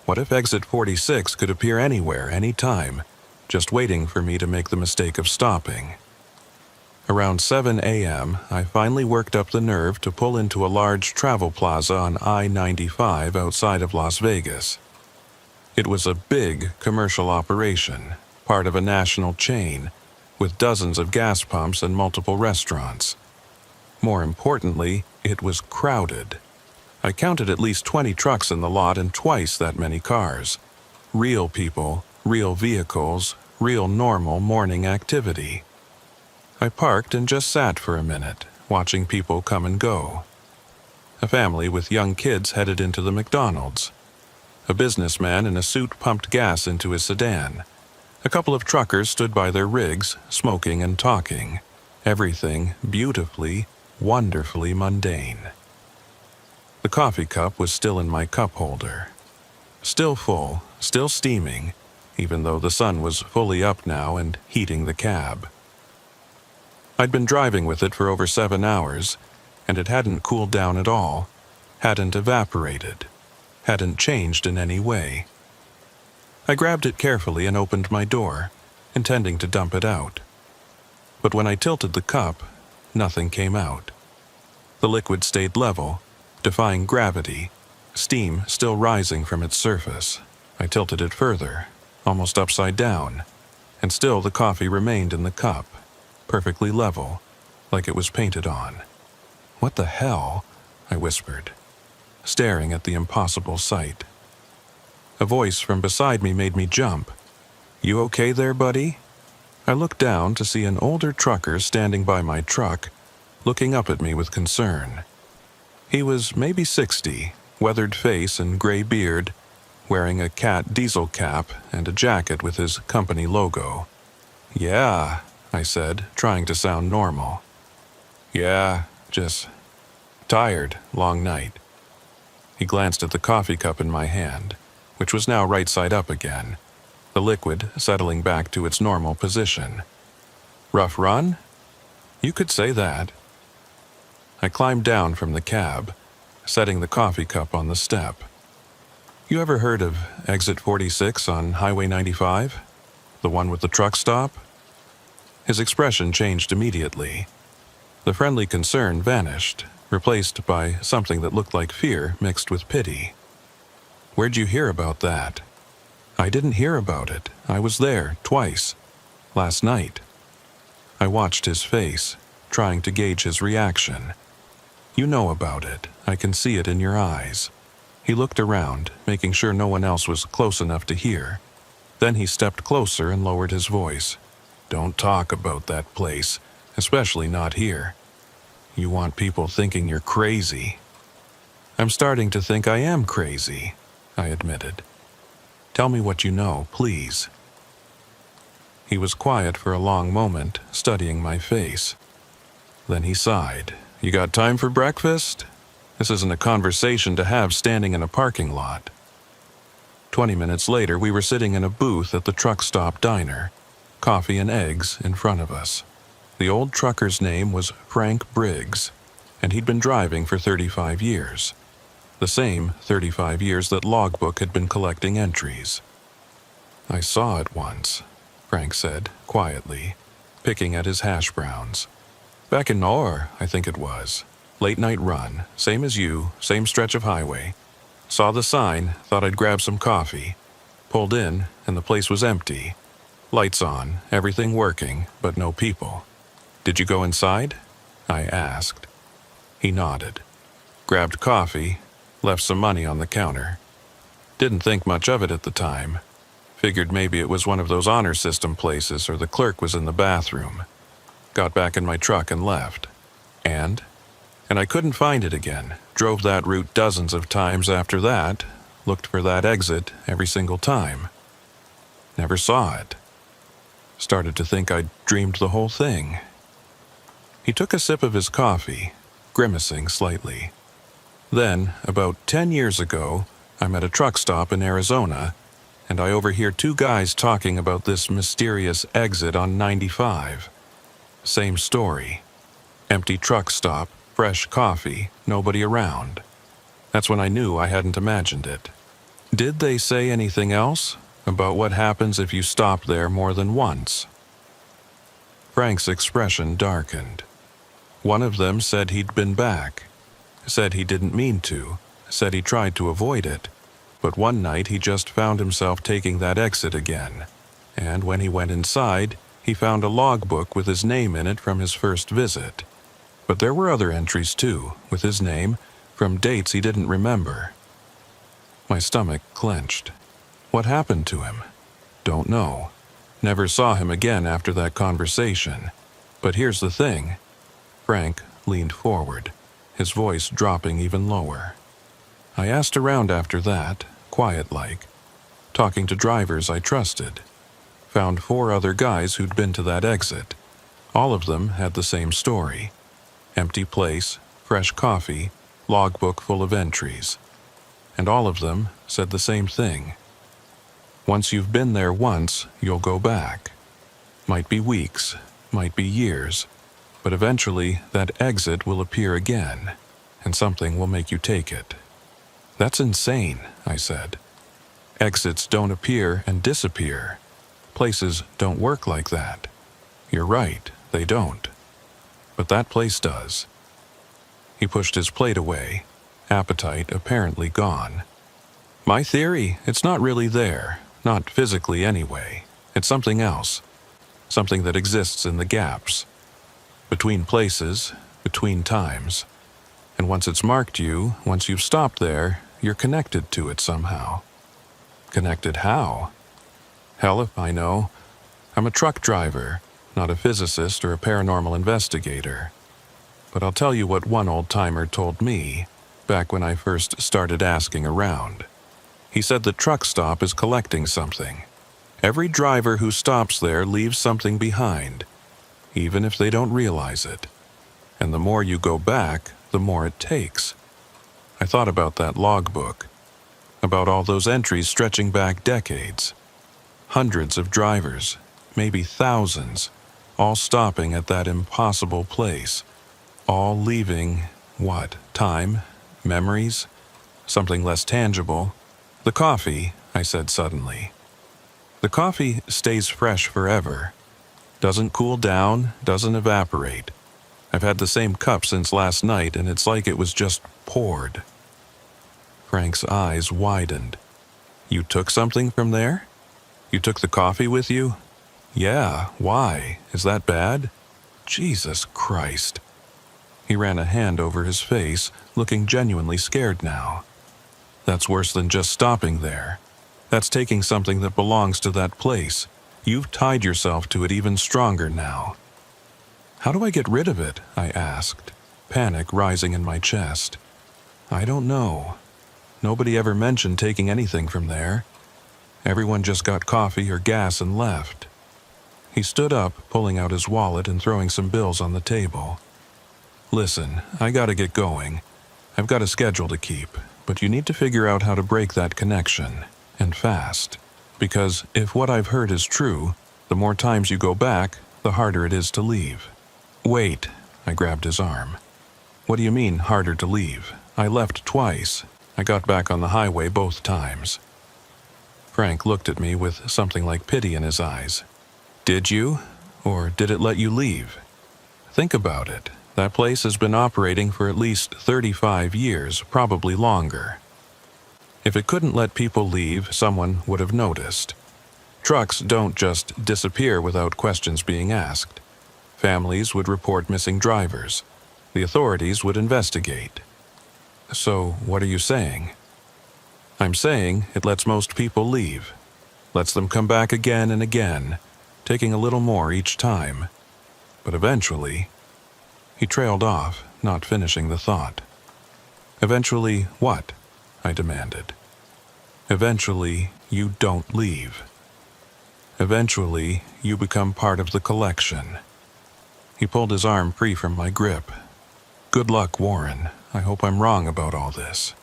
S1: What if exit 46 could appear anywhere, anytime, just waiting for me to make the mistake of stopping? Around 7 a.m., I finally worked up the nerve to pull into a large travel plaza on I-95 outside of Las Vegas. It was a big commercial operation, part of a national chain, with dozens of gas pumps and multiple restaurants. More importantly, it was crowded. I counted at least 20 trucks in the lot and twice that many cars. Real people, real vehicles, real normal morning activity. I parked and just sat for a minute, watching people come and go. A family with young kids headed into the McDonald's. A businessman in a suit pumped gas into his sedan. A couple of truckers stood by their rigs, smoking and talking. Everything beautifully, wonderfully mundane. The coffee cup was still in my cup holder. Still full, still steaming, even though the sun was fully up now and heating the cab. I'd been driving with it for over 7 hours, and it hadn't cooled down at all, hadn't evaporated, hadn't changed in any way. I grabbed it carefully and opened my door, intending to dump it out. But when I tilted the cup, nothing came out. The liquid stayed level, defying gravity, steam still rising from its surface. I tilted it further, almost upside down, and still the coffee remained in the cup, perfectly level, like it was painted on. "What the hell?" I whispered, staring at the impossible sight. A voice from beside me made me jump. "You okay there, buddy?" I looked down to see an older trucker standing by my truck, looking up at me with concern. He was maybe 60, weathered face and gray beard, wearing a cat diesel cap and a jacket with his company logo. "Yeah," I said, trying to sound normal. "Yeah, just tired, long night." He glanced at the coffee cup in my hand, which was now right side up again, the liquid settling back to its normal position. "Rough run?" "You could say that." I climbed down from the cab, setting the coffee cup on the step. "You ever heard of Exit 46 on Highway 95? The one with the truck stop?" His expression changed immediately. The friendly concern vanished, replaced by something that looked like fear mixed with pity. "Where'd you hear about that?" "I didn't hear about it. I was there, twice. Last night." I watched his face, trying to gauge his reaction. "You know about it. I can see it in your eyes." He looked around, making sure no one else was close enough to hear. Then he stepped closer and lowered his voice. "Don't talk about that place, especially not here. You want people thinking you're crazy." "I'm starting to think I am crazy," I admitted. "Tell me what you know, please." He was quiet for a long moment, studying my face. Then he sighed. "You got time for breakfast? This isn't a conversation to have standing in a parking lot." 20 minutes later, we were sitting in a booth at the truck stop diner, coffee and eggs in front of us. The old trucker's name was Frank Briggs, and he'd been driving for 35 years. The same 35 years that Logbook had been collecting entries. "I saw it once," Frank said, quietly, picking at his hash browns. "Back in Nor, I think it was. Late night run, same as you, same stretch of highway. Saw the sign, thought I'd grab some coffee. Pulled in, and the place was empty. Lights on, everything working, but no people. Did you go inside?" I asked. He nodded. Grabbed coffee, left some money on the counter. Didn't think much of it at the time. Figured maybe it was one of those honor system places or the clerk was in the bathroom. Got back in my truck and left. And I couldn't find it again. Drove that route dozens of times after that. Looked for that exit every single time. Never saw it. Started to think I'd dreamed the whole thing. He took a sip of his coffee, grimacing slightly. Then, about 10 years ago, I'm at a truck stop in Arizona, and I overhear two guys talking about this mysterious exit on 95. Same story. Empty truck stop, fresh coffee, nobody around. That's when I knew I hadn't imagined it. Did they say anything else about what happens if you stop there more than once? Frank's expression darkened. One of them said he'd been back, said he didn't mean to, said he tried to avoid it, but one night he just found himself taking that exit again, and when he went inside, he found a logbook with his name in it from his first visit. But there were other entries too, with his name, from dates he didn't remember. My stomach clenched. What happened to him? Don't know. Never saw him again after that conversation. But here's the thing. Frank leaned forward, his voice dropping even lower. I asked around after that, quiet-like, talking to drivers I trusted. Found 4 other guys who'd been to that exit. All of them had the same story. Empty place, fresh coffee, logbook full of entries. And all of them said the same thing. Once you've been there once, you'll go back. Might be weeks, might be years, but eventually that exit will appear again, and something will make you take it. That's insane, I said. Exits don't appear and disappear. Places don't work like that. You're right, they don't. But that place does. He pushed his plate away, appetite apparently gone. My theory, it's not really there, not physically anyway. It's something else. Something that exists in the gaps. Between places, between times. And once it's marked you, once you've stopped there, you're connected to it somehow. Connected how? Hell if I know. I'm a truck driver, not a physicist or a paranormal investigator. But I'll tell you what one old-timer told me, back when I first started asking around. He said the truck stop is collecting something. Every driver who stops there leaves something behind, even if they don't realize it. And the more you go back, the more it takes. I thought about that logbook, about all those entries stretching back decades. Hundreds of drivers, maybe thousands, all stopping at that impossible place. All leaving, what, time, memories, something less tangible. The coffee, I said suddenly. The coffee stays fresh forever. Doesn't cool down, doesn't evaporate. I've had the same cup since last night, and it's like it was just poured. Frank's eyes widened. You took something from there? You took the coffee with you? Yeah, why? Is that bad? Jesus Christ. He ran a hand over his face, looking genuinely scared now. That's worse than just stopping there. That's taking something that belongs to that place. You've tied yourself to it even stronger now. How do I get rid of it? I asked, panic rising in my chest. I don't know. Nobody ever mentioned taking anything from there. Everyone just got coffee or gas and left. He stood up, pulling out his wallet and throwing some bills on the table. Listen, I gotta get going. I've got a schedule to keep, but you need to figure out how to break that connection, and fast. Because if what I've heard is true, the more times you go back, the harder it is to leave. Wait, I grabbed his arm. What do you mean, harder to leave? I left twice. I got back on the highway both times. Frank looked at me with something like pity in his eyes. Did you? Or did it let you leave? Think about it. That place has been operating for at least 35 years, probably longer. If it couldn't let people leave, someone would have noticed. Trucks don't just disappear without questions being asked. Families would report missing drivers. The authorities would investigate. So, what are you saying? I'm saying it lets most people leave. Lets them come back again and again, taking a little more each time. But eventually... He trailed off, not finishing the thought. Eventually what? I demanded. Eventually, you don't leave. Eventually, you become part of the collection. He pulled his arm free from my grip. Good luck, Warren. I hope I'm wrong about all this.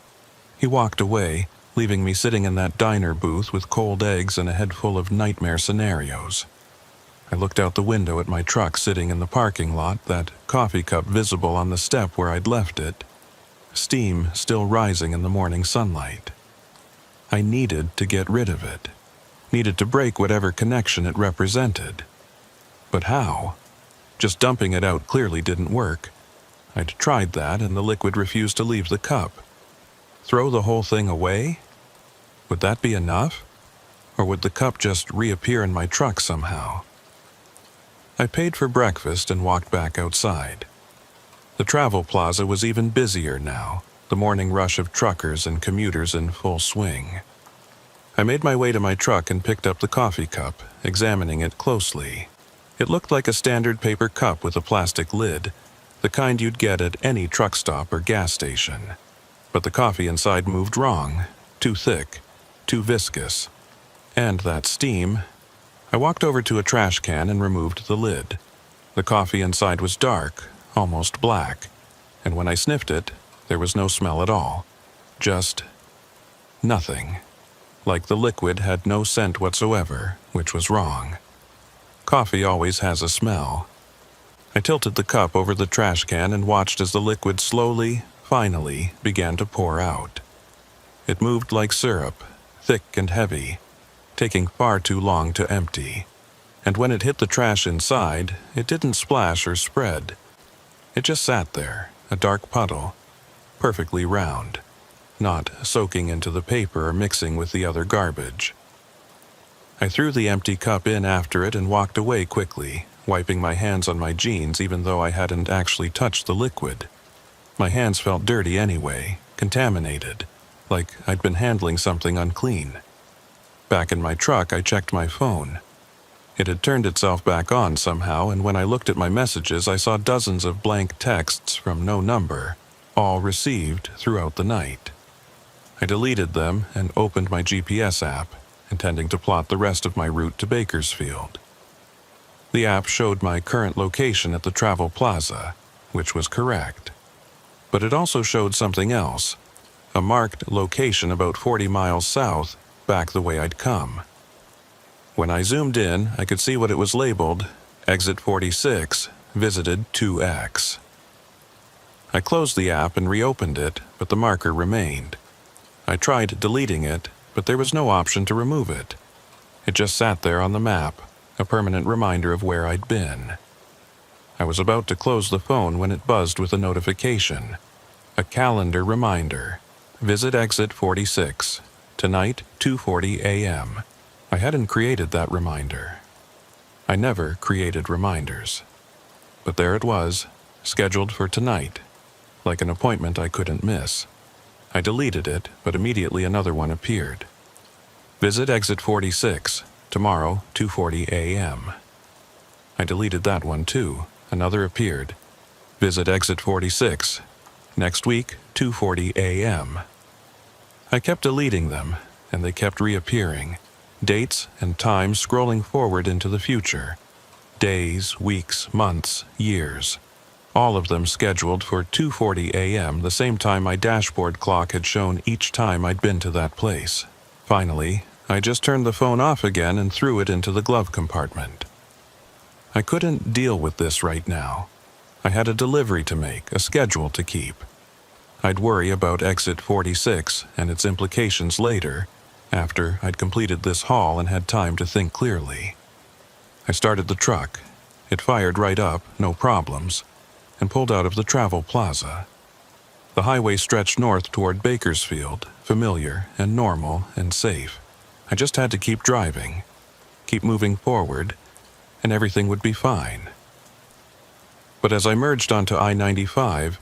S1: He walked away, leaving me sitting in that diner booth with cold eggs and a head full of nightmare scenarios. I looked out the window at my truck sitting in the parking lot, that coffee cup visible on the step where I'd left it, steam still rising in the morning sunlight. I needed to get rid of it, needed to break whatever connection it represented. But how? Just dumping it out clearly didn't work. I'd tried that, and the liquid refused to leave the cup. Throw the whole thing away? Would that be enough? Or would the cup just reappear in my truck somehow? I paid for breakfast and walked back outside. The travel plaza was even busier now, the morning rush of truckers and commuters in full swing. I made my way to my truck and picked up the coffee cup, examining it closely. It looked like a standard paper cup with a plastic lid, the kind you'd get at any truck stop or gas station. But the coffee inside moved wrong, too thick, too viscous. And that steam. I walked over to a trash can and removed the lid. The coffee inside was dark, almost black, and when I sniffed it, there was no smell at all. Just nothing. Like the liquid had no scent whatsoever, which was wrong. Coffee always has a smell. I tilted the cup over the trash can and watched as the liquid slowly, finally, began to pour out. It moved like syrup, thick and heavy, taking far too long to empty. And when it hit the trash inside, it didn't splash or spread. It just sat there, a dark puddle, perfectly round, not soaking into the paper or mixing with the other garbage. I threw the empty cup in after it and walked away quickly, wiping my hands on my jeans even though I hadn't actually touched the liquid. My hands felt dirty anyway, contaminated, like I'd been handling something unclean. Back in my truck, I checked my phone. It had turned itself back on somehow, and when I looked at my messages, I saw dozens of blank texts from no number, all received throughout the night. I deleted them and opened my GPS app, intending to plot the rest of my route to Bakersfield. The app showed my current location at the travel plaza, which was correct. But it also showed something else, a marked location about 40 miles south, back the way I'd come. When I zoomed in, I could see what it was labeled, Exit 46, Visited 2X. I closed the app and reopened it, but the marker remained. I tried deleting it, but there was no option to remove it. It just sat there on the map, a permanent reminder of where I'd been. I was about to close the phone when it buzzed with a notification. A calendar reminder. Visit Exit 46. Tonight, 2:40 a.m. I hadn't created that reminder. I never created reminders. But there it was, scheduled for tonight, like an appointment I couldn't miss. I deleted it, but immediately another one appeared. Visit Exit 46, tomorrow, 2:40 a.m. I deleted that one too. Another appeared. Visit Exit 46, next week, 2:40 a.m. I kept deleting them, and they kept reappearing, dates and times scrolling forward into the future. Days, weeks, months, years. All of them scheduled for 2:40 a.m., the same time my dashboard clock had shown each time I'd been to that place. Finally, I just turned the phone off again and threw it into the glove compartment. I couldn't deal with this right now. I had a delivery to make, a schedule to keep. I'd worry about Exit 46 and its implications later, after I'd completed this haul and had time to think clearly. I started the truck. It fired right up, no problems, and pulled out of the travel plaza. The highway stretched north toward Bakersfield, familiar and normal and safe. I just had to keep driving, keep moving forward, and everything would be fine. But as I merged onto I-95,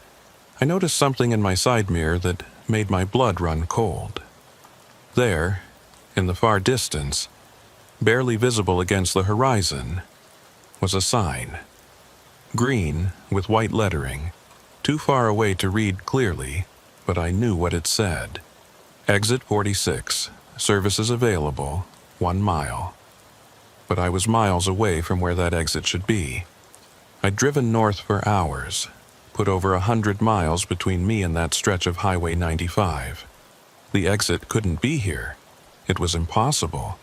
S1: I noticed something in my side mirror that made my blood run cold. There, in the far distance, barely visible against the horizon, was a sign. Green, with white lettering, too far away to read clearly, but I knew what it said. Exit 46, services available, 1 mile. But I was miles away from where that exit should be. I'd driven north for hours, put over 100 miles between me and that stretch of Highway 95. The exit couldn't be here. It was impossible.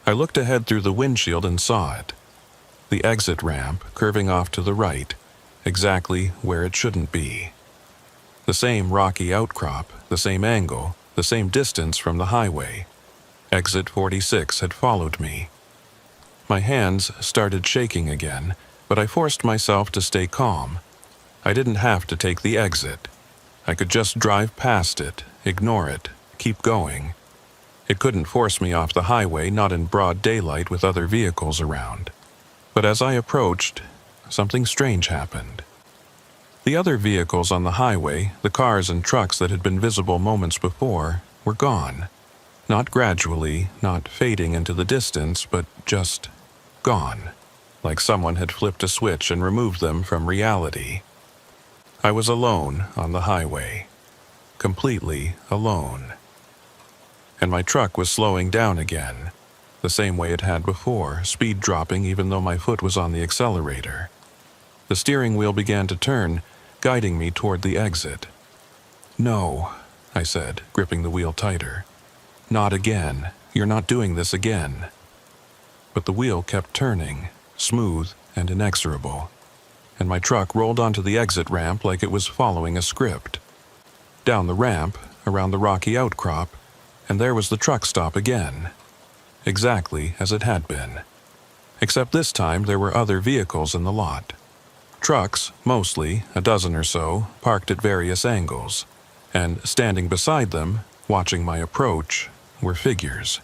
S1: I looked ahead through the windshield and saw it. The exit ramp curving off to the right, exactly where it shouldn't be. The same rocky outcrop, the same angle, the same distance from the highway. Exit 46 had followed me. My hands started shaking again, But I forced myself to stay calm. I didn't have to take the exit. I could just drive past it, ignore it, keep going. It couldn't force me off the highway, not in broad daylight with other vehicles around. But as I approached, something strange happened. The other vehicles on the highway, the cars and trucks that had been visible moments before, were gone. Not gradually, not fading into the distance, but just gone. Like someone had flipped a switch and removed them from reality. I was alone on the highway. Completely alone. And my truck was slowing down again, the same way it had before, speed dropping even though my foot was on the accelerator. The steering wheel began to turn, guiding me toward the exit. "No," I said, gripping the wheel tighter. "Not again. You're not doing this again." But the wheel kept turning, smooth and inexorable, and my truck rolled onto the exit ramp like it was following a script. Down the ramp, around the rocky outcrop, and there was the truck stop again. Exactly as it had been. Except this time there were other vehicles in the lot. Trucks, mostly, a dozen or so, parked at various angles, and standing beside them, watching my approach, were figures.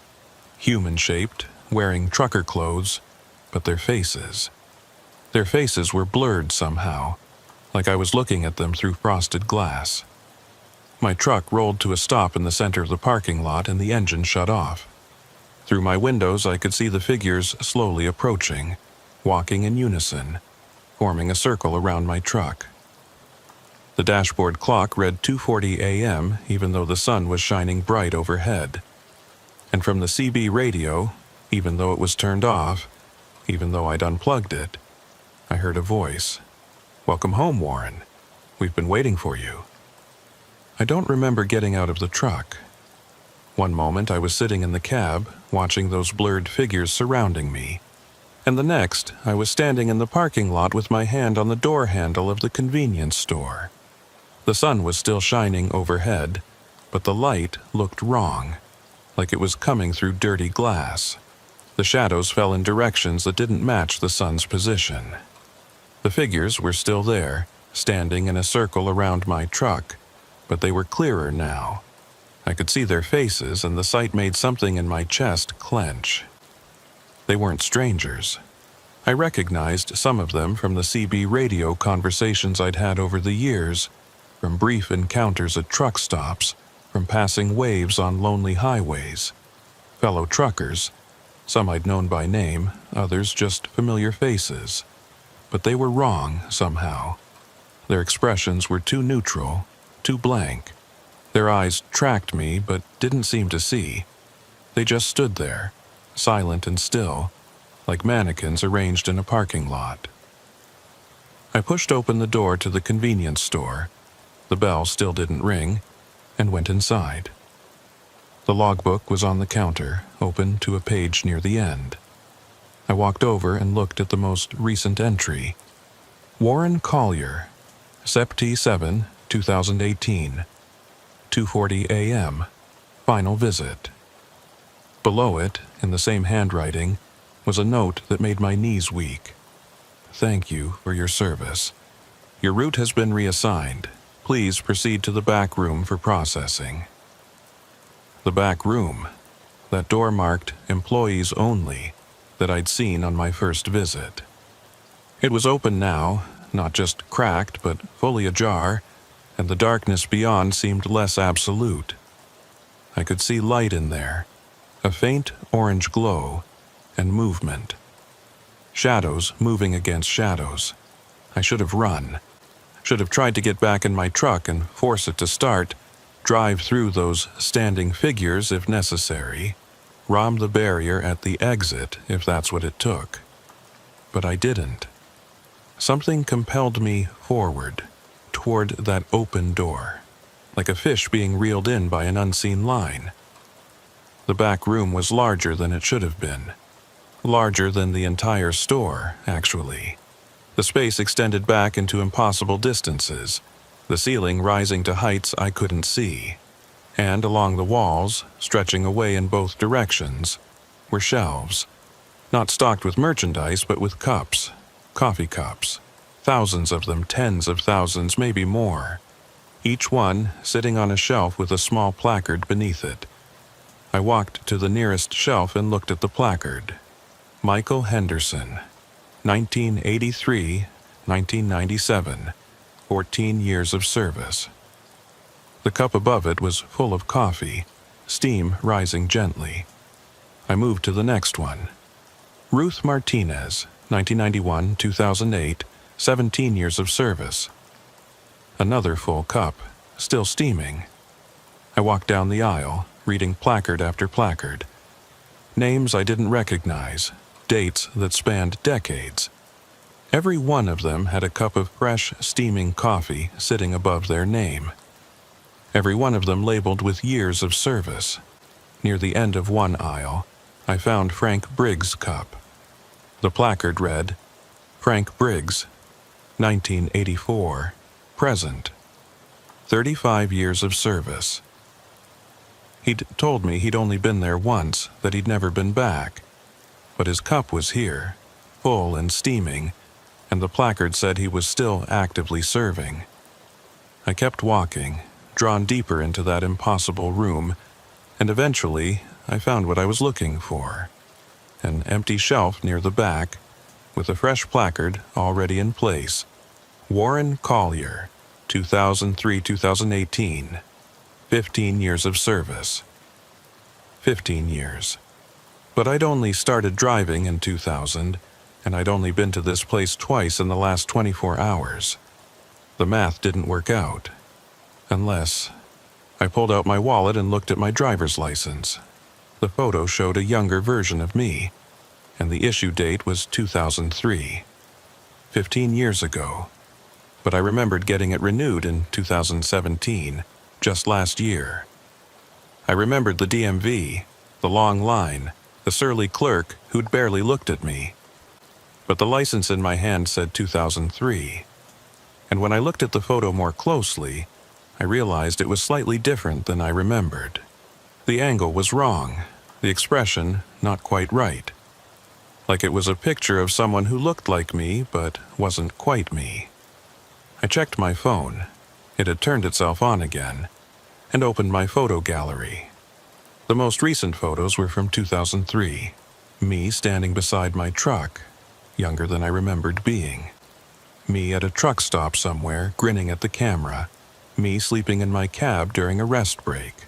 S1: Human-shaped, wearing trucker clothes, but their faces. Their faces were blurred somehow, like I was looking at them through frosted glass. My truck rolled to a stop in the center of the parking lot and the engine shut off. Through my windows I could see the figures slowly approaching, walking in unison, forming a circle around my truck. The dashboard clock read 2:40 a.m. even though the sun was shining bright overhead. And from the CB radio, even though it was turned off, even though I'd unplugged it, I heard a voice. "Welcome home, Warren. We've been waiting for you." I don't remember getting out of the truck. One moment I was sitting in the cab, watching those blurred figures surrounding me, and the next I was standing in the parking lot with my hand on the door handle of the convenience store. The sun was still shining overhead, but the light looked wrong, like it was coming through dirty glass. The shadows fell in directions that didn't match the sun's position. The figures were still there, standing in a circle around my truck, but they were clearer now. I could see their faces, and the sight made something in my chest clench. They weren't strangers. I recognized some of them from the CB radio conversations I'd had over the years, from brief encounters at truck stops, from passing waves on lonely highways. Fellow truckers, some I'd known by name, others just familiar faces. But they were wrong somehow. Their expressions were too neutral, too blank. Their eyes tracked me but didn't seem to see. They just stood there, silent and still, like mannequins arranged in a parking lot. I pushed open the door to the convenience store. The bell still didn't ring, and went inside. The logbook was on the counter, open to a page near the end. I walked over and looked at the most recent entry. Warren Collier, Sept. 7, 2018, 2:40 a.m., final visit. Below it, in the same handwriting, was a note that made my knees weak. "Thank you for your service. Your route has been reassigned. Please proceed to the back room for processing." The back room, that door marked "Employees Only" that I'd seen on my first visit. It was open now, not just cracked but fully ajar, and the darkness beyond seemed less absolute. I could see light in there, a faint orange glow, and movement. Shadows moving against shadows. I should have run. Should have tried to get back in my truck and force it to start, drive through those standing figures if necessary, romb the barrier at the exit if that's what it took. But I didn't. Something compelled me forward, toward that open door, like a fish being reeled in by an unseen line. The back room was larger than it should have been. Larger than the entire store, actually. The space extended back into impossible distances, the ceiling rising to heights I couldn't see. And along the walls, stretching away in both directions, were shelves, not stocked with merchandise but with cups, coffee cups, thousands of them, tens of thousands, maybe more, each one sitting on a shelf with a small placard beneath it. I walked to the nearest shelf and looked at the placard. Michael Henderson, 1983-1997, 14 years of service. The cup above it was full of coffee, steam rising gently. I moved to the next one. Ruth Martinez, 1991-2008, 17 years of service. Another full cup, still steaming. I walked down the aisle, reading placard after placard. Names I didn't recognize, dates that spanned decades. Every one of them had a cup of fresh, steaming coffee sitting above their name. Every one of them labeled with years of service. Near the end of one aisle, I found Frank Briggs' cup. The placard read, Frank Briggs, 1984, present. 35 years of service. He'd told me he'd only been there once, that he'd never been back. But his cup was here, full and steaming, and the placard said he was still actively serving. I kept walking, drawn deeper into that impossible room, and eventually I found what I was looking for. An empty shelf near the back, with a fresh placard already in place. Warren Collier, 2003-2018, 15 years of service. 15 years. But I'd only started driving in 2000, and I'd only been to this place twice in the last 24 hours. The math didn't work out. Unless... I pulled out my wallet and looked at my driver's license. The photo showed a younger version of me, and the issue date was 2003. 15 years ago. But I remembered getting it renewed in 2017, just last year. I remembered the DMV, the long line, the surly clerk who'd barely looked at me. But the license in my hand said 2003. And when I looked at the photo more closely, I realized it was slightly different than I remembered. The angle was wrong, the expression not quite right. Like it was a picture of someone who looked like me but wasn't quite me. I checked my phone. It had turned itself on again, and opened my photo gallery. The most recent photos were from 2003, me standing beside my truck, younger than I remembered being. Me at a truck stop somewhere, grinning at the camera. Me sleeping in my cab during a rest break.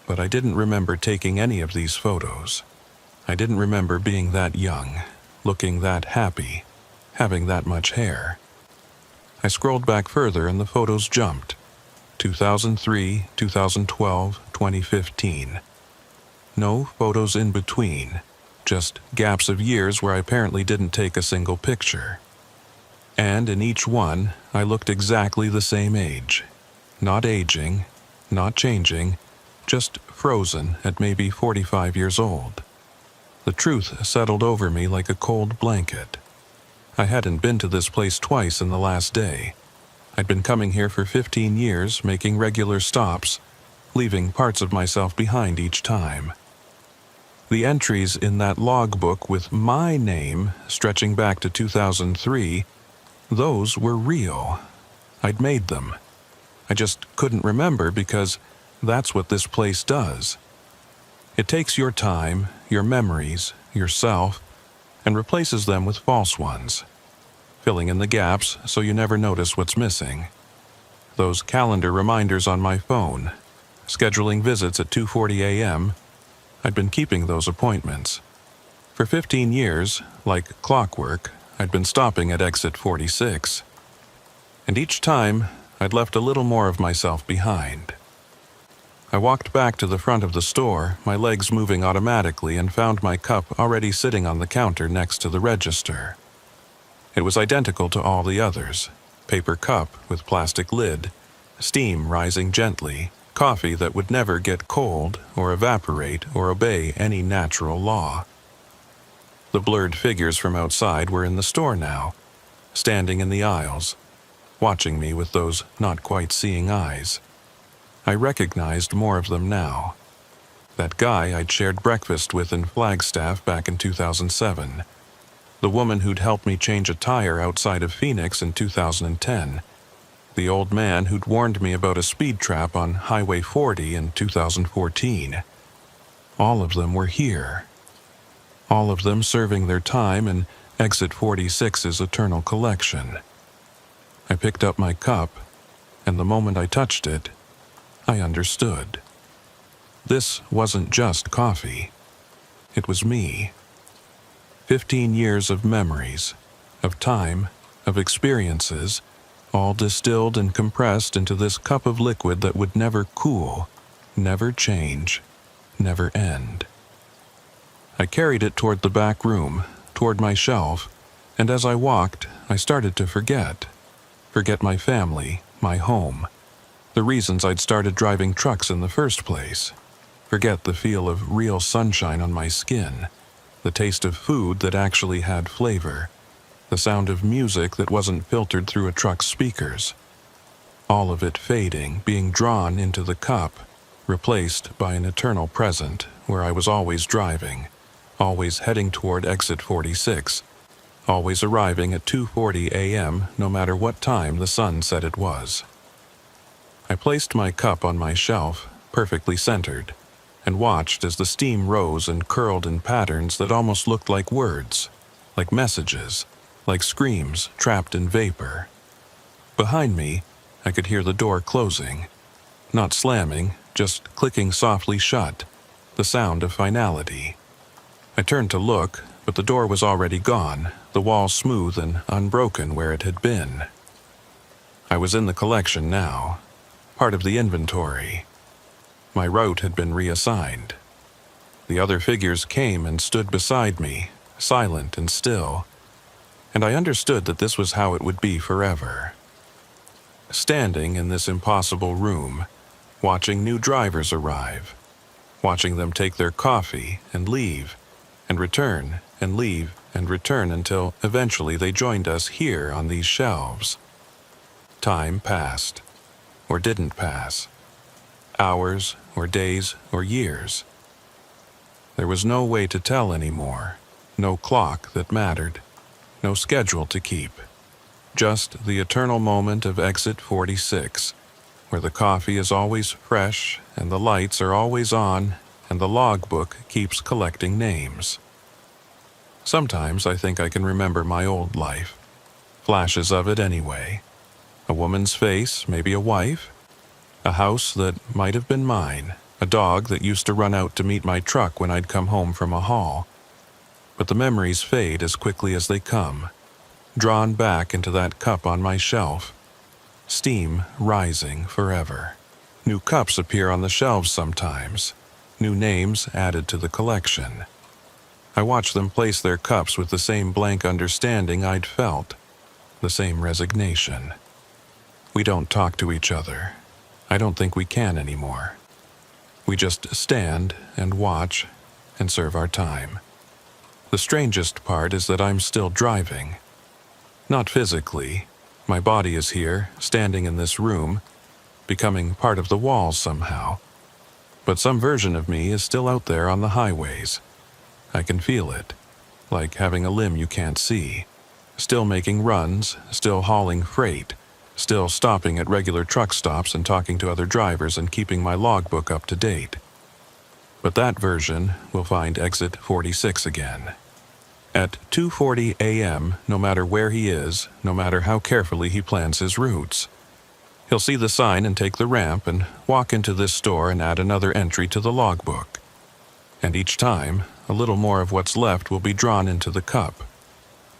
S1: But I didn't remember taking any of these photos. I didn't remember being that young, looking that happy, having that much hair. I scrolled back further and the photos jumped. 2003, 2012, 2015. No photos in between, just gaps of years where I apparently didn't take a single picture. And in each one, I looked exactly the same age. Not aging, not changing, just frozen at maybe 45 years old. The truth settled over me like a cold blanket. I hadn't been to this place twice in the last day. I'd been coming here for 15 years, making regular stops, leaving parts of myself behind each time. The entries in that logbook with my name stretching back to 2003, those were real. I'd made them. I just couldn't remember because that's what this place does. It takes your time, your memories, yourself, and replaces them with false ones, filling in the gaps so you never notice what's missing. Those calendar reminders on my phone, scheduling visits at 2:40 a.m., I'd been keeping those appointments. For 15 years, like clockwork, I'd been stopping at exit 46. And each time, I'd left a little more of myself behind. I walked back to the front of the store, my legs moving automatically, and found my cup already sitting on the counter next to the register. It was identical to all the others. Paper cup with plastic lid, steam rising gently, coffee that would never get cold or evaporate or obey any natural law. The blurred figures from outside were in the store now, standing in the aisles, watching me with those not quite seeing eyes. I recognized more of them now. That guy I'd shared breakfast with in Flagstaff back in 2007. The woman who'd helped me change a tire outside of Phoenix in 2010. The old man who'd warned me about a speed trap on Highway 40 in 2014. All of them were here. All of them serving their time in Exit 46's eternal collection. I picked up my cup, and the moment I touched it, I understood. This wasn't just coffee. It was me. 15 years of memories, of time, of experiences, all distilled and compressed into this cup of liquid that would never cool, never change, never end. I carried it toward the back room, toward my shelf, and as I walked, I started to forget. Forget my family, my home, the reasons I'd started driving trucks in the first place. Forget the feel of real sunshine on my skin, the taste of food that actually had flavor, the sound of music that wasn't filtered through a truck's speakers. All of it fading, being drawn into the cup, replaced by an eternal present where I was always driving, always heading toward Exit 46, always arriving at 2:40 a.m. no matter what time the sun said it was. I placed my cup on my shelf, perfectly centered, and watched as the steam rose and curled in patterns that almost looked like words, like messages, like screams trapped in vapor. Behind me, I could hear the door closing, not slamming, just clicking softly shut, the sound of finality. I turned to look, but the door was already gone, the wall smooth and unbroken where it had been. I was in the collection now, part of the inventory. My route had been reassigned. The other figures came and stood beside me, silent and still, and I understood that this was how it would be forever. Standing in this impossible room, watching new drivers arrive, watching them take their coffee and leave, and return and leave and return until eventually they joined us here on these shelves. Time passed, or didn't pass. Hours, or days, or years. There was no way to tell anymore, no clock that mattered, no schedule to keep. Just the eternal moment of Exit 46, where the coffee is always fresh and the lights are always on and the logbook keeps collecting names. Sometimes I think I can remember my old life, flashes of it anyway. A woman's face, maybe a wife, a house that might have been mine, a dog that used to run out to meet my truck when I'd come home from a haul. But the memories fade as quickly as they come, drawn back into that cup on my shelf, steam rising forever. New cups appear on the shelves sometimes, new names added to the collection. I watch them place their cups with the same blank understanding I'd felt, the same resignation. We don't talk to each other. I don't think we can anymore. We just stand and watch and serve our time. The strangest part is that I'm still driving. Not physically. My body is here, standing in this room, becoming part of the walls somehow. But some version of me is still out there on the highways. I can feel it, like having a limb you can't see. Still making runs, still hauling freight, still stopping at regular truck stops and talking to other drivers and keeping my logbook up to date. But that version will find Exit 46 again. At 2:40 a.m., no matter where he is, no matter how carefully he plans his routes. He'll see the sign and take the ramp and walk into this store and add another entry to the logbook. And each time, a little more of what's left will be drawn into the cup,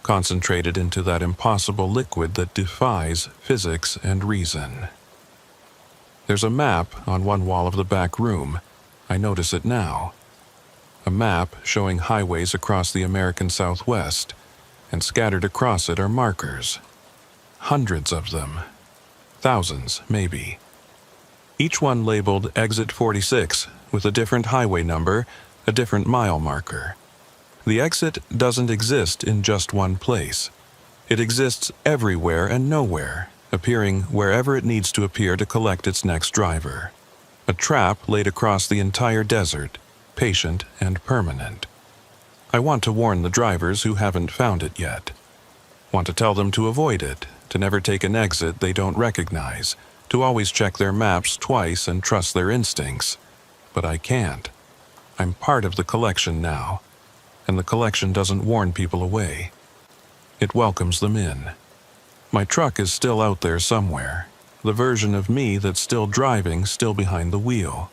S1: concentrated into that impossible liquid that defies physics and reason. There's a map on one wall of the back room. I notice it now. A map showing highways across the American Southwest, and scattered across it are markers. Hundreds of them. Thousands, maybe. Each one labeled Exit 46 with a different highway number, a different mile marker. The exit doesn't exist in just one place. It exists everywhere and nowhere, appearing wherever it needs to appear to collect its next driver. A trap laid across the entire desert, patient and permanent. I want to warn the drivers who haven't found it yet. Want to tell them to avoid it, to never take an exit they don't recognize, to always check their maps twice and trust their instincts. But I can't. I'm part of the collection now, and the collection doesn't warn people away. It welcomes them in. My truck is still out there somewhere, the version of me that's still driving, still behind the wheel.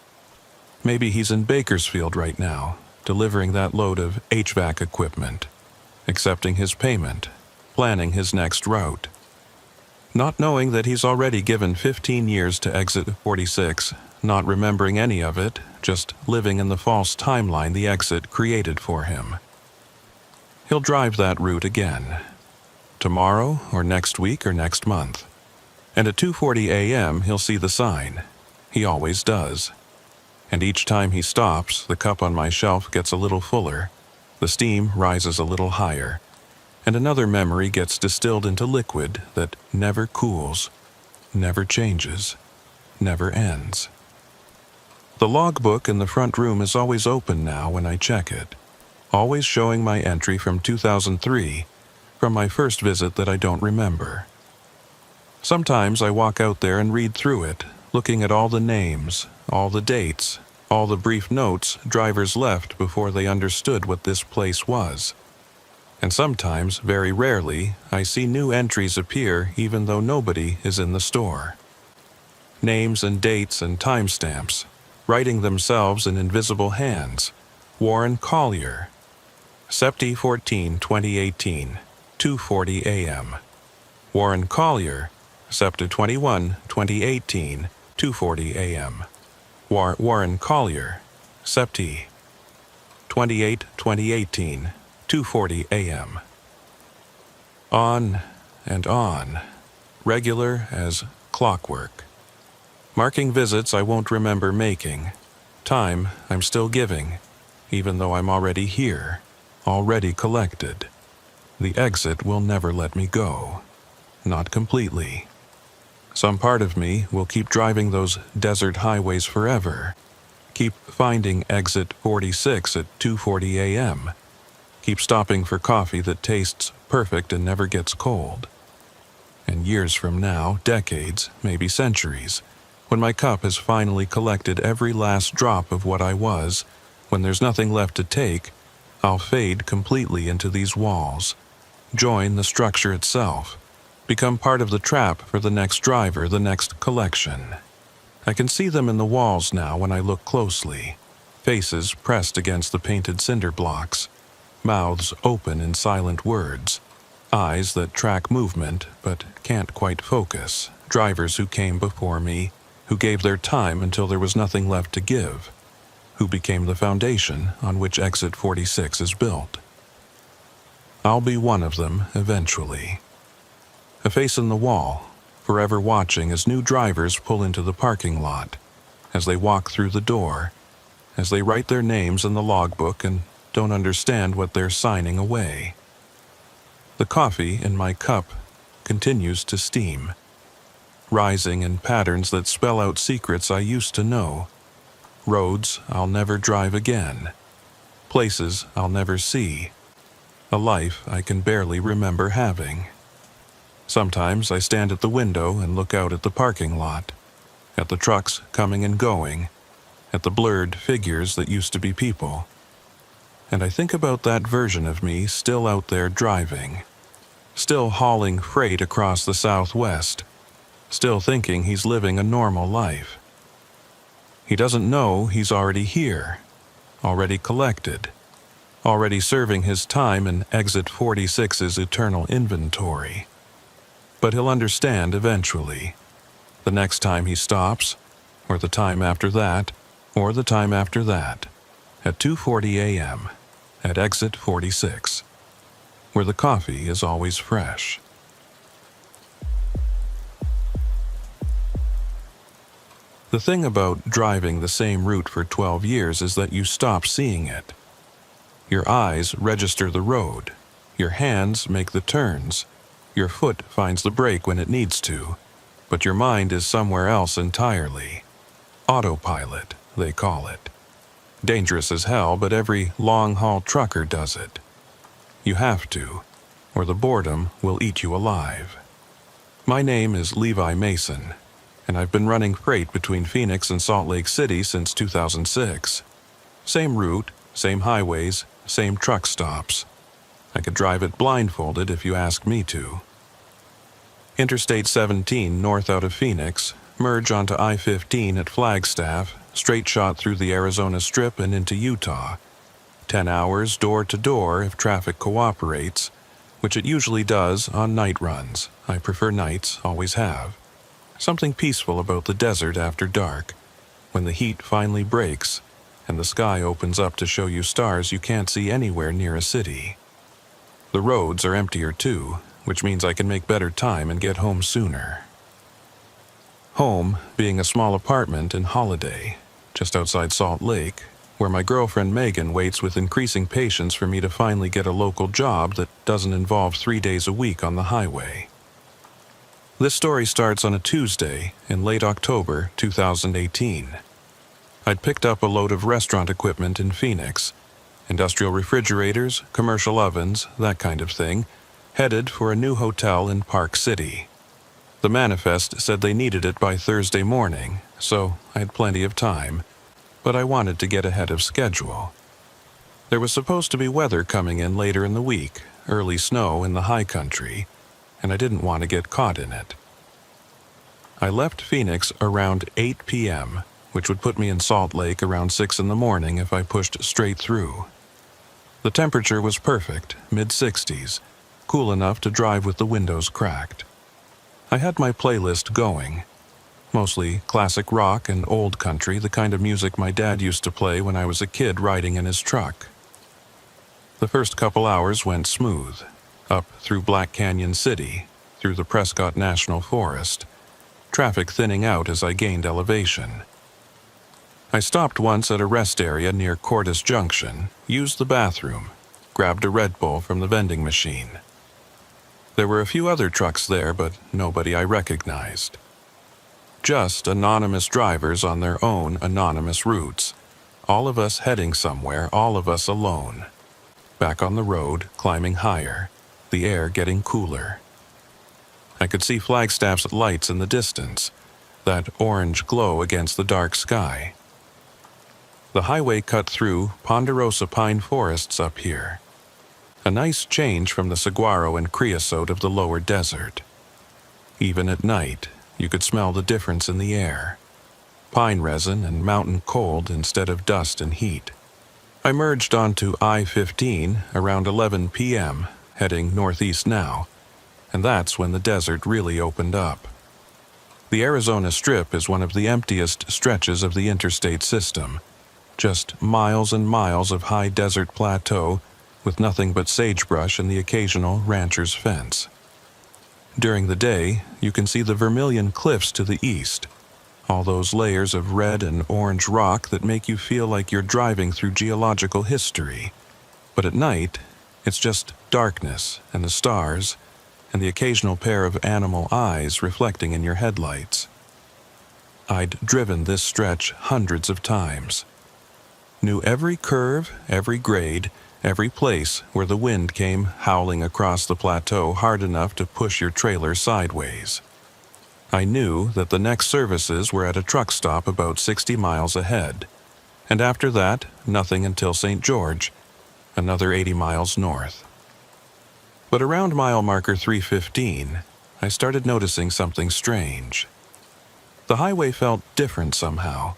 S1: Maybe he's in Bakersfield right now, delivering that load of HVAC equipment, accepting his payment, planning his next route. Not knowing that he's already given 15 years to exit 46, not remembering any of it, just living in the false timeline the exit created for him. He'll drive that route again. Tomorrow, or next week, or next month. And at 2:40 a.m. he'll see the sign. He always does. And each time he stops, the cup on my shelf gets a little fuller, the steam rises a little higher, and another memory gets distilled into liquid that never cools, never changes, never ends. The logbook in the front room is always open now when I check it, always showing my entry from 2003, from my first visit that I don't remember. Sometimes I walk out there and read through it, looking at all the names, all the dates, all the brief notes drivers left before they understood what this place was. And sometimes, very rarely, I see new entries appear even though nobody is in the store. Names and dates and timestamps, writing themselves in invisible hands. Warren Collier, Sept. 14, 2018, 2:40 a.m. Warren Collier, Sept. 21, 2018, 2:40 a.m. Warren Collier, Sept. 28, 2018, 2:40 a.m. On and on, regular as clockwork. Marking visits I won't remember making, time I'm still giving, even though I'm already here, already collected. The exit will never let me go, not completely. Some part of me will keep driving those desert highways forever, keep finding exit 46 at 2:40 a.m., keep stopping for coffee that tastes perfect and never gets cold. And years from now, decades, maybe centuries, when my cup has finally collected every last drop of what I was, when there's nothing left to take, I'll fade completely into these walls, join the structure itself, become part of the trap for the next driver, the next collection. I can see them in the walls now when I look closely, faces pressed against the painted cinder blocks, mouths open in silent words, eyes that track movement but can't quite focus, drivers who came before me, who gave their time until there was nothing left to give, who became the foundation on which exit 46 is built. I'll be one of them eventually. A face in the wall, forever watching as new drivers pull into the parking lot, as they walk through the door, as they write their names in the logbook and don't understand what they're signing away. The coffee in my cup continues to steam, rising in patterns that spell out secrets I used to know, roads I'll never drive again, places I'll never see, a life I can barely remember having. Sometimes I stand at the window and look out at the parking lot, at the trucks coming and going, at the blurred figures that used to be people. And I think about that version of me still out there driving, still hauling freight across the Southwest, still thinking he's living a normal life. He doesn't know he's already here, already collected, already serving his time in exit 46's eternal inventory. But he'll understand eventually, the next time he stops, or the time after that, or the time after that, at 2:40 a.m., at exit 46, where the coffee is always fresh. The thing about driving the same route for 12 years is that you stop seeing it. Your eyes register the road, your hands make the turns, your foot finds the brake when it needs to, but your mind is somewhere else entirely. Autopilot, they call it. Dangerous as hell, but every long-haul trucker does it. You have to, or the boredom will eat you alive. My name is Levi Mason, and I've been running freight between Phoenix and Salt Lake City since 2006. Same route, same highways, same truck stops. I could drive it blindfolded if you ask me to. Interstate 17 north out of Phoenix, merge onto I-15 at Flagstaff, straight shot through the Arizona Strip and into Utah. 10 hours door to door if traffic cooperates, which it usually does on night runs. I prefer nights, always have. Something peaceful about the desert after dark, when the heat finally breaks and the sky opens up to show you stars you can't see anywhere near a city. The roads are emptier too, which means I can make better time and get home sooner. Home being a small apartment in Holiday, just outside Salt Lake, where my girlfriend Megan waits with increasing patience for me to finally get a local job that doesn't involve 3 days a week on the highway. This story starts on a Tuesday in late October 2018. I'd picked up a load of restaurant equipment in Phoenix, industrial refrigerators, commercial ovens, that kind of thing, headed for a new hotel in Park City. The manifest said they needed it by Thursday morning, so I had plenty of time, but I wanted to get ahead of schedule. There was supposed to be weather coming in later in the week, early snow in the high country, and I didn't want to get caught in it. I left Phoenix around 8 p.m., which would put me in Salt Lake around 6 in the morning if I pushed straight through. The temperature was perfect, mid-60s, cool enough to drive with the windows cracked. I had my playlist going, mostly classic rock and old country, the kind of music my dad used to play when I was a kid riding in his truck. The first couple hours went smooth, up through Black Canyon City, through the Prescott National Forest, traffic thinning out as I gained elevation. I stopped once at a rest area near Cordis Junction, used the bathroom, grabbed a Red Bull from the vending machine. There were a few other trucks there, but nobody I recognized. Just anonymous drivers on their own anonymous routes. All of us heading somewhere, all of us alone. Back on the road, climbing higher, the air getting cooler. I could see Flagstaff's lights in the distance, that orange glow against the dark sky. The highway cut through ponderosa pine forests up here. A nice change from the saguaro and creosote of the lower desert. Even at night, you could smell the difference in the air. Pine resin and mountain cold instead of dust and heat. I merged onto I-15 around 11 p.m., heading northeast now, and that's when the desert really opened up. The Arizona Strip is one of the emptiest stretches of the interstate system, just miles and miles of high desert plateau with nothing but sagebrush and the occasional rancher's fence. During the day, you can see the Vermilion Cliffs to the east, all those layers of red and orange rock that make you feel like you're driving through geological history. But at night, it's just darkness and the stars, and the occasional pair of animal eyes reflecting in your headlights. I'd driven this stretch hundreds of times. Knew every curve, every grade, every place where the wind came howling across the plateau hard enough to push your trailer sideways. I knew that the next services were at a truck stop about 60 miles ahead, and after that, nothing until St. George, another 80 miles north. But around mile marker 315, I started noticing something strange. The highway felt different somehow.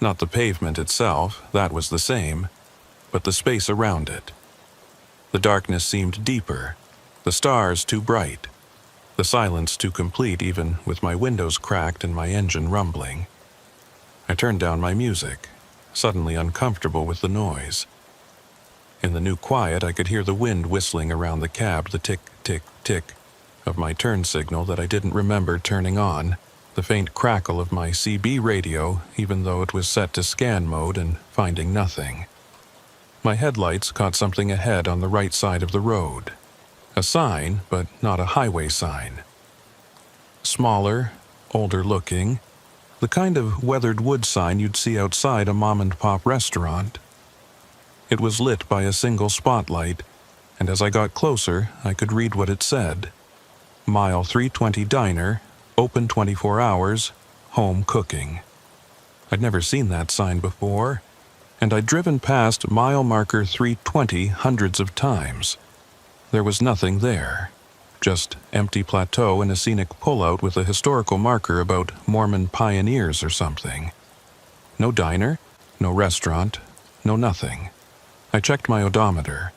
S1: Not the pavement itself, that was the same, but the space around it. The darkness seemed deeper, the stars too bright, the silence too complete even with my windows cracked and my engine rumbling. I turned down my music, suddenly uncomfortable with the noise. In the new quiet, I could hear the wind whistling around the cab, the tick, tick, tick of my turn signal that I didn't remember turning on, the faint crackle of my CB radio, even though it was set to scan mode and finding nothing. My headlights caught something ahead on the right side of the road. A sign, but not a highway sign. Smaller, older looking, The kind of weathered wood sign you'd see outside a mom-and-pop restaurant. It was lit by a single spotlight, and as I got closer, I could read what it said. Mile 320 Diner, open 24 hours, home cooking. I'd never seen that sign before, and I'd driven past mile marker 320 hundreds of times. There was nothing there, just empty plateau and a scenic pullout with a historical marker about Mormon pioneers or something. No diner, no restaurant, no nothing. I checked my odometer.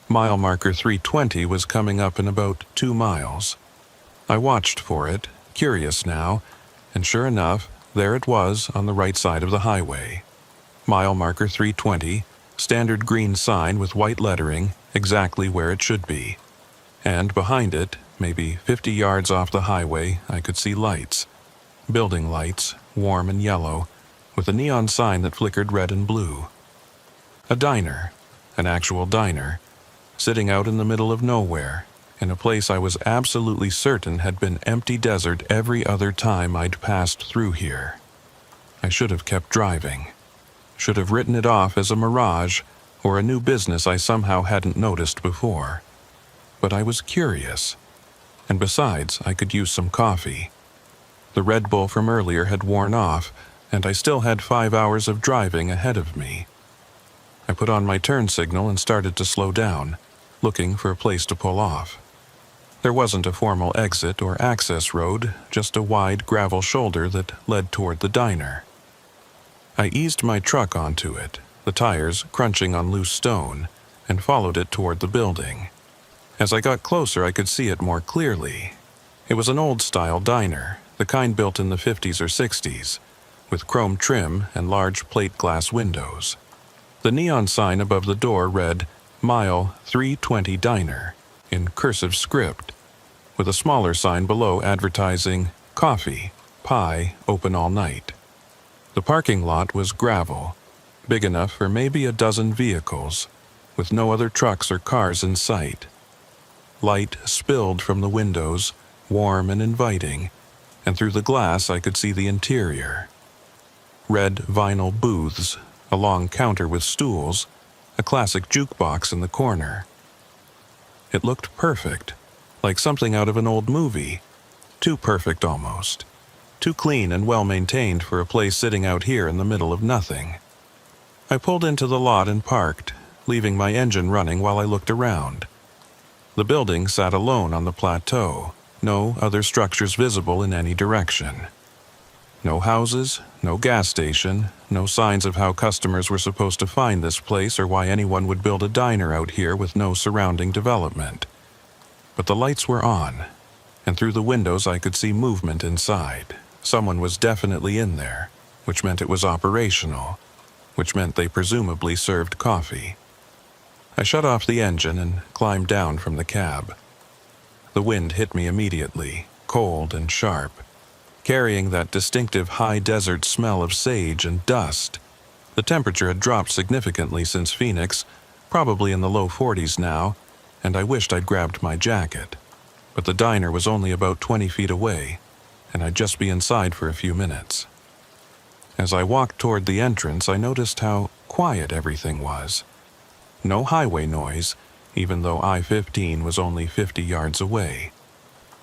S1: Mile marker 320 was coming up in about 2 miles. I watched for it, curious now, and sure enough, there it was on the right side of the highway. Mile marker 320, standard green sign with white lettering, exactly where it should be. And behind it, maybe 50 yards off the highway, I could see lights. Building lights, warm and yellow, with a neon sign that flickered red and blue. A diner, an actual diner, sitting out in the middle of nowhere, in a place I was absolutely certain had been empty desert every other time I'd passed through here. I should have kept driving. Should have written it off as a mirage or a new business I somehow hadn't noticed before. But I was curious. And besides, I could use some coffee. The Red Bull from earlier had worn off, and I still had 5 hours of driving ahead of me. I put on my turn signal and started to slow down, looking for a place to pull off. There wasn't a formal exit or access road, just a wide gravel shoulder that led toward the diner. I eased my truck onto it, the tires crunching on loose stone, and followed it toward the building. As I got closer, I could see it more clearly. It was an old-style diner, the kind built in the 50s or 60s, with chrome trim and large plate glass windows. The neon sign above the door read, Mile 320 Diner, in cursive script, with a smaller sign below advertising, Coffee, Pie, open all night. The parking lot was gravel, big enough for maybe a dozen vehicles, with no other trucks or cars in sight. Light spilled from the windows, warm and inviting, and through the glass I could see the interior. Red vinyl booths, a long counter with stools, a classic jukebox in the corner. It looked perfect, like something out of an old movie. Too perfect almost. Too clean and well-maintained for a place sitting out here in the middle of nothing. I pulled into the lot and parked, leaving my engine running while I looked around. The building sat alone on the plateau, no other structures visible in any direction. No houses, no gas station, no signs of how customers were supposed to find this place or why anyone would build a diner out here with no surrounding development. But the lights were on, and through the windows I could see movement inside. Someone was definitely in there, which meant it was operational, which meant they presumably served coffee. I shut off the engine and climbed down from the cab. The wind hit me immediately, cold and sharp, carrying that distinctive high desert smell of sage and dust. The temperature had dropped significantly since Phoenix, probably in the low 40s now, and I wished I'd grabbed my jacket. But the diner was only about 20 feet away, and I'd just be inside for a few minutes. As I walked toward the entrance, I noticed how quiet everything was. No highway noise, even though I-15 was only 50 yards away.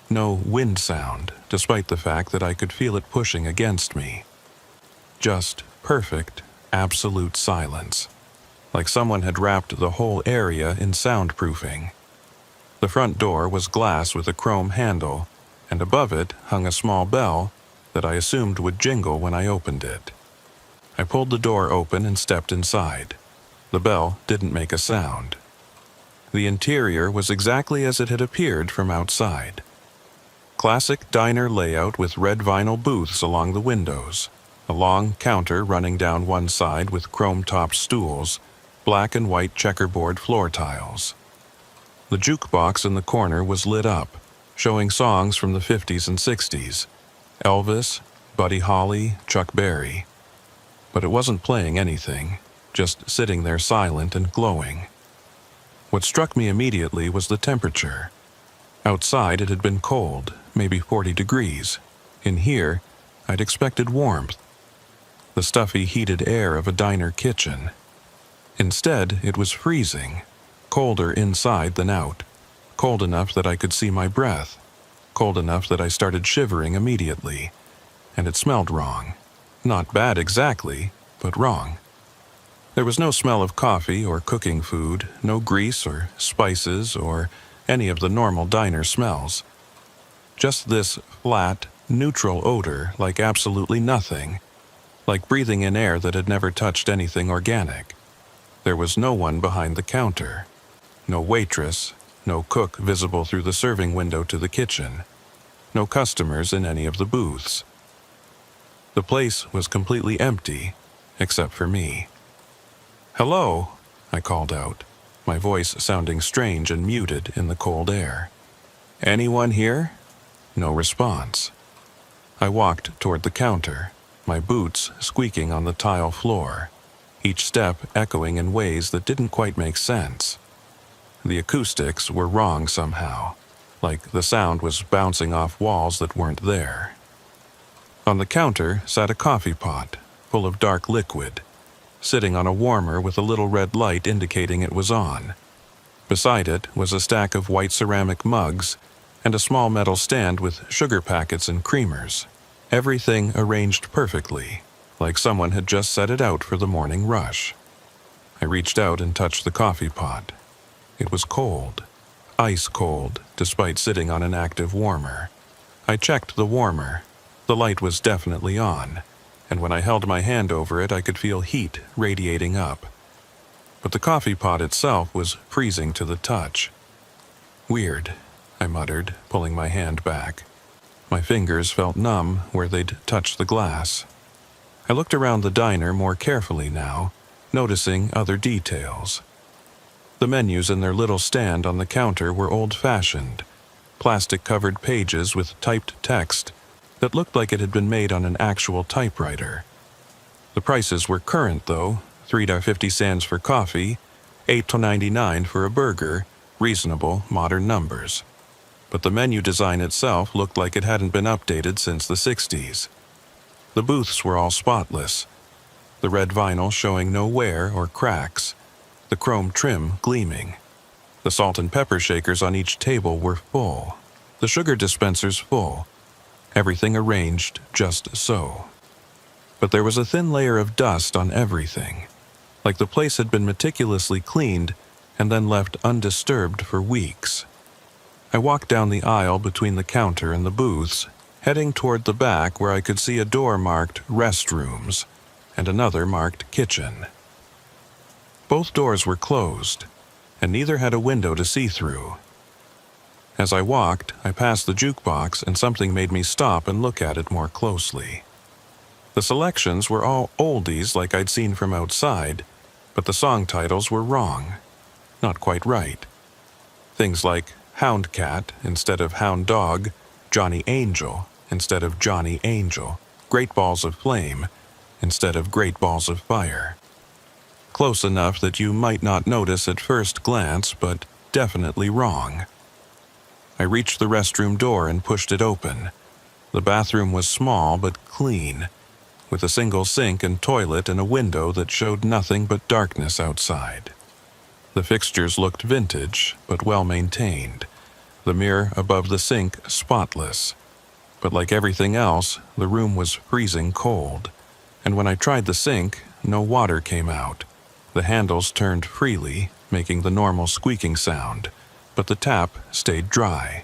S1: No wind sound, despite the fact that I could feel it pushing against me. Just perfect, absolute silence, like someone had wrapped the whole area in soundproofing. The front door was glass with a chrome handle, and above it hung a small bell that I assumed would jingle when I opened it. I pulled the door open and stepped inside. The bell didn't make a sound. The interior was exactly as it had appeared from outside. Classic diner layout with red vinyl booths along the windows, a long counter running down one side with chrome-topped stools, black and white checkerboard floor tiles. The jukebox in the corner was lit up, showing songs from the 50s and 60s, Elvis, Buddy Holly, Chuck Berry. But it wasn't playing anything, just sitting there silent and glowing. What struck me immediately was the temperature. Outside it had been cold, maybe 40 degrees. In here, I'd expected warmth, the stuffy heated air of a diner kitchen. Instead, it was freezing, colder inside than out, cold enough that I could see my breath, cold enough that I started shivering immediately, and it smelled wrong. Not bad exactly, but wrong. There was no smell of coffee or cooking food, no grease or spices or any of the normal diner smells. Just this flat, neutral odor like absolutely nothing, like breathing in air that had never touched anything organic. There was no one behind the counter, no waitress, no cook visible through the serving window to the kitchen, no customers in any of the booths. The place was completely empty, except for me. "Hello," I called out, my voice sounding strange and muted in the cold air. "Anyone here?" No response. I walked toward the counter, my boots squeaking on the tile floor, each step echoing in ways that didn't quite make sense. The acoustics were wrong somehow, like the sound was bouncing off walls that weren't there. On the counter sat a coffee pot, full of dark liquid, sitting on a warmer with a little red light indicating it was on. Beside it was a stack of white ceramic mugs and a small metal stand with sugar packets and creamers, everything arranged perfectly, like someone had just set it out for the morning rush. I reached out and touched the coffee pot. It was cold, ice cold, despite sitting on an active warmer. I checked the warmer. The light was definitely on, and when I held my hand over it, I could feel heat radiating up. But the coffee pot itself was freezing to the touch. "Weird," I muttered, pulling my hand back. My fingers felt numb where they'd touched the glass. I looked around the diner more carefully now, noticing other details. The menus in their little stand on the counter were old-fashioned, plastic-covered pages with typed text that looked like it had been made on an actual typewriter. The prices were current, though, $3.50 for coffee, $8.99 for a burger, reasonable, modern numbers. But the menu design itself looked like it hadn't been updated since the 60s. The booths were all spotless, the red vinyl showing no wear or cracks, the chrome trim gleaming. The salt and pepper shakers on each table were full, the sugar dispensers full, everything arranged just so. But there was a thin layer of dust on everything, like the place had been meticulously cleaned and then left undisturbed for weeks. I walked down the aisle between the counter and the booths, heading toward the back where I could see a door marked restrooms and another marked kitchen. Both doors were closed, and neither had a window to see through. As I walked, I passed the jukebox and something made me stop and look at it more closely. The selections were all oldies like I'd seen from outside, but the song titles were wrong. Not quite right. Things like Hound Cat instead of Hound Dog, Johnny Angel instead of Johnny Angel, Great Balls of Flame instead of Great Balls of Fire. Close enough that you might not notice at first glance, but definitely wrong. I reached the restroom door and pushed it open. The bathroom was small but clean, with a single sink and toilet and a window that showed nothing but darkness outside. The fixtures looked vintage, but well-maintained. The mirror above the sink spotless. But like everything else, the room was freezing cold. And when I tried the sink, no water came out. The handles turned freely, making the normal squeaking sound, but the tap stayed dry.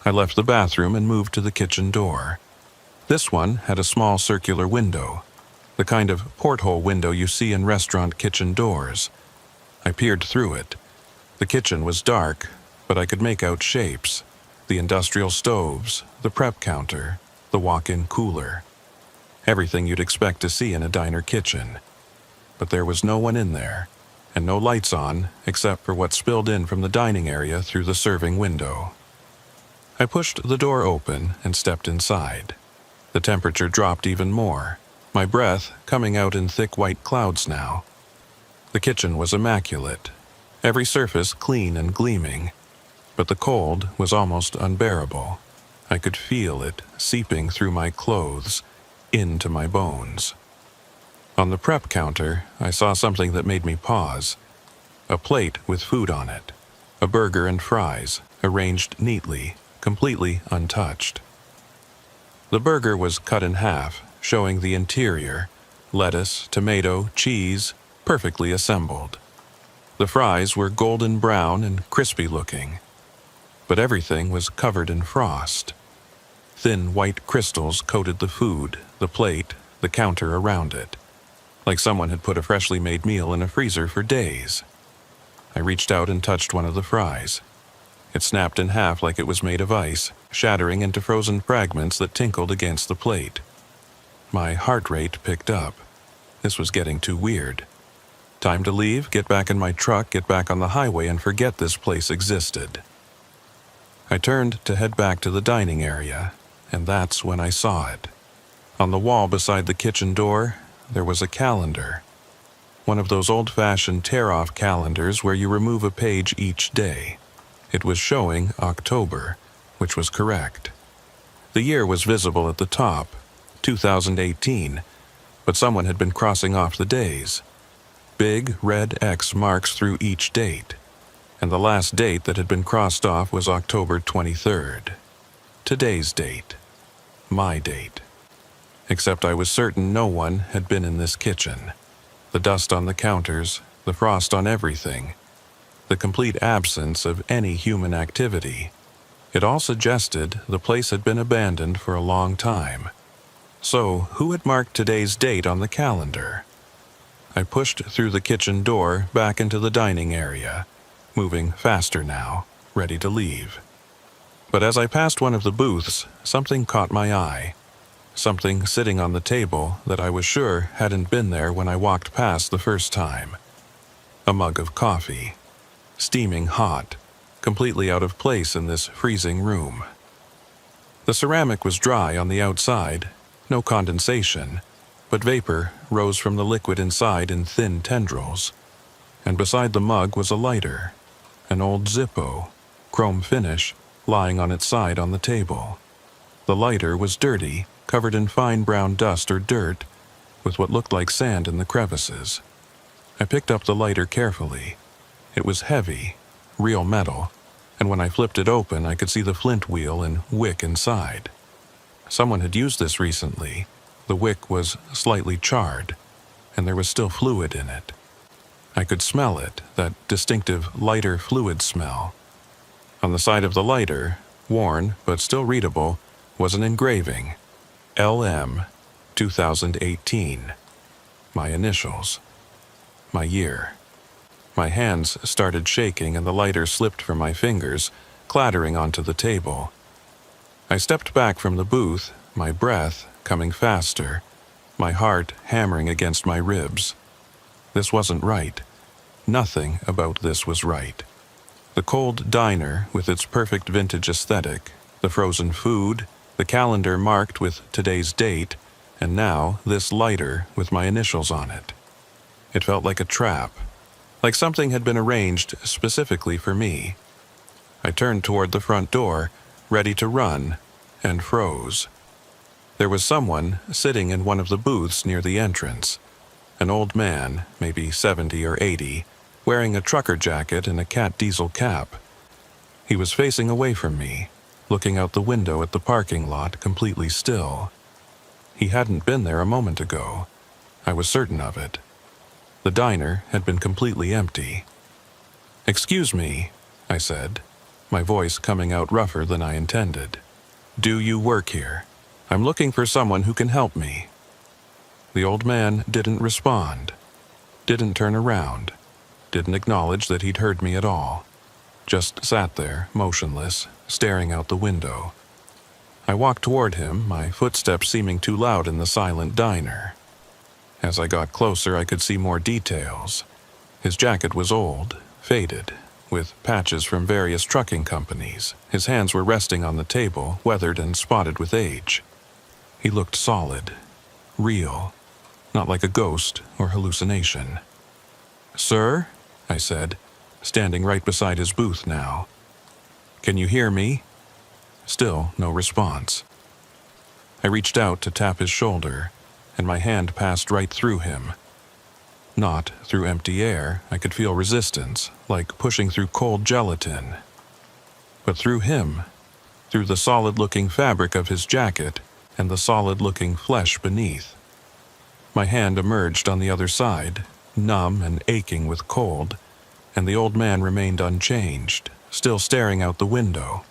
S1: I left the bathroom and moved to the kitchen door. This one had a small circular window, the kind of porthole window you see in restaurant kitchen doors. I peered through it. The kitchen was dark, but I could make out shapes. The industrial stoves, the prep counter, the walk-in cooler. Everything you'd expect to see in a diner kitchen. But there was no one in there, and no lights on except for what spilled in from the dining area through the serving window. I pushed the door open and stepped inside. The temperature dropped even more, my breath coming out in thick white clouds now. The kitchen was immaculate, every surface clean and gleaming, but the cold was almost unbearable. I could feel it seeping through my clothes, into my bones. On the prep counter, I saw something that made me pause. A plate with food on it. A burger and fries, arranged neatly, completely untouched. The burger was cut in half, showing the interior. Lettuce, tomato, cheese, perfectly assembled. The fries were golden brown and crispy looking. But everything was covered in frost. Thin white crystals coated the food, the plate, the counter around it, like someone had put a freshly made meal in a freezer for days. I reached out and touched one of the fries. It snapped in half like it was made of ice, shattering into frozen fragments that tinkled against the plate. My heart rate picked up. This was getting too weird. Time to leave, get back in my truck, get back on the highway, and forget this place existed. I turned to head back to the dining area, and that's when I saw it. On the wall beside the kitchen door, there was a calendar. One of those old-fashioned tear-off calendars where you remove a page each day. It was showing October, which was correct. The year was visible at the top, 2018, but someone had been crossing off the days. Big red X marks through each date, and the last date that had been crossed off was October 23rd. Today's date. My date. Except I was certain no one had been in this kitchen. The dust on the counters, the frost on everything, the complete absence of any human activity. It all suggested the place had been abandoned for a long time. So, who had marked today's date on the calendar? I pushed through the kitchen door back into the dining area, moving faster now, ready to leave. But as I passed one of the booths, something caught my eye. Something sitting on the table that I was sure hadn't been there when I walked past the first time. A mug of coffee, steaming hot, completely out of place in this freezing room. The ceramic was dry on the outside, no condensation, but vapor rose from the liquid inside in thin tendrils. And beside the mug was a lighter, an old Zippo, chrome finish, lying on its side on the table. The lighter was dirty, covered in fine brown dust or dirt, with what looked like sand in the crevices. I picked up the lighter carefully. It was heavy, real metal, and when I flipped it open I could see the flint wheel and wick inside. Someone had used this recently. The wick was slightly charred, and there was still fluid in it. I could smell it, that distinctive lighter fluid smell. On the side of the lighter, worn but still readable, was an engraving. LM 2018. My initials. My year. My hands started shaking and the lighter slipped from my fingers, clattering onto the table. I stepped back from the booth, my breath coming faster, my heart hammering against my ribs. This wasn't right. Nothing about this was right. The cold diner with its perfect vintage aesthetic, the frozen food, the calendar marked with today's date, and now this lighter with my initials on it. It felt like a trap, like something had been arranged specifically for me. I turned toward the front door, ready to run, and froze. There was someone sitting in one of the booths near the entrance. An old man, maybe 70 or 80, wearing a trucker jacket and a cat diesel cap. He was facing away from me, looking out the window at the parking lot completely still. He hadn't been there a moment ago. I was certain of it. The diner had been completely empty. "Excuse me," I said, my voice coming out rougher than I intended. "Do you work here? I'm looking for someone who can help me." The old man didn't respond, didn't turn around, didn't acknowledge that he'd heard me at all. Just sat there, motionless, staring out the window. I walked toward him, my footsteps seeming too loud in the silent diner. As I got closer, I could see more details. His jacket was old, faded, with patches from various trucking companies. His hands were resting on the table, weathered and spotted with age. He looked solid, real, not like a ghost or hallucination. "Sir?" I said, standing right beside his booth now. "Can you hear me?" Still no response. I reached out to tap his shoulder, and my hand passed right through him. Not through empty air, I could feel resistance, like pushing through cold gelatin. But through him, through the solid-looking fabric of his jacket and the solid-looking flesh beneath. My hand emerged on the other side, numb and aching with cold, and the old man remained unchanged, still staring out the window.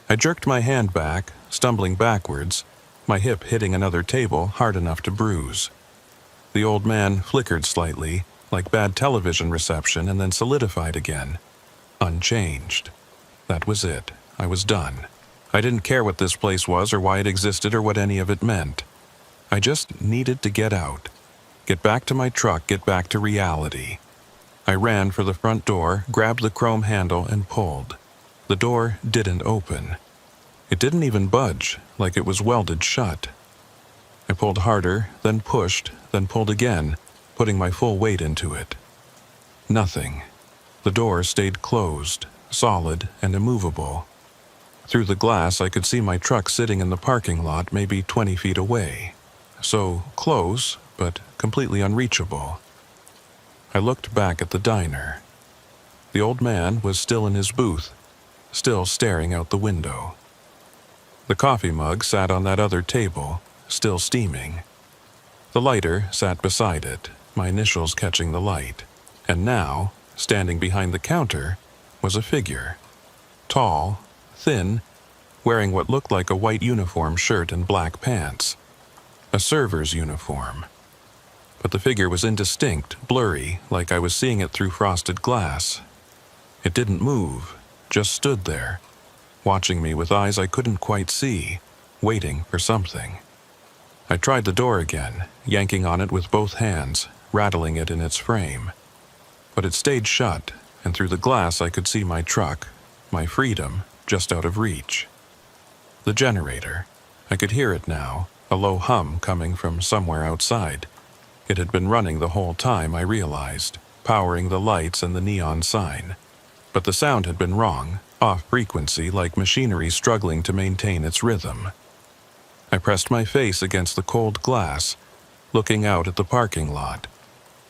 S1: I jerked my hand back, stumbling backwards, my hip hitting another table hard enough to bruise. The old man flickered slightly, like bad television reception, and then solidified again. Unchanged. That was it. I was done. I didn't care what this place was or why it existed or what any of it meant. I just needed to get out. Get back to my truck, get back to reality. I ran for the front door, grabbed the chrome handle, and pulled. The door didn't open. It didn't even budge, like it was welded shut. I pulled harder, then pushed, then pulled again, putting my full weight into it. Nothing. The door stayed closed, solid and immovable. Through the glass, I could see my truck sitting in the parking lot maybe 20 feet away. So close, but completely unreachable. I looked back at the diner. The old man was still in his booth, still staring out the window. The coffee mug sat on that other table, still steaming. The lighter sat beside it, my initials catching the light. And now, standing behind the counter, was a figure. Tall, thin, wearing what looked like a white uniform shirt and black pants. A server's uniform. But the figure was indistinct, blurry, like I was seeing it through frosted glass. It didn't move, just stood there, watching me with eyes I couldn't quite see, waiting for something. I tried the door again, yanking on it with both hands, rattling it in its frame. But it stayed shut, and through the glass I could see my truck, my freedom, just out of reach. The generator. I could hear it now, a low hum coming from somewhere outside. It had been running the whole time, I realized, powering the lights and the neon sign. But the sound had been wrong, off frequency, like machinery struggling to maintain its rhythm. I pressed my face against the cold glass, looking out at the parking lot.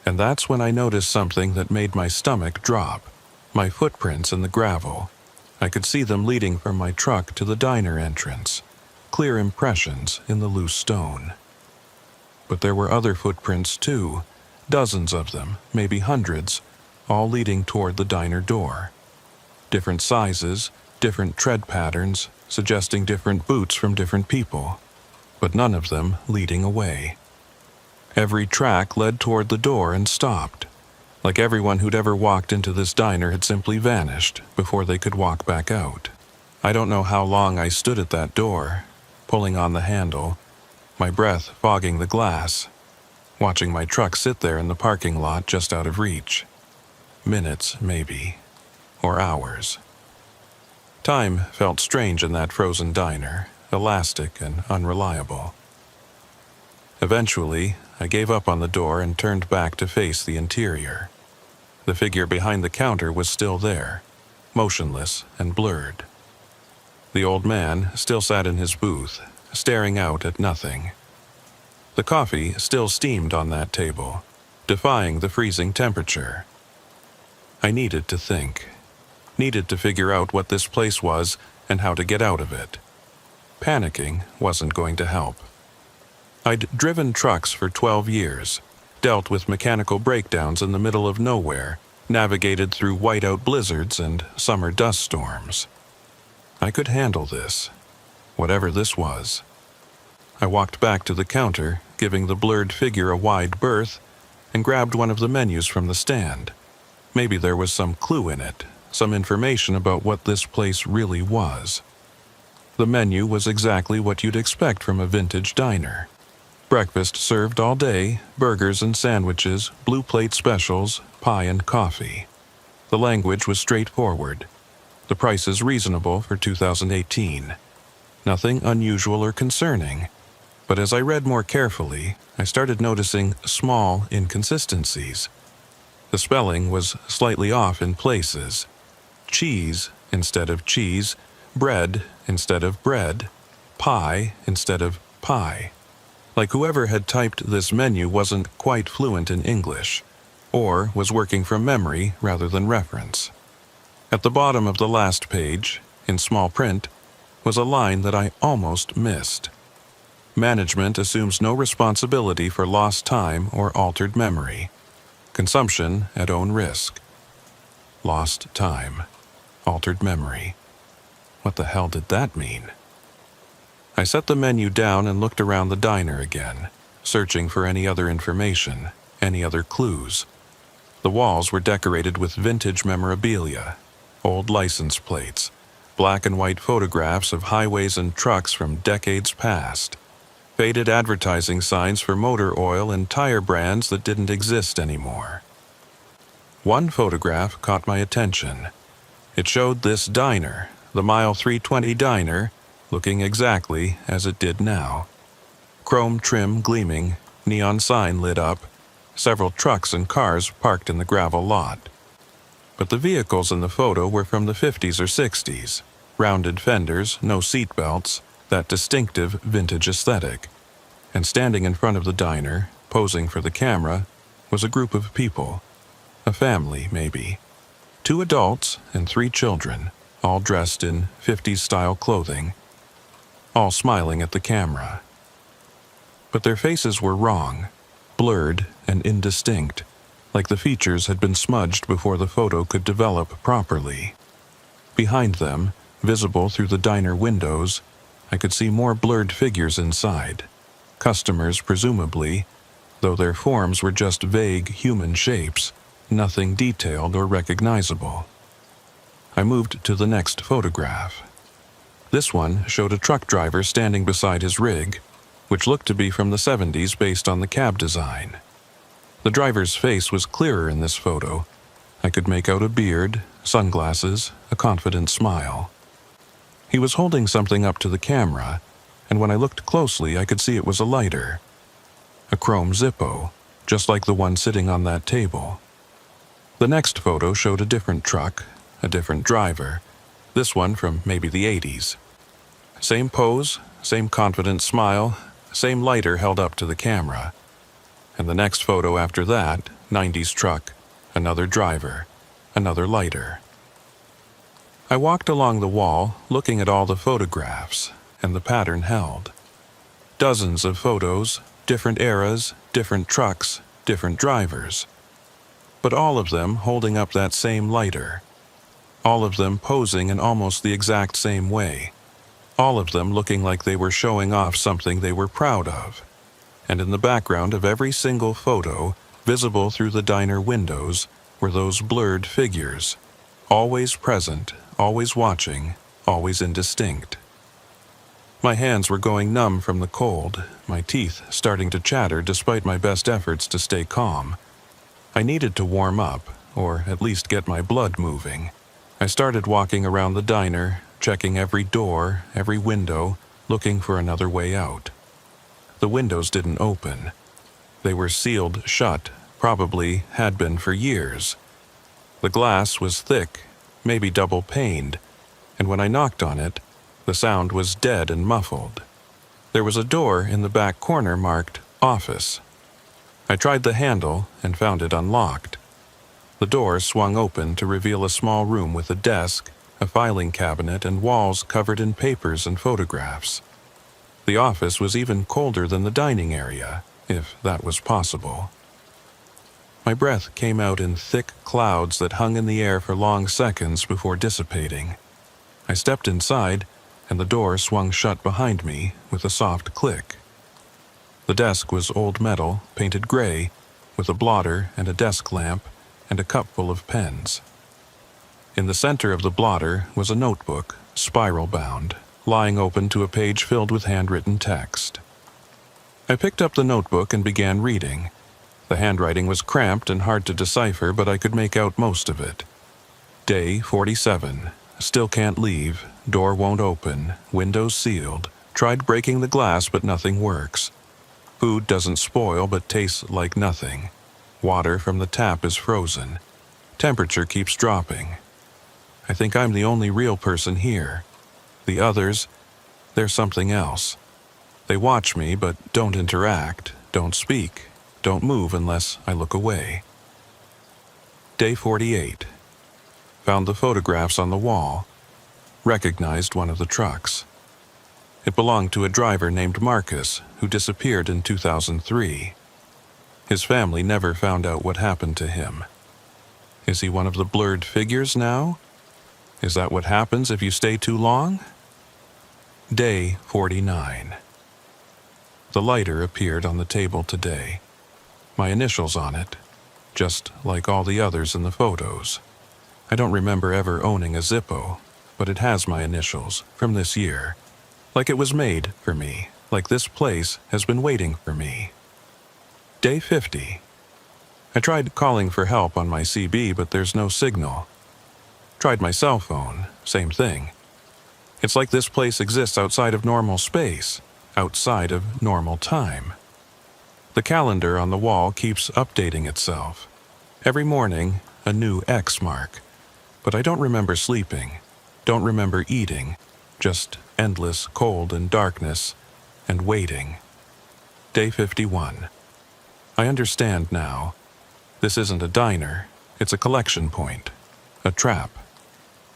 S1: And that's when I noticed something that made my stomach drop. My footprints in the gravel. I could see them leading from my truck to the diner entrance. Clear impressions in the loose stone. But there were other footprints too, dozens of them, maybe hundreds, all leading toward the diner door. Different sizes, different tread patterns, suggesting different boots from different people, but none of them leading away. Every track led toward the door and stopped, like everyone who'd ever walked into this diner had simply vanished before they could walk back out. I don't know how long I stood at that door, pulling on the handle, my breath fogging the glass, watching my truck sit there in the parking lot just out of reach. Minutes, maybe, or hours. Time felt strange in that frozen diner, elastic and unreliable. Eventually, I gave up on the door and turned back to face the interior. The figure behind the counter was still there, motionless and blurred. The old man still sat in his booth, staring out at nothing. The coffee still steamed on that table, defying the freezing temperature. I needed to think. Needed to figure out what this place was and how to get out of it. Panicking wasn't going to help. I'd driven trucks for 12 years, dealt with mechanical breakdowns in the middle of nowhere, navigated through whiteout blizzards and summer dust storms. I could handle this, whatever this was. I walked back to the counter, giving the blurred figure a wide berth, and grabbed one of the menus from the stand. Maybe there was some clue in it, some information about what this place really was. The menu was exactly what you'd expect from a vintage diner. Breakfast served all day, burgers and sandwiches, blue plate specials, pie and coffee. The language was straightforward. The prices reasonable for 2018. Nothing unusual or concerning. But as I read more carefully, I started noticing small inconsistencies. The spelling was slightly off in places. Cheese instead of cheese, bread instead of bread, pie instead of pie. Like whoever had typed this menu wasn't quite fluent in English, or was working from memory rather than reference. At the bottom of the last page, in small print, was a line that I almost missed. Management assumes no responsibility for lost time or altered memory. Consumption at own risk. Lost time. Altered memory. What the hell did that mean? I set the menu down and looked around the diner again, searching for any other information, any other clues. The walls were decorated with vintage memorabilia, old license plates, black and white photographs of highways and trucks from decades past, faded advertising signs for motor oil and tire brands that didn't exist anymore. One photograph caught my attention. It showed this diner, the Mile 320 diner, looking exactly as it did now. Chrome trim gleaming, neon sign lit up, several trucks and cars parked in the gravel lot. But the vehicles in the photo were from the 50s or 60s. Rounded fenders, no seat belts, that distinctive vintage aesthetic. And standing in front of the diner, posing for the camera, was a group of people. A family, maybe. 2 adults and 3 children, all dressed in 50s-style clothing, all smiling at the camera. But their faces were wrong, blurred and indistinct, like the features had been smudged before the photo could develop properly. Behind them, visible through the diner windows, I could see more blurred figures inside. Customers, presumably, though their forms were just vague human shapes, nothing detailed or recognizable. I moved to the next photograph. This one showed a truck driver standing beside his rig, which looked to be from the 70s based on the cab design. The driver's face was clearer in this photo. I could make out a beard, sunglasses, a confident smile. He was holding something up to the camera, and when I looked closely I could see it was a lighter. A chrome Zippo, just like the one sitting on that table. The next photo showed a different truck, a different driver, this one from maybe the 80s. Same pose, same confident smile, same lighter held up to the camera. And the next photo after that, 90s truck, another driver, another lighter. I walked along the wall, looking at all the photographs, and the pattern held. Dozens of photos, different eras, different trucks, different drivers. But all of them holding up that same lighter. All of them posing in almost the exact same way. All of them looking like they were showing off something they were proud of. And in the background of every single photo, visible through the diner windows, were those blurred figures. Always present, always watching, always indistinct. My hands were going numb from the cold, my teeth starting to chatter despite my best efforts to stay calm. I needed to warm up, or at least get my blood moving. I started walking around the diner, checking every door, every window, looking for another way out. The windows didn't open. They were sealed shut, probably had been for years. The glass was thick, maybe double-paned, and when I knocked on it, the sound was dead and muffled. There was a door in the back corner marked "Office." I tried the handle and found it unlocked. The door swung open to reveal a small room with a desk, a filing cabinet, and walls covered in papers and photographs. The office was even colder than the dining area, if that was possible. My breath came out in thick clouds that hung in the air for long seconds before dissipating. I stepped inside, and the door swung shut behind me with a soft click. The desk was old metal, painted gray, with a blotter and a desk lamp and a cup full of pens. In the center of the blotter was a notebook, spiral-bound, lying open to a page filled with handwritten text. I picked up the notebook and began reading. The handwriting was cramped and hard to decipher, but I could make out most of it. Day 47. Still can't leave. Door won't open. Windows sealed. Tried breaking the glass, but nothing works. Food doesn't spoil, but tastes like nothing. Water from the tap is frozen. Temperature keeps dropping. I think I'm the only real person here. The others, they're something else. They watch me but don't interact, don't speak, don't move unless I look away. Day 48. Found the photographs on the wall. Recognized one of the trucks. It belonged to a driver named Marcus who disappeared in 2003. His family never found out what happened to him. Is he one of the blurred figures now? Is that what happens if you stay too long? Day 49. The lighter appeared on the table today. My initials on it, just like all the others in the photos. I don't remember ever owning a Zippo, but it has my initials from this year. Like it was made for me, like this place has been waiting for me. Day 50. I tried calling for help on my CB, but there's no signal. Tried my cell phone, same thing. It's like this place exists outside of normal space, outside of normal time. The calendar on the wall keeps updating itself. Every morning, a new X mark. But I don't remember sleeping, don't remember eating, just endless cold and darkness, and waiting. Day 51. I understand now. This isn't a diner, it's a collection point, a trap.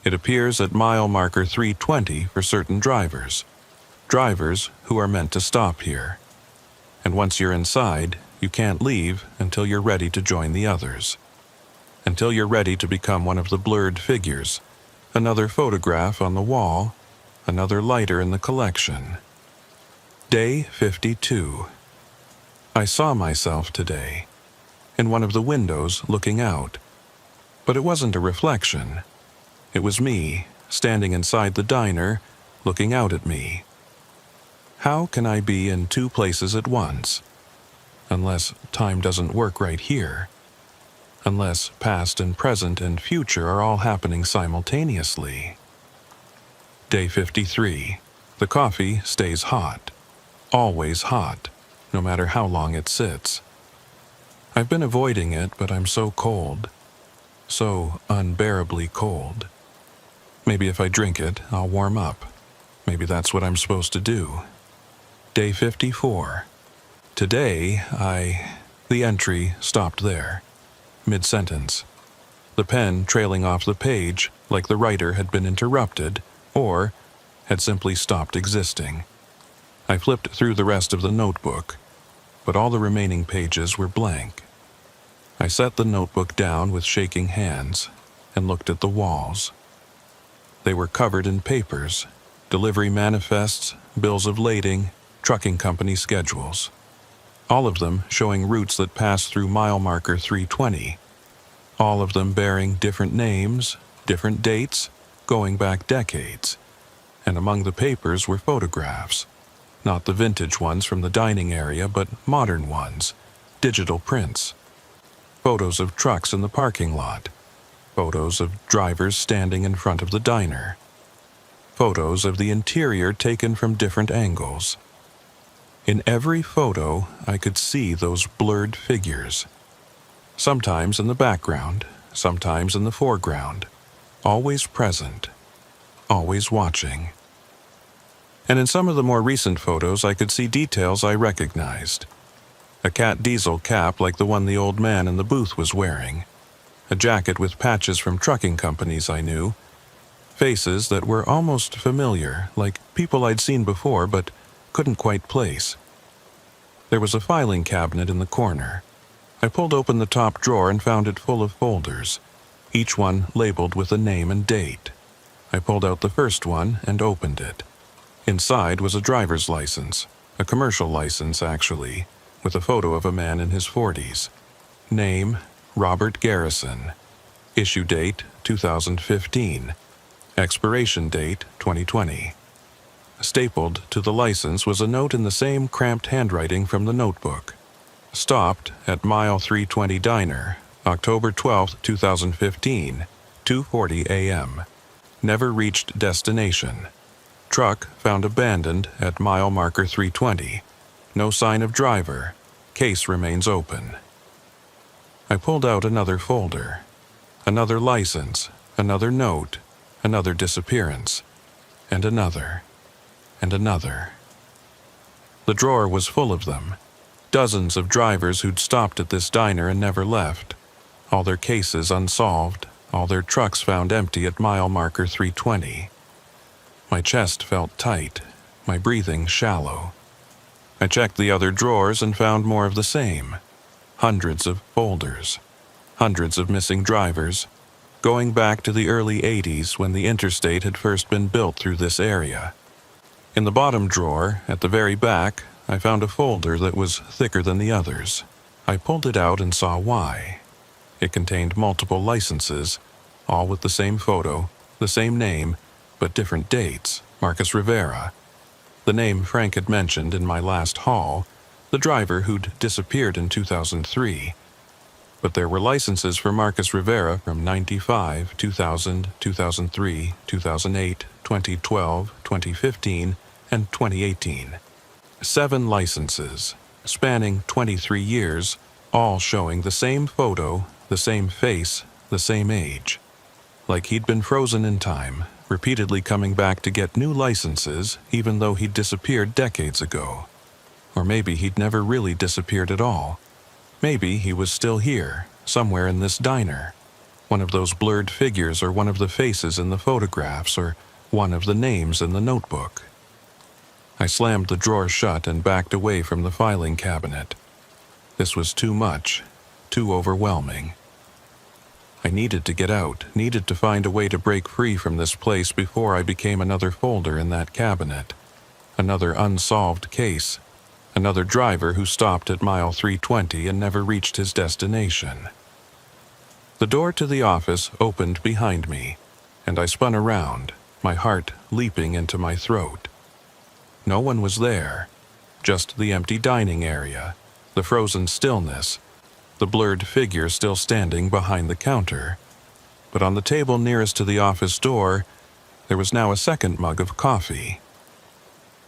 S1: It appears at mile marker 320 for certain drivers who are meant to stop here. And once you're inside, you can't leave until you're ready to join the others. Until you're ready to become one of the blurred figures, another photograph on the wall, another lighter in the collection. Day 52. I saw myself today, in one of the windows looking out. But it wasn't a reflection. It was me, standing inside the diner, looking out at me. How can I be in two places at once? Unless time doesn't work right here. Unless past and present and future are all happening simultaneously. Day 53. The coffee stays hot. Always hot, no matter how long it sits. I've been avoiding it, but I'm so cold. So unbearably cold. Maybe if I drink it, I'll warm up. Maybe that's what I'm supposed to do. Day 54. Today, The entry stopped there, mid-sentence. The pen trailing off the page like the writer had been interrupted or had simply stopped existing. I flipped through the rest of the notebook, but all the remaining pages were blank. I set the notebook down with shaking hands and looked at the walls. They were covered in papers, delivery manifests, bills of lading, trucking company schedules. All of them showing routes that pass through mile marker 320. All of them bearing different names, different dates, going back decades. And among the papers were photographs. Not the vintage ones from the dining area, but modern ones, digital prints. Photos of trucks in the parking lot. Photos of drivers standing in front of the diner. Photos of the interior taken from different angles. In every photo, I could see those blurred figures. Sometimes in the background, sometimes in the foreground. Always present. Always watching. And in some of the more recent photos, I could see details I recognized. A cat diesel cap like the one the old man in the booth was wearing. A jacket with patches from trucking companies I knew. Faces that were almost familiar, like people I'd seen before but couldn't quite place. There was a filing cabinet in the corner. I pulled open the top drawer and found it full of folders, each one labeled with a name and date. I pulled out the first one and opened it. Inside was a driver's license, a commercial license actually, with a photo of a man in his 40s. Name, Robert Garrison. Issue date, 2015. Expiration date, 2020. Stapled to the license was a note in the same cramped handwriting from the notebook. Stopped at Mile 320 Diner, October 12, 2015, 2:40 a.m. Never reached destination. Truck found abandoned at mile marker 320. No sign of driver. Case remains open. I pulled out another folder. Another license, another note, another disappearance. and another, and another. The drawer was full of them. Dozens of drivers who'd stopped at this diner and never left. All their cases unsolved, all their trucks found empty at mile marker 320. My chest felt tight, my breathing shallow. I checked the other drawers and found more of the same. Hundreds of folders, hundreds of missing drivers, going back to the early 80s when the interstate had first been built through this area. In the bottom drawer, at the very back, I found a folder that was thicker than the others. I pulled it out and saw why. It contained multiple licenses, all with the same photo, the same name, but different dates. Marcus Rivera, the name Frank had mentioned in my last haul, the driver who'd disappeared in 2003. But there were licenses for Marcus Rivera from 95, 2000, 2003, 2008, 2012, 2015, and 2018. 7 licenses, spanning 23 years, all showing the same photo, the same face, the same age. Like he'd been frozen in time, repeatedly coming back to get new licenses even though he'd disappeared decades ago. Or maybe he'd never really disappeared at all. Maybe he was still here, somewhere in this diner. One of those blurred figures, or one of the faces in the photographs, or one of the names in the notebook. I slammed the drawer shut and backed away from the filing cabinet. This was too much, too overwhelming. I needed to get out, needed to find a way to break free from this place before I became another folder in that cabinet. Another unsolved case. Another driver who stopped at mile 320 and never reached his destination. The door to the office opened behind me, and I spun around, my heart leaping into my throat. No one was there, just the empty dining area, the frozen stillness, the blurred figure still standing behind the counter. But on the table nearest to the office door, there was now a second mug of coffee.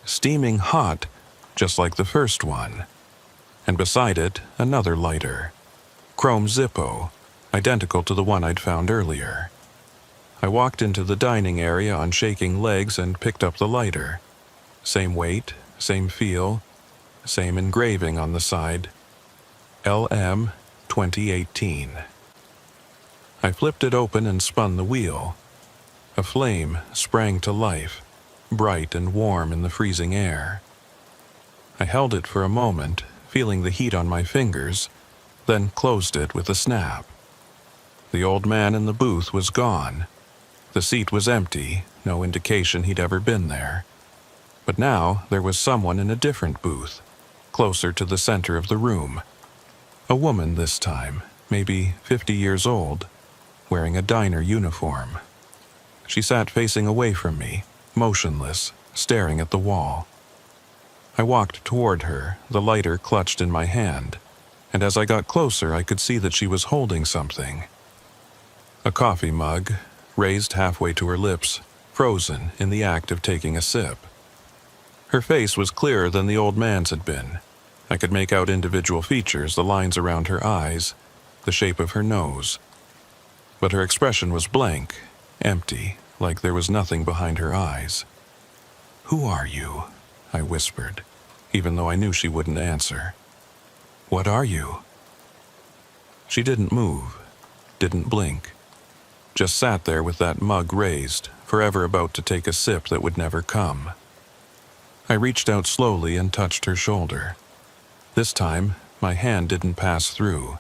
S1: Steaming hot, just like the first one. And beside it, another lighter. Chrome Zippo, identical to the one I'd found earlier. I walked into the dining area on shaking legs and picked up the lighter. Same weight, same feel, same engraving on the side. LM 2018. I flipped it open and spun the wheel. A flame sprang to life, bright and warm in the freezing air. I held it for a moment, feeling the heat on my fingers, then closed it with a snap. The old man in the booth was gone. The seat was empty, no indication he'd ever been there. But now there was someone in a different booth, closer to the center of the room. A woman this time, maybe 50 years old, wearing a diner uniform. She sat facing away from me, motionless, staring at the wall. I walked toward her, the lighter clutched in my hand, and as I got closer I could see that she was holding something. A coffee mug, raised halfway to her lips, frozen in the act of taking a sip. Her face was clearer than the old man's had been. I could make out individual features, the lines around her eyes, the shape of her nose. But her expression was blank, empty, like there was nothing behind her eyes. "Who are you?" I whispered, even though I knew she wouldn't answer. "What are you?" She didn't move, didn't blink, just sat there with that mug raised, forever about to take a sip that would never come. I reached out slowly and touched her shoulder. This time, my hand didn't pass through.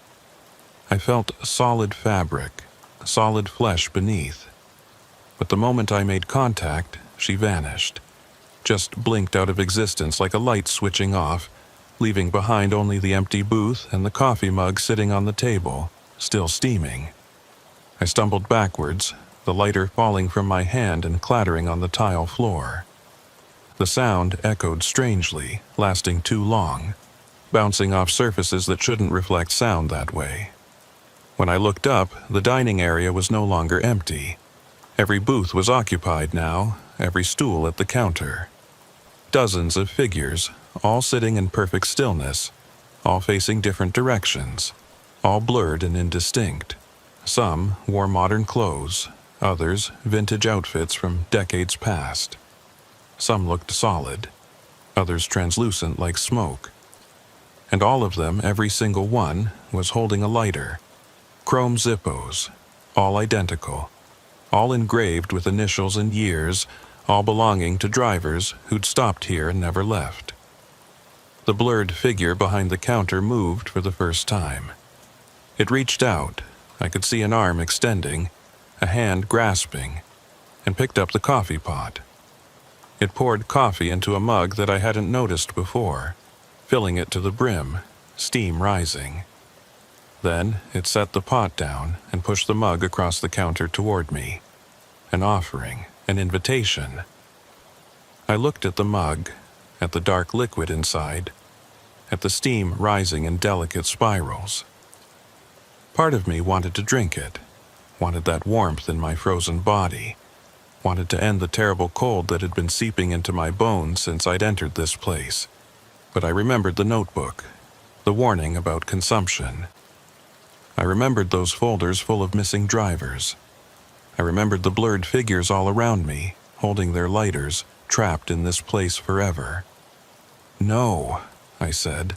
S1: I felt solid fabric, solid flesh beneath. But the moment I made contact, she vanished. Just blinked out of existence like a light switching off, leaving behind only the empty booth and the coffee mug sitting on the table, still steaming. I stumbled backwards, the lighter falling from my hand and clattering on the tile floor. The sound echoed strangely, lasting too long, bouncing off surfaces that shouldn't reflect sound that way. When I looked up, the dining area was no longer empty. Every booth was occupied now, every stool at the counter. Dozens of figures, all sitting in perfect stillness, all facing different directions, all blurred and indistinct. Some wore modern clothes, others vintage outfits from decades past. Some looked solid, others translucent like smoke. And all of them, every single one, was holding a lighter. Chrome Zippos, all identical, all engraved with initials and years, all belonging to drivers who'd stopped here and never left. The blurred figure behind the counter moved for the first time. It reached out. I could see an arm extending, a hand grasping, and picked up the coffee pot. It poured coffee into a mug that I hadn't noticed before, filling it to the brim, steam rising. Then it set the pot down and pushed the mug across the counter toward me. An offering, an invitation. I looked at the mug, at the dark liquid inside, at the steam rising in delicate spirals. Part of me wanted to drink it, wanted that warmth in my frozen body, wanted to end the terrible cold that had been seeping into my bones since I'd entered this place. But I remembered the notebook, the warning about consumption. I remembered those folders full of missing drivers. I remembered the blurred figures all around me, holding their lighters, trapped in this place forever. "No," I said,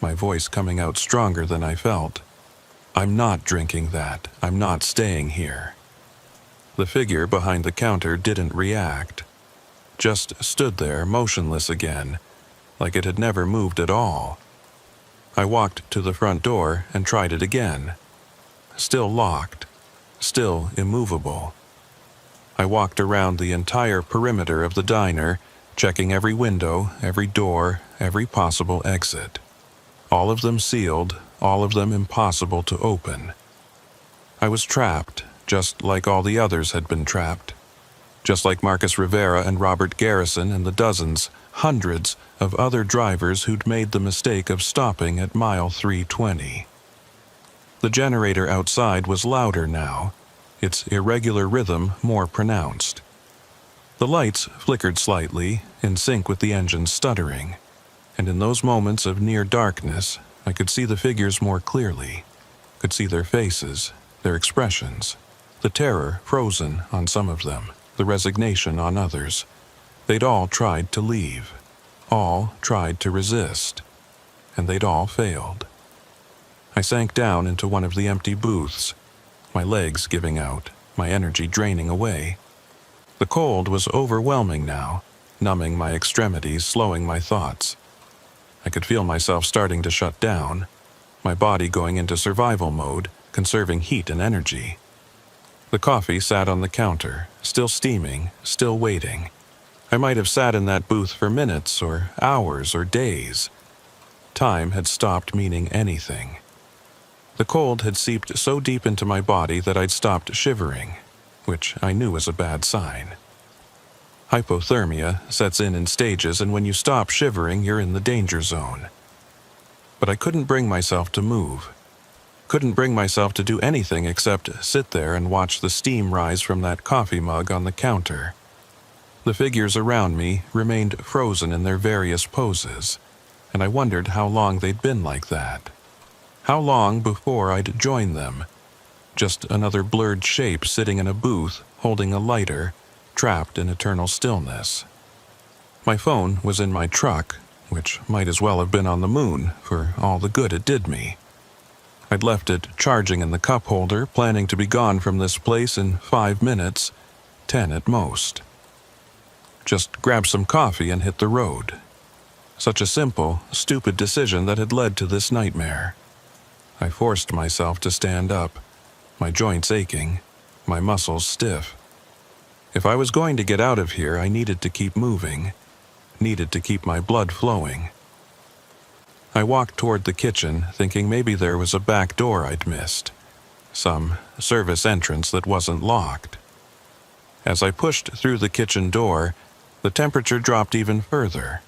S1: my voice coming out stronger than I felt. "I'm not drinking that. I'm not staying here." The figure behind the counter didn't react, just stood there motionless again, like it had never moved at all. I walked to the front door and tried it again. Still locked, still immovable. I walked around the entire perimeter of the diner, checking every window, every door, every possible exit. All of them sealed, all of them impossible to open. I was trapped, just like all the others had been trapped. Just like Marcus Rivera and Robert Garrison and the dozens, hundreds of other drivers who'd made the mistake of stopping at mile 320. The generator outside was louder now, its irregular rhythm more pronounced. The lights flickered slightly, in sync with the engine stuttering, and in those moments of near darkness, I could see the figures more clearly, could see their faces, their expressions, the terror frozen on some of them, the resignation on others. They'd all tried to leave, all tried to resist, and they'd all failed. I sank down into one of the empty booths, my legs giving out, my energy draining away. The cold was overwhelming now, numbing my extremities, slowing my thoughts. I could feel myself starting to shut down, my body going into survival mode, conserving heat and energy. The coffee sat on the counter, still steaming, still waiting. I might have sat in that booth for minutes or hours or days. Time had stopped meaning anything. The cold had seeped so deep into my body that I'd stopped shivering, which I knew was a bad sign. Hypothermia sets in stages, and when you stop shivering, you're in the danger zone. But I couldn't bring myself to move. Couldn't bring myself to do anything except sit there and watch the steam rise from that coffee mug on the counter. The figures around me remained frozen in their various poses, and I wondered how long they'd been like that. How long before I'd join them? Just another blurred shape sitting in a booth, holding a lighter, trapped in eternal stillness. My phone was in my truck, which might as well have been on the moon for all the good it did me. I'd left it charging in the cup holder, planning to be gone from this place in 5 minutes, 10 at most. Just grab some coffee and hit the road. Such a simple, stupid decision that had led to this nightmare. I forced myself to stand up, my joints aching, my muscles stiff. If I was going to get out of here, I needed to keep moving, needed to keep my blood flowing. I walked toward the kitchen, thinking maybe there was a back door I'd missed, some service entrance that wasn't locked. As I pushed through the kitchen door, the temperature dropped even further.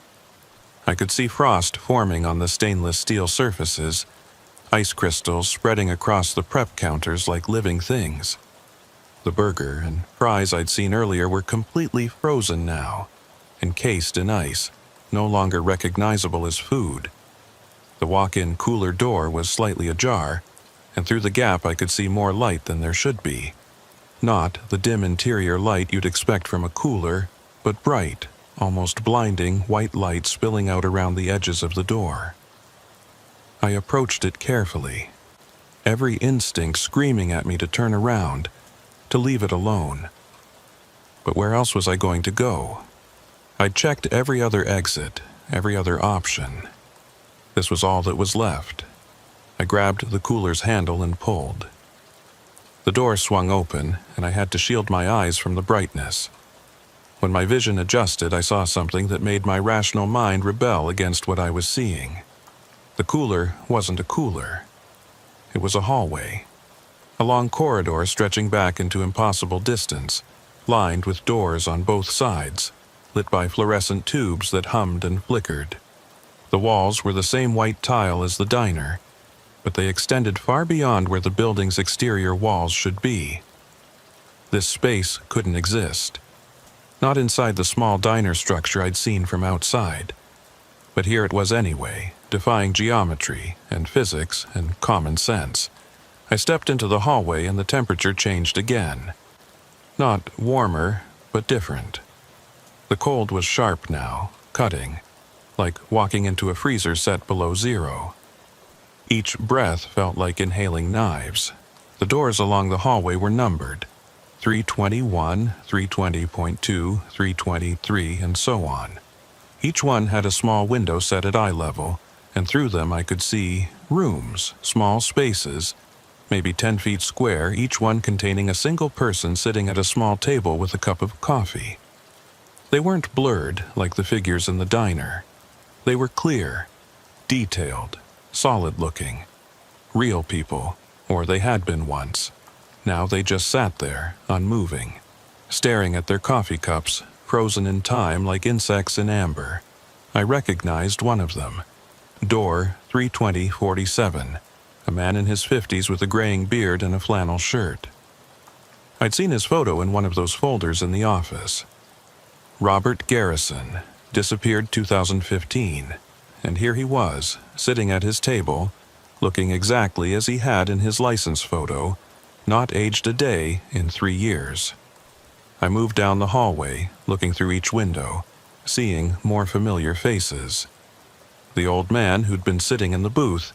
S1: I could see frost forming on the stainless steel surfaces, ice crystals spreading across the prep counters like living things. The burger and fries I'd seen earlier were completely frozen now, encased in ice, no longer recognizable as food. The walk-in cooler door was slightly ajar, and through the gap I could see more light than there should be. Not the dim interior light you'd expect from a cooler, but bright, almost blinding white light spilling out around the edges of the door. I approached it carefully, every instinct screaming at me to turn around, to leave it alone. But where else was I going to go? I'd checked every other exit, every other option. This was all that was left. I grabbed the cooler's handle and pulled. The door swung open, and I had to shield my eyes from the brightness. When my vision adjusted, I saw something that made my rational mind rebel against what I was seeing. The cooler wasn't a cooler. It was a hallway. A long corridor stretching back into impossible distance, lined with doors on both sides, lit by fluorescent tubes that hummed and flickered. The walls were the same white tile as the diner, but they extended far beyond where the building's exterior walls should be. This space couldn't exist. Not inside the small diner structure I'd seen from outside. But here it was anyway, defying geometry and physics and common sense. I stepped into the hallway and the temperature changed again. Not warmer, but different. The cold was sharp now, cutting, like walking into a freezer set below zero. Each breath felt like inhaling knives. The doors along the hallway were numbered. 321, 320.2, 323, and so on. Each one had a small window set at eye level, and through them I could see rooms, small spaces, maybe 10 feet square, each one containing a single person sitting at a small table with a cup of coffee. They weren't blurred like the figures in the diner. They were clear, detailed, solid-looking. Real people, or they had been once. Now they just sat there, unmoving, staring at their coffee cups, frozen in time like insects in amber. I recognized one of them. Door 32047, a man in his 50s with a graying beard and a flannel shirt. I'd seen his photo in one of those folders in the office. Robert Garrison, disappeared 2015, and here he was, sitting at his table, looking exactly as he had in his license photo, not aged a day in 3 years. I moved down the hallway, looking through each window, seeing more familiar faces. The old man who'd been sitting in the booth,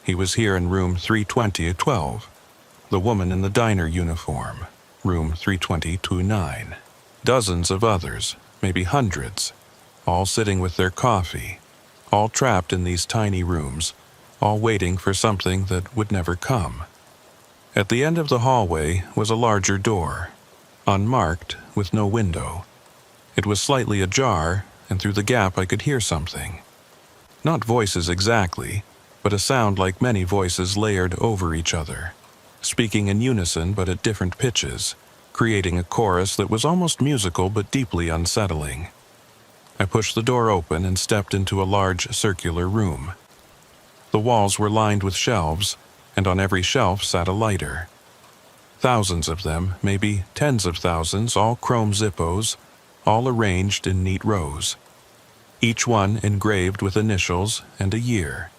S1: he was here in room 320-12. The woman in the diner uniform, room 320-9. Dozens of others, maybe hundreds, all sitting with their coffee, all trapped in these tiny rooms, all waiting for something that would never come. At the end of the hallway was a larger door, unmarked, with no window. It was slightly ajar, and through the gap I could hear something. Not voices exactly, but a sound like many voices layered over each other, speaking in unison but at different pitches, creating a chorus that was almost musical but deeply unsettling. I pushed the door open and stepped into a large circular room. The walls were lined with shelves, and on every shelf sat a lighter. Thousands of them, maybe tens of thousands, all chrome Zippos, all arranged in neat rows. Each one engraved with initials and a year.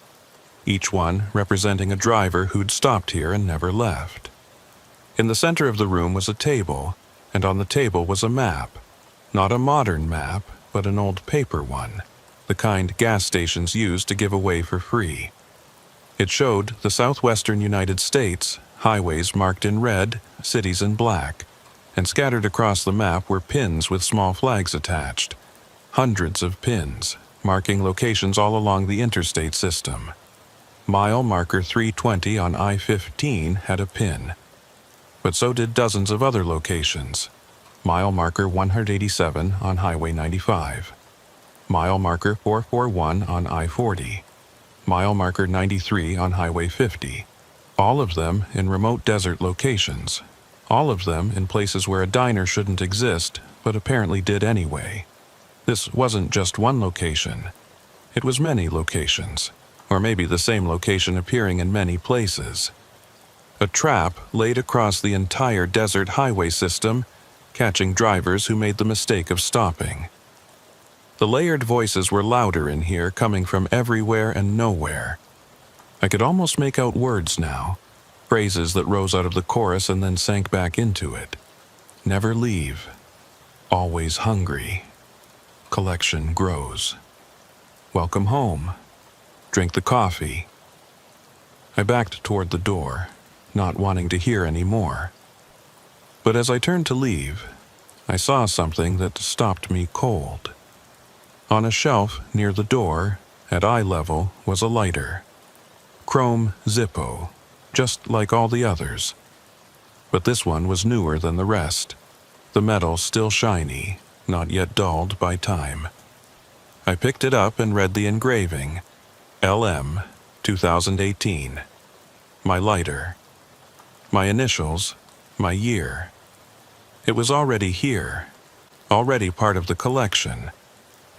S1: Each one representing a driver who'd stopped here and never left. In the center of the room was a table, and on the table was a map. Not a modern map, but an old paper one, the kind gas stations used to give away for free. It showed the southwestern United States, highways marked in red, cities in black, and scattered across the map were pins with small flags attached. Hundreds of pins, marking locations all along the interstate system. Mile marker 320 on I-15 had a pin, but so did dozens of other locations. Mile marker 187 on Highway 95. Mile marker 441 on I-40. Mile marker 93 on Highway 50. All of them in remote desert locations. All of them in places where a diner shouldn't exist, but apparently did anyway. This wasn't just one location. It was many locations, or maybe the same location appearing in many places. A trap laid across the entire desert highway system, catching drivers who made the mistake of stopping. The layered voices were louder in here, coming from everywhere and nowhere. I could almost make out words now, phrases that rose out of the chorus and then sank back into it. Never leave. Always hungry. Collection grows. Welcome home. Drink the coffee. I backed toward the door, not wanting to hear any more. But as I turned to leave, I saw something that stopped me cold. On a shelf near the door, at eye level, was a lighter. Chrome Zippo, just like all the others. But this one was newer than the rest, the metal still shiny, not yet dulled by time. I picked it up and read the engraving, LM 2018. My lighter. My initials, my year. It was already here, already part of the collection,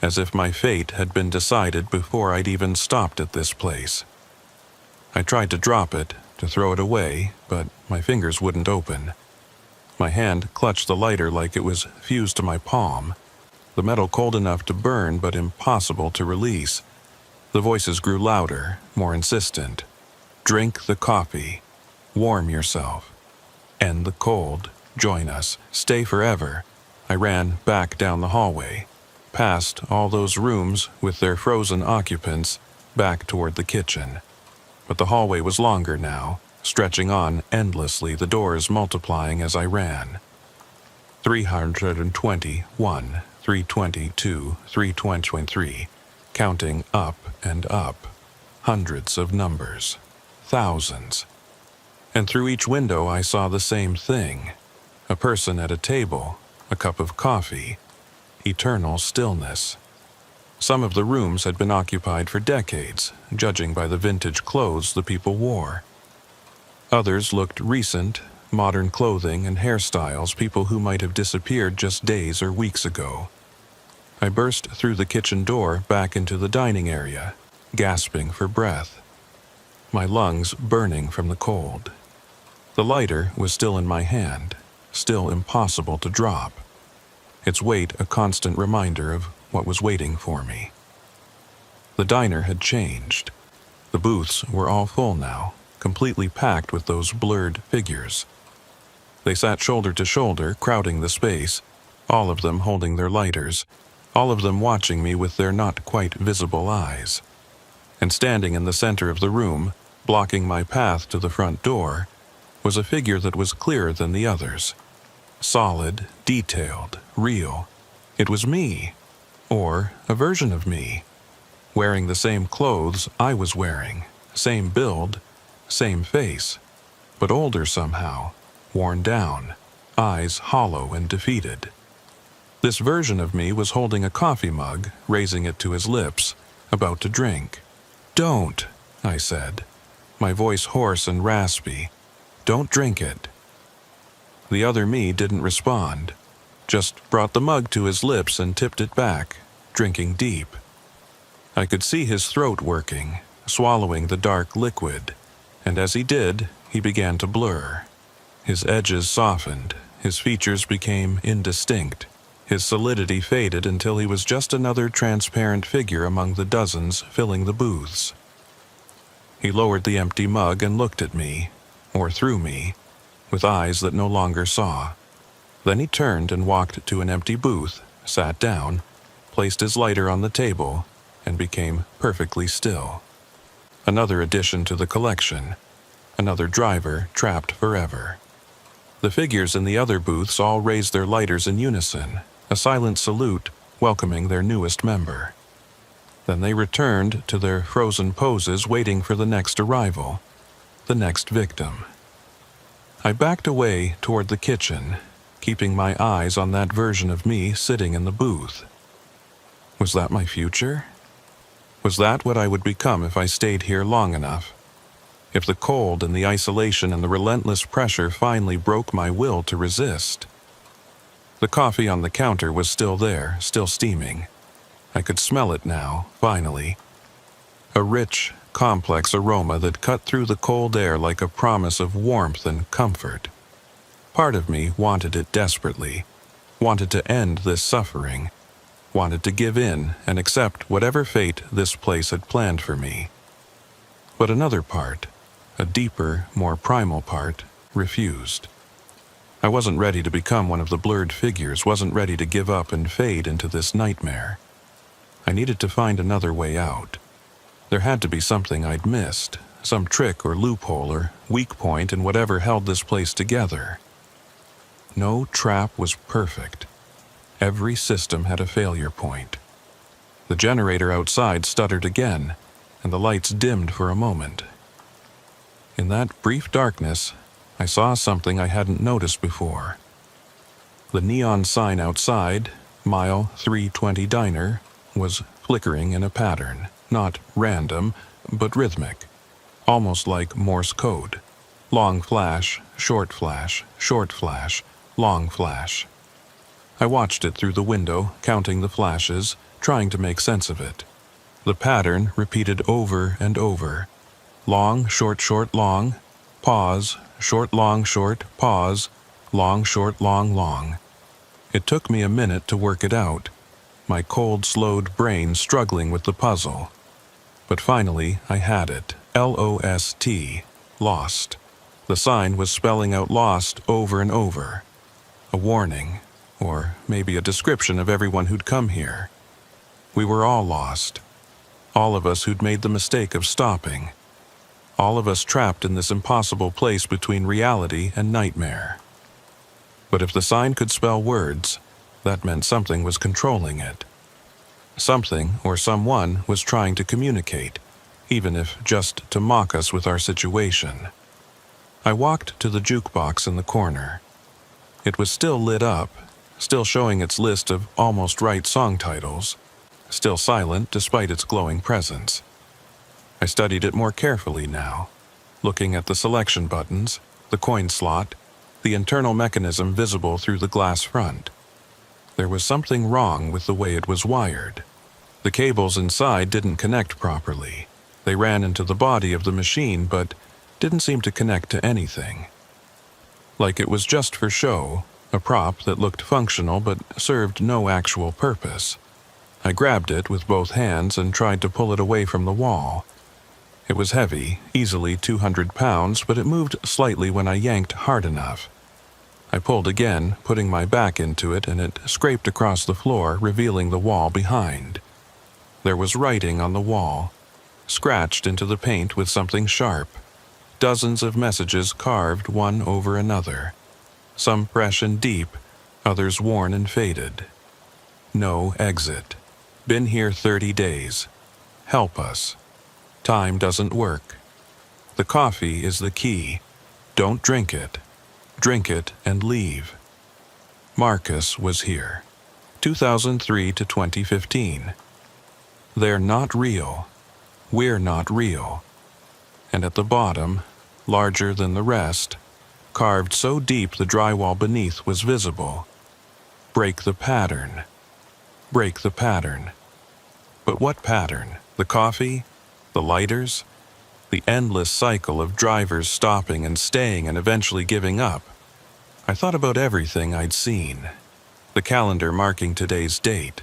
S1: as if my fate had been decided before I'd even stopped at this place. I tried to drop it, to throw it away, but my fingers wouldn't open. My hand clutched the lighter like it was fused to my palm, the metal cold enough to burn but impossible to release. The voices grew louder, more insistent. Drink the coffee. Warm yourself. End the cold. Join us. Stay forever. I ran back down the hallway, past all those rooms with their frozen occupants, back toward the kitchen. But the hallway was longer now, stretching on endlessly, the doors multiplying as I ran. 321, 322, 323, counting up and up. Hundreds of numbers. Thousands. And through each window I saw the same thing. A person at a table, a cup of coffee, eternal stillness. Some of the rooms had been occupied for decades, judging by the vintage clothes the people wore. Others looked recent, modern clothing and hairstyles, people who might have disappeared just days or weeks ago. I burst through the kitchen door back into the dining area, gasping for breath, my lungs burning from the cold. The lighter was still in my hand, still impossible to drop, its weight a constant reminder of what was waiting for me. The diner had changed. The booths were all full now, completely packed with those blurred figures. They sat shoulder to shoulder, crowding the space, all of them holding their lighters, all of them watching me with their not quite visible eyes. And standing in the center of the room, blocking my path to the front door, was a figure that was clearer than the others. Solid, detailed, real. It was me. Or a version of me, wearing the same clothes I was wearing, same build, same face, but older somehow, worn down, eyes hollow and defeated. This version of me was holding a coffee mug, raising it to his lips, about to drink. "Don't," I said, my voice hoarse and raspy. "Don't drink it." The other me didn't respond, just brought the mug to his lips and tipped it back, drinking deep. I could see his throat working, swallowing the dark liquid, and as he did, he began to blur. His edges softened, his features became indistinct, his solidity faded until he was just another transparent figure among the dozens filling the booths. He lowered the empty mug and looked at me, or through me, with eyes that no longer saw. Then he turned and walked to an empty booth, sat down, placed his lighter on the table, and became perfectly still. Another addition to the collection, another driver trapped forever. The figures in the other booths all raised their lighters in unison, a silent salute welcoming their newest member. Then they returned to their frozen poses, waiting for the next arrival, the next victim. I backed away toward the kitchen, keeping my eyes on that version of me sitting in the booth. Was that my future? Was that what I would become if I stayed here long enough? If the cold and the isolation and the relentless pressure finally broke my will to resist? The coffee on the counter was still there, still steaming. I could smell it now, finally. A rich, complex aroma that cut through the cold air like a promise of warmth and comfort. Part of me wanted it desperately, wanted to end this suffering, wanted to give in and accept whatever fate this place had planned for me. But another part, a deeper, more primal part, refused. I wasn't ready to become one of the blurred figures, wasn't ready to give up and fade into this nightmare. I needed to find another way out. There had to be something I'd missed, some trick or loophole or weak point in whatever held this place together. No trap was perfect. Every system had a failure point. The generator outside stuttered again, and the lights dimmed for a moment. In that brief darkness, I saw something I hadn't noticed before. The neon sign outside, Mile 320 Diner, was flickering in a pattern, not random, but rhythmic, almost like Morse code. Long flash, short flash, short flash, long flash. I watched it through the window, counting the flashes, trying to make sense of it. The pattern repeated over and over. Long, short, short, long, pause, short, long, short, pause, long, short, long, long. It took me a minute to work it out, my cold, slowed brain struggling with the puzzle. But finally, I had it. L-O-S-T, lost. The sign was spelling out lost over and over. A warning, or maybe a description of everyone who'd come here. We were all lost. All of us who'd made the mistake of stopping. All of us trapped in this impossible place between reality and nightmare. But if the sign could spell words, that meant something was controlling it. Something or someone was trying to communicate, even if just to mock us with our situation. I walked to the jukebox in the corner. It was still lit up, still showing its list of almost right song titles, still silent despite its glowing presence. I studied it more carefully now, looking at the selection buttons, the coin slot, the internal mechanism visible through the glass front. There was something wrong with the way it was wired. The cables inside didn't connect properly. They ran into the body of the machine but didn't seem to connect to anything. Like it was just for show, a prop that looked functional but served no actual purpose. I grabbed it with both hands and tried to pull it away from the wall. It was heavy, easily 200 pounds, but it moved slightly when I yanked hard enough. I pulled again, putting my back into it, and it scraped across the floor, revealing the wall behind. There was writing on the wall, scratched into the paint with something sharp. Dozens of messages carved one over another. Some fresh and deep, others worn and faded. No exit. Been here 30 days. Help us. Time doesn't work. The coffee is the key. Don't drink it. Drink it and leave. Marcus was here. 2003 to 2015. They're not real. We're not real. And at the bottom, larger than the rest, carved so deep the drywall beneath was visible. Break the pattern. Break the pattern. But what pattern? The coffee? The lighters? The endless cycle of drivers stopping and staying and eventually giving up. I thought about everything I'd seen. The calendar marking today's date.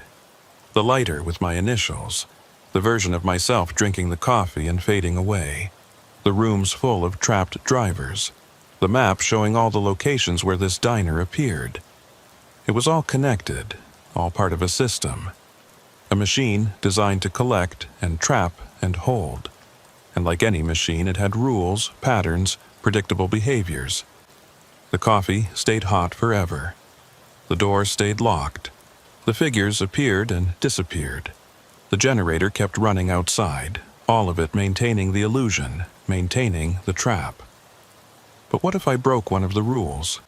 S1: The lighter with my initials. The version of myself drinking the coffee and fading away. The rooms full of trapped drivers. The map showing all the locations where this diner appeared. It was all connected, all part of a system. A machine designed to collect and trap and hold. And like any machine, it had rules, patterns, predictable behaviors. The coffee stayed hot forever. The door stayed locked. The figures appeared and disappeared. The generator kept running outside, all of it maintaining the illusion, maintaining the trap. But what if I broke one of the rules?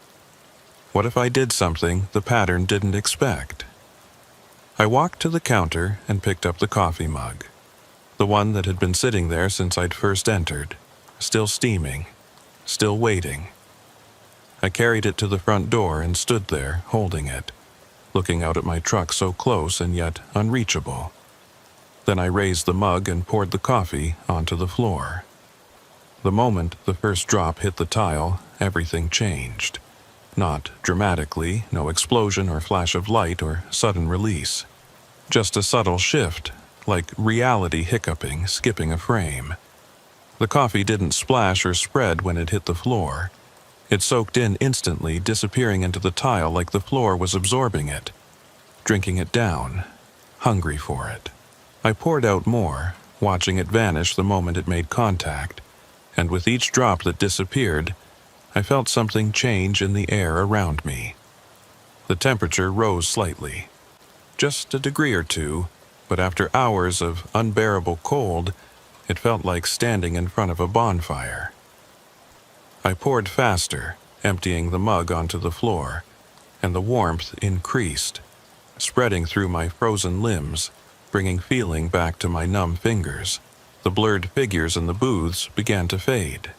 S1: What if I did something the pattern didn't expect? I walked to the counter and picked up the coffee mug. The one that had been sitting there since I'd first entered, still steaming, still waiting. I carried it to the front door and stood there, holding it, looking out at my truck so close and yet unreachable. Then I raised the mug and poured the coffee onto the floor. The moment the first drop hit the tile, everything changed. Not dramatically, no explosion or flash of light or sudden release. Just a subtle shift, like reality hiccuping, skipping a frame. The coffee didn't splash or spread when it hit the floor. It soaked in instantly, disappearing into the tile like the floor was absorbing it, drinking it down, hungry for it. I poured out more, watching it vanish the moment it made contact, and with each drop that disappeared, I felt something change in the air around me. The temperature rose slightly, just a degree or two, but after hours of unbearable cold, it felt like standing in front of a bonfire. I poured faster, emptying the mug onto the floor, and the warmth increased, spreading through my frozen limbs, bringing feeling back to my numb fingers. The blurred figures in the booths began to fade.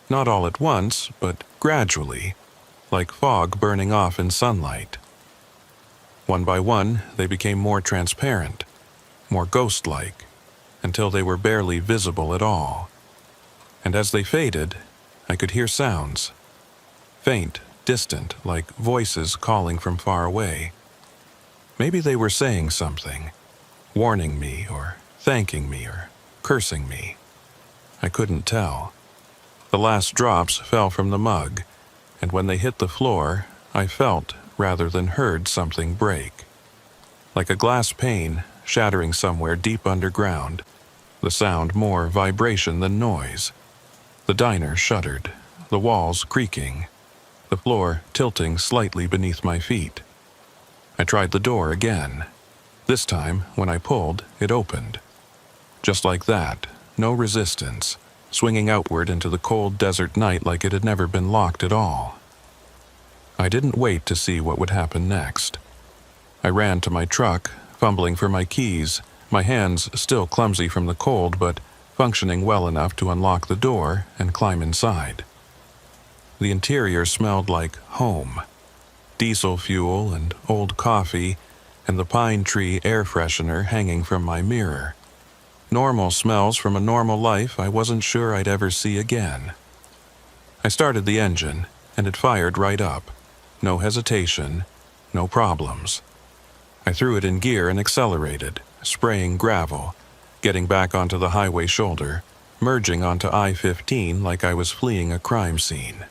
S1: Not all at once, but gradually, like fog burning off in sunlight. One by one, they became more transparent, more ghost-like, until they were barely visible at all. And as they faded, I could hear sounds. Faint, distant, like voices calling from far away. Maybe they were saying something, warning me or thanking me or cursing me. I couldn't tell. The last drops fell from the mug, and when they hit the floor, I felt, rather than heard, something break. Like a glass pane shattering somewhere deep underground, the sound more vibration than noise. The diner shuddered, the walls creaking, the floor tilting slightly beneath my feet. I tried the door again. This time, when I pulled, it opened. Just like that, no resistance, swinging outward into the cold desert night like it had never been locked at all. I didn't wait to see what would happen next. I ran to my truck, fumbling for my keys, my hands still clumsy from the cold but functioning well enough to unlock the door and climb inside. The interior smelled like home. Diesel fuel and old coffee and the pine tree air freshener hanging from my mirror. Normal smells from a normal life I wasn't sure I'd ever see again. I started the engine, and it fired right up. No hesitation, no problems. I threw it in gear and accelerated, spraying gravel, getting back onto the highway shoulder, merging onto I-15 like I was fleeing a crime scene.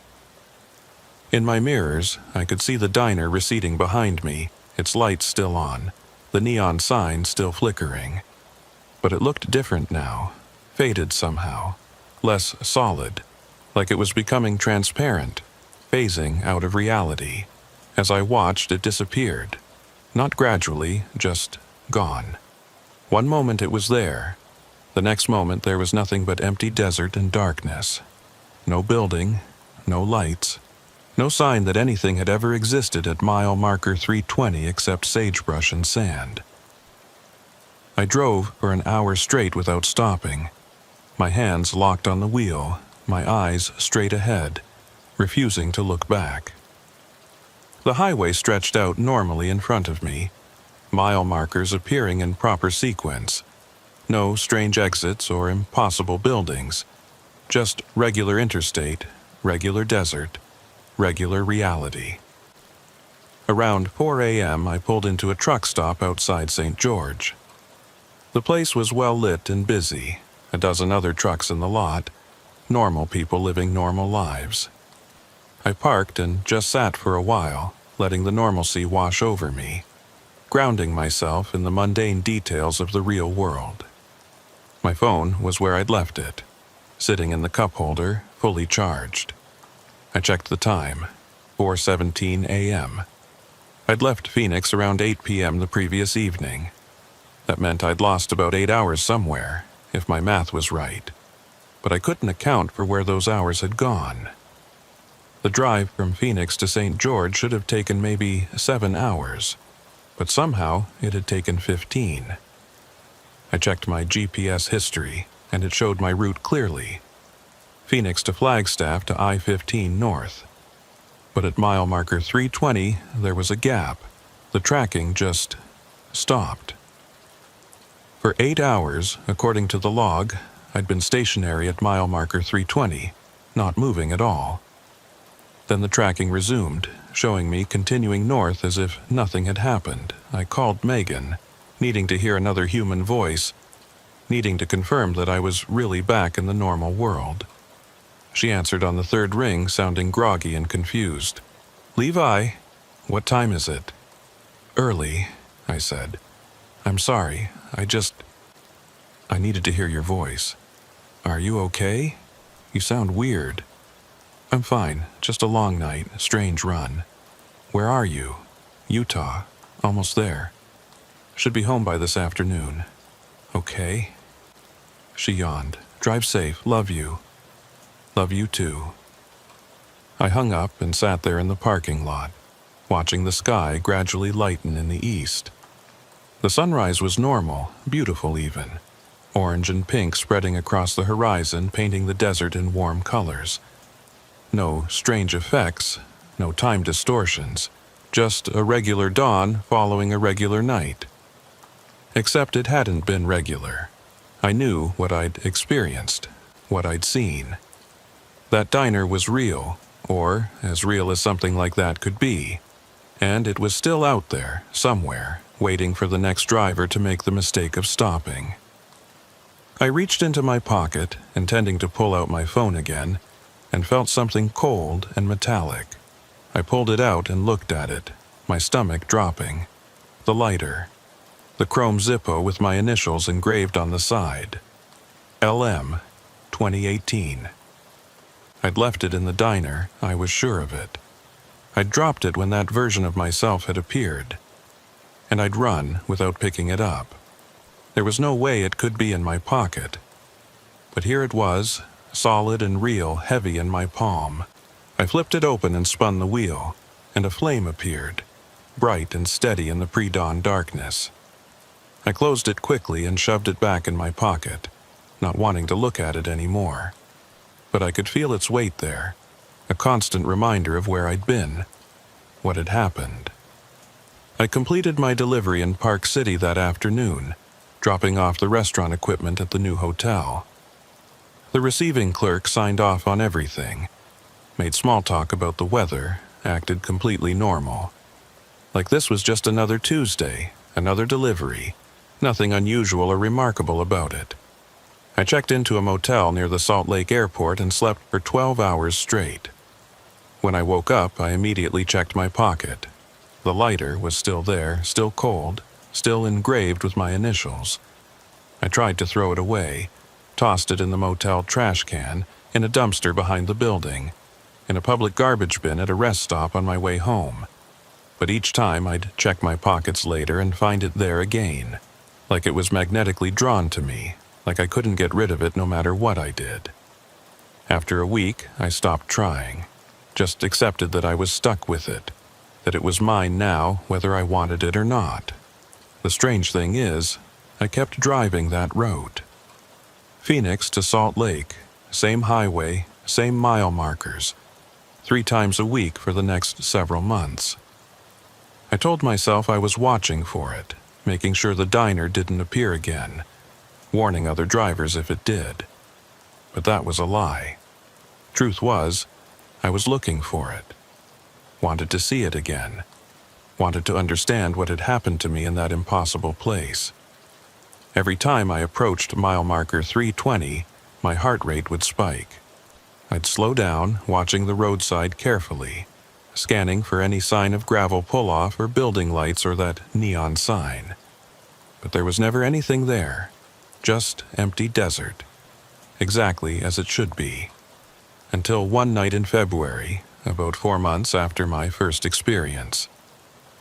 S1: In my mirrors, I could see the diner receding behind me, its lights still on, the neon sign still flickering. But it looked different now, faded somehow, less solid, like it was becoming transparent, phasing out of reality. As I watched, it disappeared. Not gradually, just gone. One moment it was there. The next moment there was nothing but empty desert and darkness. No building, no lights, no sign that anything had ever existed at mile marker 320 except sagebrush and sand. I drove for an hour straight without stopping, my hands locked on the wheel, my eyes straight ahead, refusing to look back. The highway stretched out normally in front of me, mile markers appearing in proper sequence. No strange exits or impossible buildings, just regular interstate, regular desert, regular reality. Around 4 a.m., I pulled into a truck stop outside St. George. The place was well lit and busy, a dozen other trucks in the lot, normal people living normal lives. I parked and just sat for a while, letting the normalcy wash over me, grounding myself in the mundane details of the real world. My phone was where I'd left it, sitting in the cup holder, fully charged. I checked the time, 4:17 a.m. I'd left Phoenix around 8 p.m. the previous evening. That meant I'd lost about 8 hours somewhere, if my math was right. But I couldn't account for where those hours had gone. The drive from Phoenix to St. George should have taken maybe 7 hours, but somehow it had taken 15. I checked my GPS history, and it showed my route clearly. Phoenix to Flagstaff to I-15 north. But at mile marker 320, there was a gap. The tracking just stopped. For 8 hours, according to the log, I'd been stationary at mile marker 320, not moving at all. Then the tracking resumed, showing me continuing north as if nothing had happened. I called Megan, needing to hear another human voice, needing to confirm that I was really back in the normal world. She answered on the third ring, sounding groggy and confused. "Levi, what time is it?" "Early," I said. "I'm sorry, I needed to hear your voice. Are you okay? You sound weird." "I'm fine, just a long night, strange run." "Where are you?" "Utah, almost there. Should be home by this afternoon." "Okay." She yawned. "Drive safe, love you." "Love you too." I hung up and sat there in the parking lot, watching the sky gradually lighten in the east. The sunrise was normal, beautiful even, orange and pink spreading across the horizon, painting the desert in warm colors. No strange effects, no time distortions, just a regular dawn following a regular night. Except it hadn't been regular. I knew what I'd experienced, what I'd seen. That diner was real, or as real as something like that could be, and it was still out there, somewhere, waiting for the next driver to make the mistake of stopping. I reached into my pocket, intending to pull out my phone again, and felt something cold and metallic. I pulled it out and looked at it, my stomach dropping. The lighter. The chrome Zippo with my initials engraved on the side. LM 2018. I'd left it in the diner, I was sure of it. I'd dropped it when that version of myself had appeared. And I'd run without picking it up. There was no way it could be in my pocket. But here it was, solid and real, heavy in my palm. I flipped it open and spun the wheel, and a flame appeared, bright and steady in the pre-dawn darkness. I closed it quickly and shoved it back in my pocket, not wanting to look at it anymore. But I could feel its weight there, a constant reminder of where I'd been, what had happened. I completed my delivery in Park City that afternoon, dropping off the restaurant equipment at the new hotel. The receiving clerk signed off on everything, made small talk about the weather, acted completely normal. Like this was just another Tuesday, another delivery, nothing unusual or remarkable about it. I checked into a motel near the Salt Lake Airport and slept for 12 hours straight. When I woke up, I immediately checked my pocket. The lighter was still there, still cold, still engraved with my initials. I tried to throw it away, tossed it in the motel trash can, in a dumpster behind the building, in a public garbage bin at a rest stop on my way home. But each time I'd check my pockets later and find it there again, like it was magnetically drawn to me, like I couldn't get rid of it no matter what I did. After a week, I stopped trying, just accepted that I was stuck with it, that it was mine now whether I wanted it or not. The strange thing is, I kept driving that road. Phoenix to Salt Lake, same highway, same mile markers, 3 times a week for the next several months. I told myself I was watching for it, making sure the diner didn't appear again, warning other drivers if it did. But that was a lie. Truth was, I was looking for it. Wanted to see it again. Wanted to understand what had happened to me in that impossible place. Every time I approached mile marker 320, my heart rate would spike. I'd slow down, watching the roadside carefully, scanning for any sign of gravel pull-off or building lights or that neon sign. But there was never anything there. Just empty desert, exactly as it should be. Until one night in February, about 4 months after my first experience.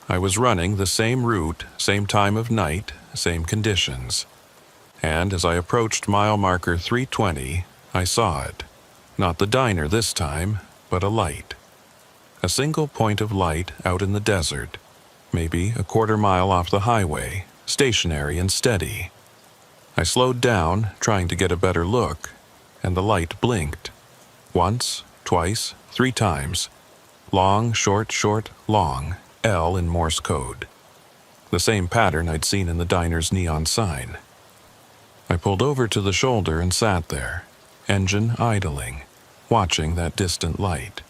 S1: I was running the same route, same time of night, same conditions. And as I approached mile marker 320, I saw it. Not the diner this time, but a light. A single point of light out in the desert, maybe a quarter mile off the highway, stationary and steady. I slowed down, trying to get a better look, and the light blinked. Once, twice, 3 times. Long, short, short, long, L in Morse code. The same pattern I'd seen in the diner's neon sign. I pulled over to the shoulder and sat there, engine idling, watching that distant light.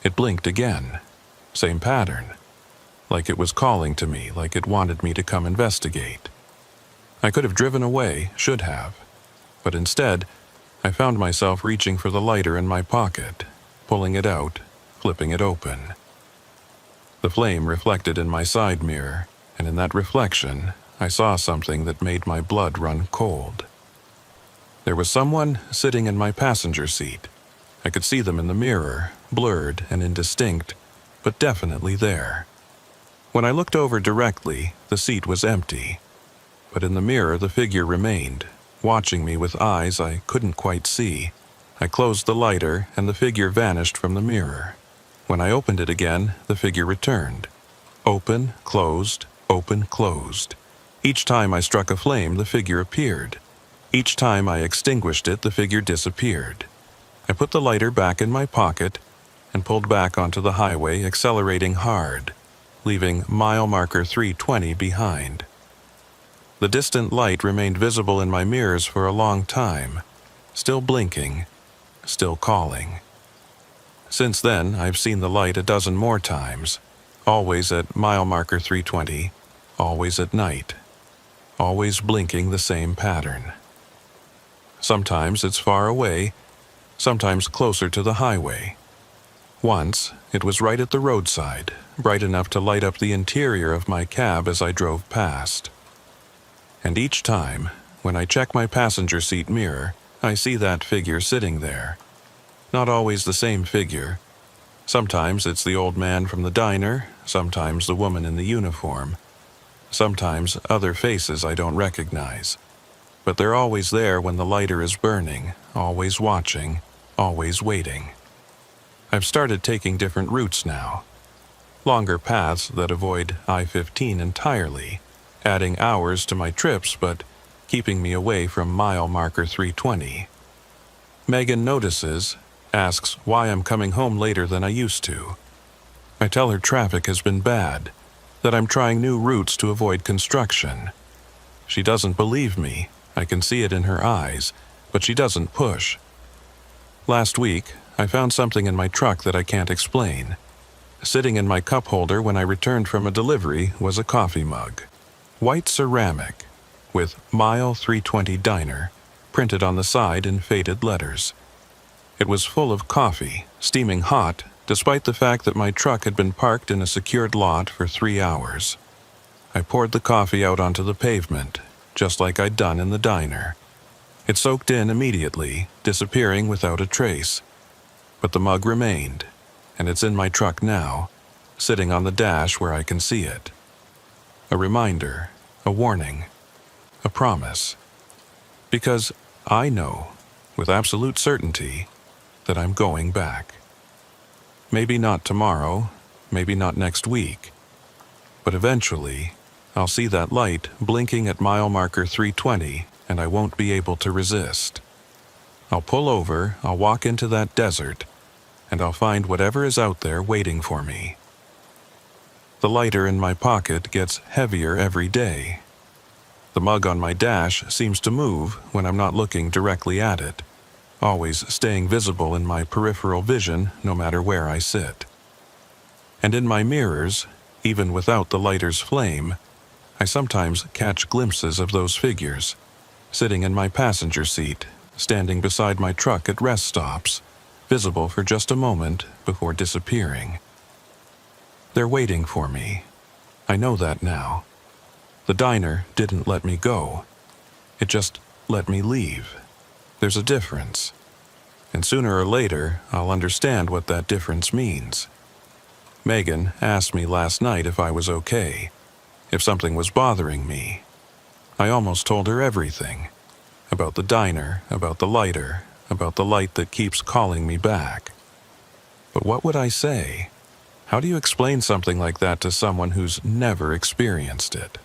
S1: It blinked again. Same pattern. Like it was calling to me, like it wanted me to come investigate. I could have driven away, should have. But instead, I found myself reaching for the lighter in my pocket, pulling it out, flipping it open. The flame reflected in my side mirror, and in that reflection, I saw something that made my blood run cold. There was someone sitting in my passenger seat. I could see them in the mirror, blurred and indistinct, but definitely there. When I looked over directly, the seat was empty, but in the mirror the figure remained, watching me with eyes I couldn't quite see. I closed the lighter and the figure vanished from the mirror. When I opened it again, the figure returned. Open, closed, open, closed. Each time I struck a flame, the figure appeared. Each time I extinguished it, the figure disappeared. I put the lighter back in my pocket and pulled back onto the highway, accelerating hard, leaving mile marker 320 behind. The distant light remained visible in my mirrors for a long time, still blinking, still calling. Since then, I've seen the light a dozen more times, always at mile marker 320, always at night, always blinking the same pattern. Sometimes it's far away, sometimes closer to the highway. Once, it was right at the roadside, bright enough to light up the interior of my cab as I drove past. And each time, when I check my passenger seat mirror, I see that figure sitting there. Not always the same figure. Sometimes it's the old man from the diner, sometimes the woman in the uniform, sometimes other faces I don't recognize. But they're always there when the lighter is burning, always watching, always waiting. I've started taking different routes now. Longer paths that avoid I-15 entirely, adding hours to my trips but keeping me away from mile marker 320. Megan notices, asks why I'm coming home later than I used to. I tell her traffic has been bad, that I'm trying new routes to avoid construction. She doesn't believe me, I can see it in her eyes, but she doesn't push. Last week, I found something in my truck that I can't explain. Sitting in my cup holder when I returned from a delivery was a coffee mug. White ceramic, with Mile 320 Diner, printed on the side in faded letters. It was full of coffee, steaming hot, despite the fact that my truck had been parked in a secured lot for 3 hours. I poured the coffee out onto the pavement, just like I'd done in the diner. It soaked in immediately, disappearing without a trace. But the mug remained, and it's in my truck now, sitting on the dash where I can see it. A reminder, a warning, a promise. Because I know, with absolute certainty, that I'm going back. Maybe not tomorrow, maybe not next week, but eventually, I'll see that light blinking at mile marker 320 and I won't be able to resist. I'll pull over, I'll walk into that desert, and I'll find whatever is out there waiting for me. The lighter in my pocket gets heavier every day. The mug on my dash seems to move when I'm not looking directly at it, always staying visible in my peripheral vision no matter where I sit. And in my mirrors, even without the lighter's flame, I sometimes catch glimpses of those figures, sitting in my passenger seat, standing beside my truck at rest stops, visible for just a moment before disappearing. They're waiting for me. I know that now. The diner didn't let me go. It just let me leave. There's a difference. And sooner or later, I'll understand what that difference means. Megan asked me last night if I was okay, if something was bothering me. I almost told her everything. About the diner, about the lighter, about the light that keeps calling me back. But what would I say? How do you explain something like that to someone who's never experienced it?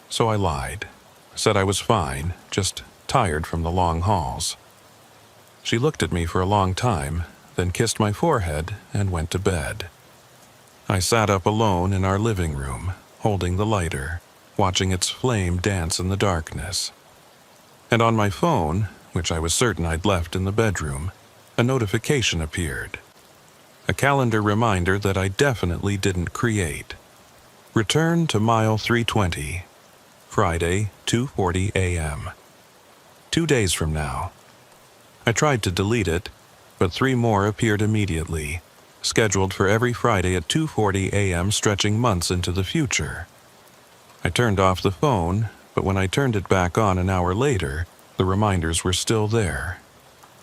S1: So I lied, said I was fine, just tired from the long hauls. She looked at me for a long time, then kissed my forehead and went to bed. I sat up alone in our living room, holding the lighter, watching its flame dance in the darkness. And on my phone, which I was certain I'd left in the bedroom, a notification appeared. A calendar reminder that I definitely didn't create. Return to mile 320, Friday, 2:40 a.m. 2 days from now. I tried to delete it, but 3 more appeared immediately, scheduled for every Friday at 2:40 a.m. stretching months into the future. I turned off the phone, but when I turned it back on an hour later, the reminders were still there,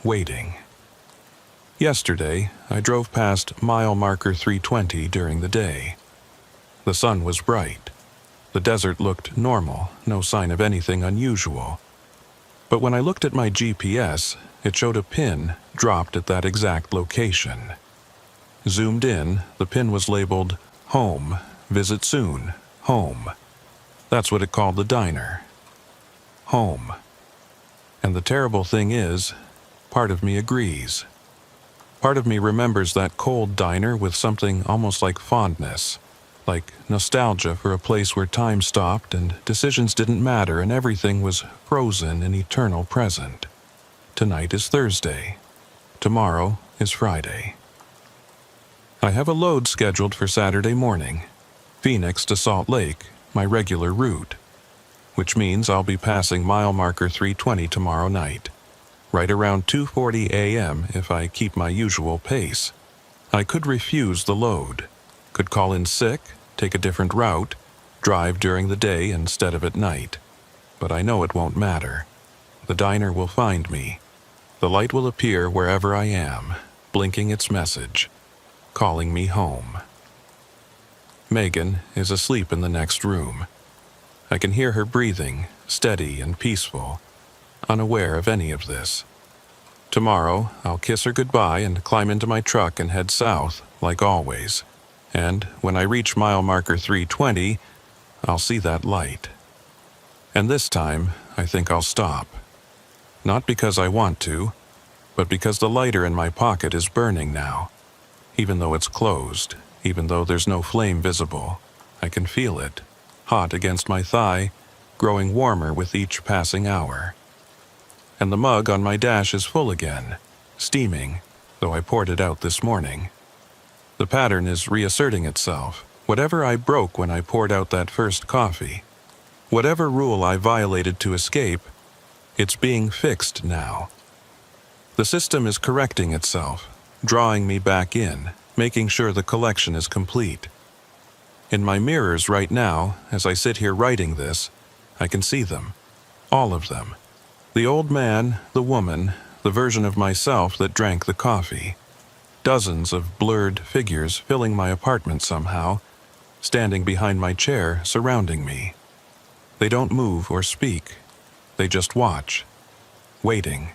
S1: waiting. Yesterday, I drove past mile marker 320 during the day. The sun was bright. The desert looked normal, no sign of anything unusual. But when I looked at my GPS, it showed a pin dropped at that exact location. Zoomed in, the pin was labeled Home, Visit Soon, Home. That's what it called the diner. Home. And the terrible thing is, part of me agrees. Part of me remembers that cold diner with something almost like fondness, like nostalgia for a place where time stopped and decisions didn't matter and everything was frozen in eternal present. Tonight is Thursday. Tomorrow is Friday. I have a load scheduled for Saturday morning, Phoenix to Salt Lake, my regular route, which means I'll be passing mile marker 320 tomorrow night, right around 2:40 a.m. if I keep my usual pace. I could refuse the load, could call in sick, take a different route, drive during the day instead of at night. But I know it won't matter. The diner will find me. The light will appear wherever I am, blinking its message, calling me home. Megan is asleep in the next room. I can hear her breathing, steady and peaceful, unaware of any of this. Tomorrow, I'll kiss her goodbye and climb into my truck and head south, like always. And when I reach mile marker 320, I'll see that light. And this time, I think I'll stop. Not because I want to, but because the lighter in my pocket is burning now. Even though it's closed, even though there's no flame visible, I can feel it, hot against my thigh, growing warmer with each passing hour. And the mug on my dash is full again, steaming, though I poured it out this morning. The pattern is reasserting itself, whatever I broke when I poured out that first coffee. Whatever rule I violated to escape, it's being fixed now. The system is correcting itself, drawing me back in, making sure the collection is complete. In my mirrors right now, as I sit here writing this, I can see them, all of them. The old man, the woman, the version of myself that drank the coffee. Dozens of blurred figures filling my apartment somehow, standing behind my chair, surrounding me. They don't move or speak. They just watch, waiting.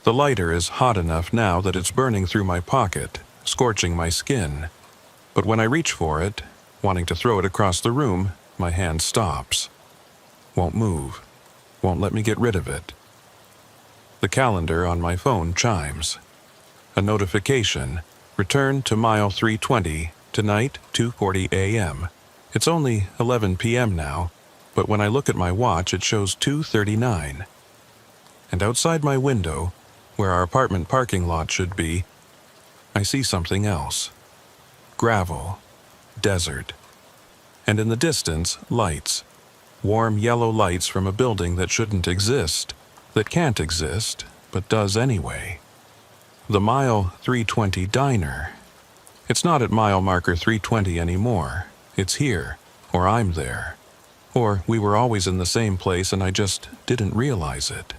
S1: The lighter is hot enough now that it's burning through my pocket, scorching my skin. But when I reach for it, wanting to throw it across the room, my hand stops. Won't move. Won't let me get rid of it. The calendar on my phone chimes. A notification, return to mile 320, tonight 2:40 a.m. It's only 11 p.m. now, but when I look at my watch it shows 2:39. And outside my window, where our apartment parking lot should be, I see something else. Gravel, desert, and in the distance, lights. Warm yellow lights from a building that shouldn't exist, that can't exist, but does anyway. The mile 320 diner. It's not at mile marker 320 anymore. It's here, or I'm there. Or we were always in the same place and I just didn't realize it.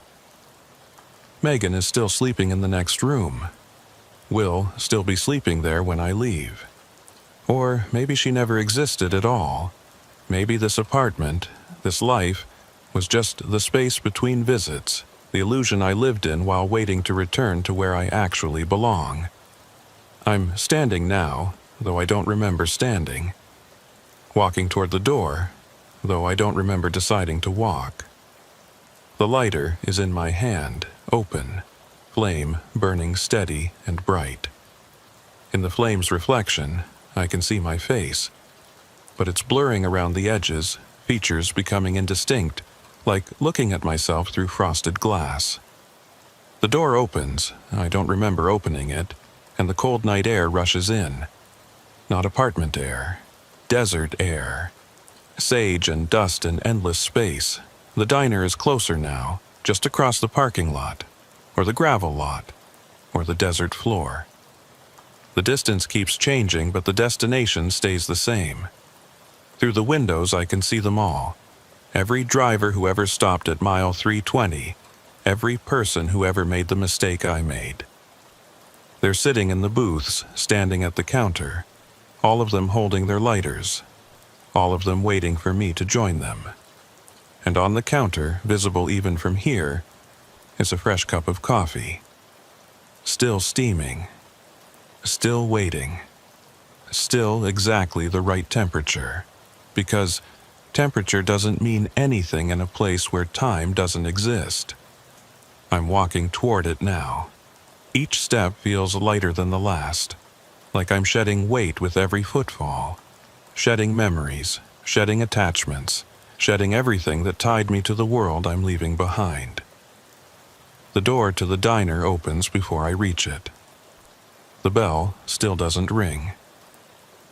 S1: Megan is still sleeping in the next room. Will still be sleeping there when I leave. Or maybe she never existed at all. Maybe this apartment, this life, was just the space between visits, the illusion I lived in while waiting to return to where I actually belong. I'm standing now, though I don't remember standing. Walking toward the door, though I don't remember deciding to walk. The lighter is in my hand, open, flame burning steady and bright. In the flame's reflection, I can see my face, but it's blurring around the edges, features becoming indistinct, like looking at myself through frosted glass. The door opens, I don't remember opening it, and the cold night air rushes in. Not apartment air, desert air. Sage and dust and endless space. The diner is closer now, just across the parking lot. or the gravel lot, or the desert floor. The distance keeps changing, but the destination stays the same. Through the windows, I can see them all. Every driver who ever stopped at mile 320, every person who ever made the mistake I made. They're sitting in the booths, standing at the counter, all of them holding their lighters, all of them waiting for me to join them. And on the counter, visible even from here, is a fresh cup of coffee. Still steaming, still waiting, still exactly the right temperature, because temperature doesn't mean anything in a place where time doesn't exist. I'm walking toward it now. Each step feels lighter than the last, like I'm shedding weight with every footfall, shedding memories, shedding attachments, shedding everything that tied me to the world I'm leaving behind. The door to the diner opens before I reach it. The bell still doesn't ring.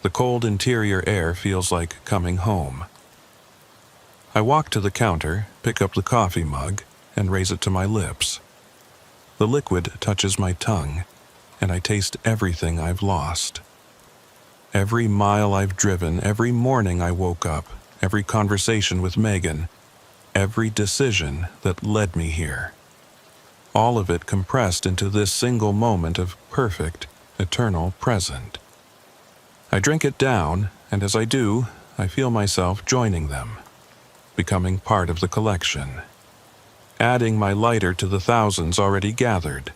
S1: The cold interior air feels like coming home. I walk to the counter, pick up the coffee mug, and raise it to my lips. The liquid touches my tongue, and I taste everything I've lost. Every mile I've driven, every morning I woke up, every conversation with Megan, every decision that led me here. All of it compressed into this single moment of perfect, eternal present. I drink it down, and as I do, I feel myself joining them, becoming part of the collection, adding my lighter to the thousands already gathered,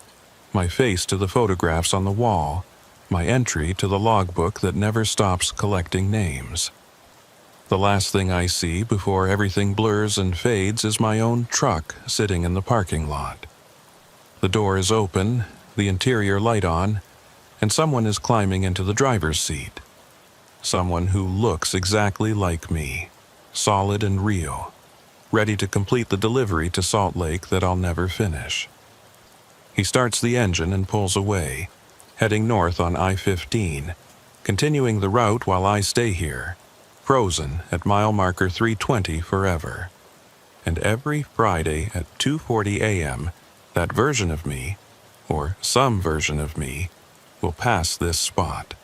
S1: my face to the photographs on the wall, my entry to the logbook that never stops collecting names. The last thing I see before everything blurs and fades is my own truck sitting in the parking lot. The door is open, the interior light on, and someone is climbing into the driver's seat. Someone who looks exactly like me, solid and real, ready to complete the delivery to Salt Lake that I'll never finish. He starts the engine and pulls away, heading north on I-15, continuing the route while I stay here, frozen at mile marker 320 forever. And every Friday at 2:40 a.m., that version of me, or some version of me, will pass this spot.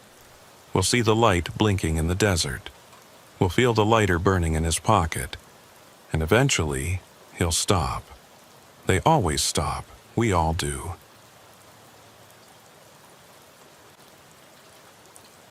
S1: We'll see the light blinking in the desert. We'll feel the lighter burning in his pocket. And eventually, he'll stop. They always stop. We all do.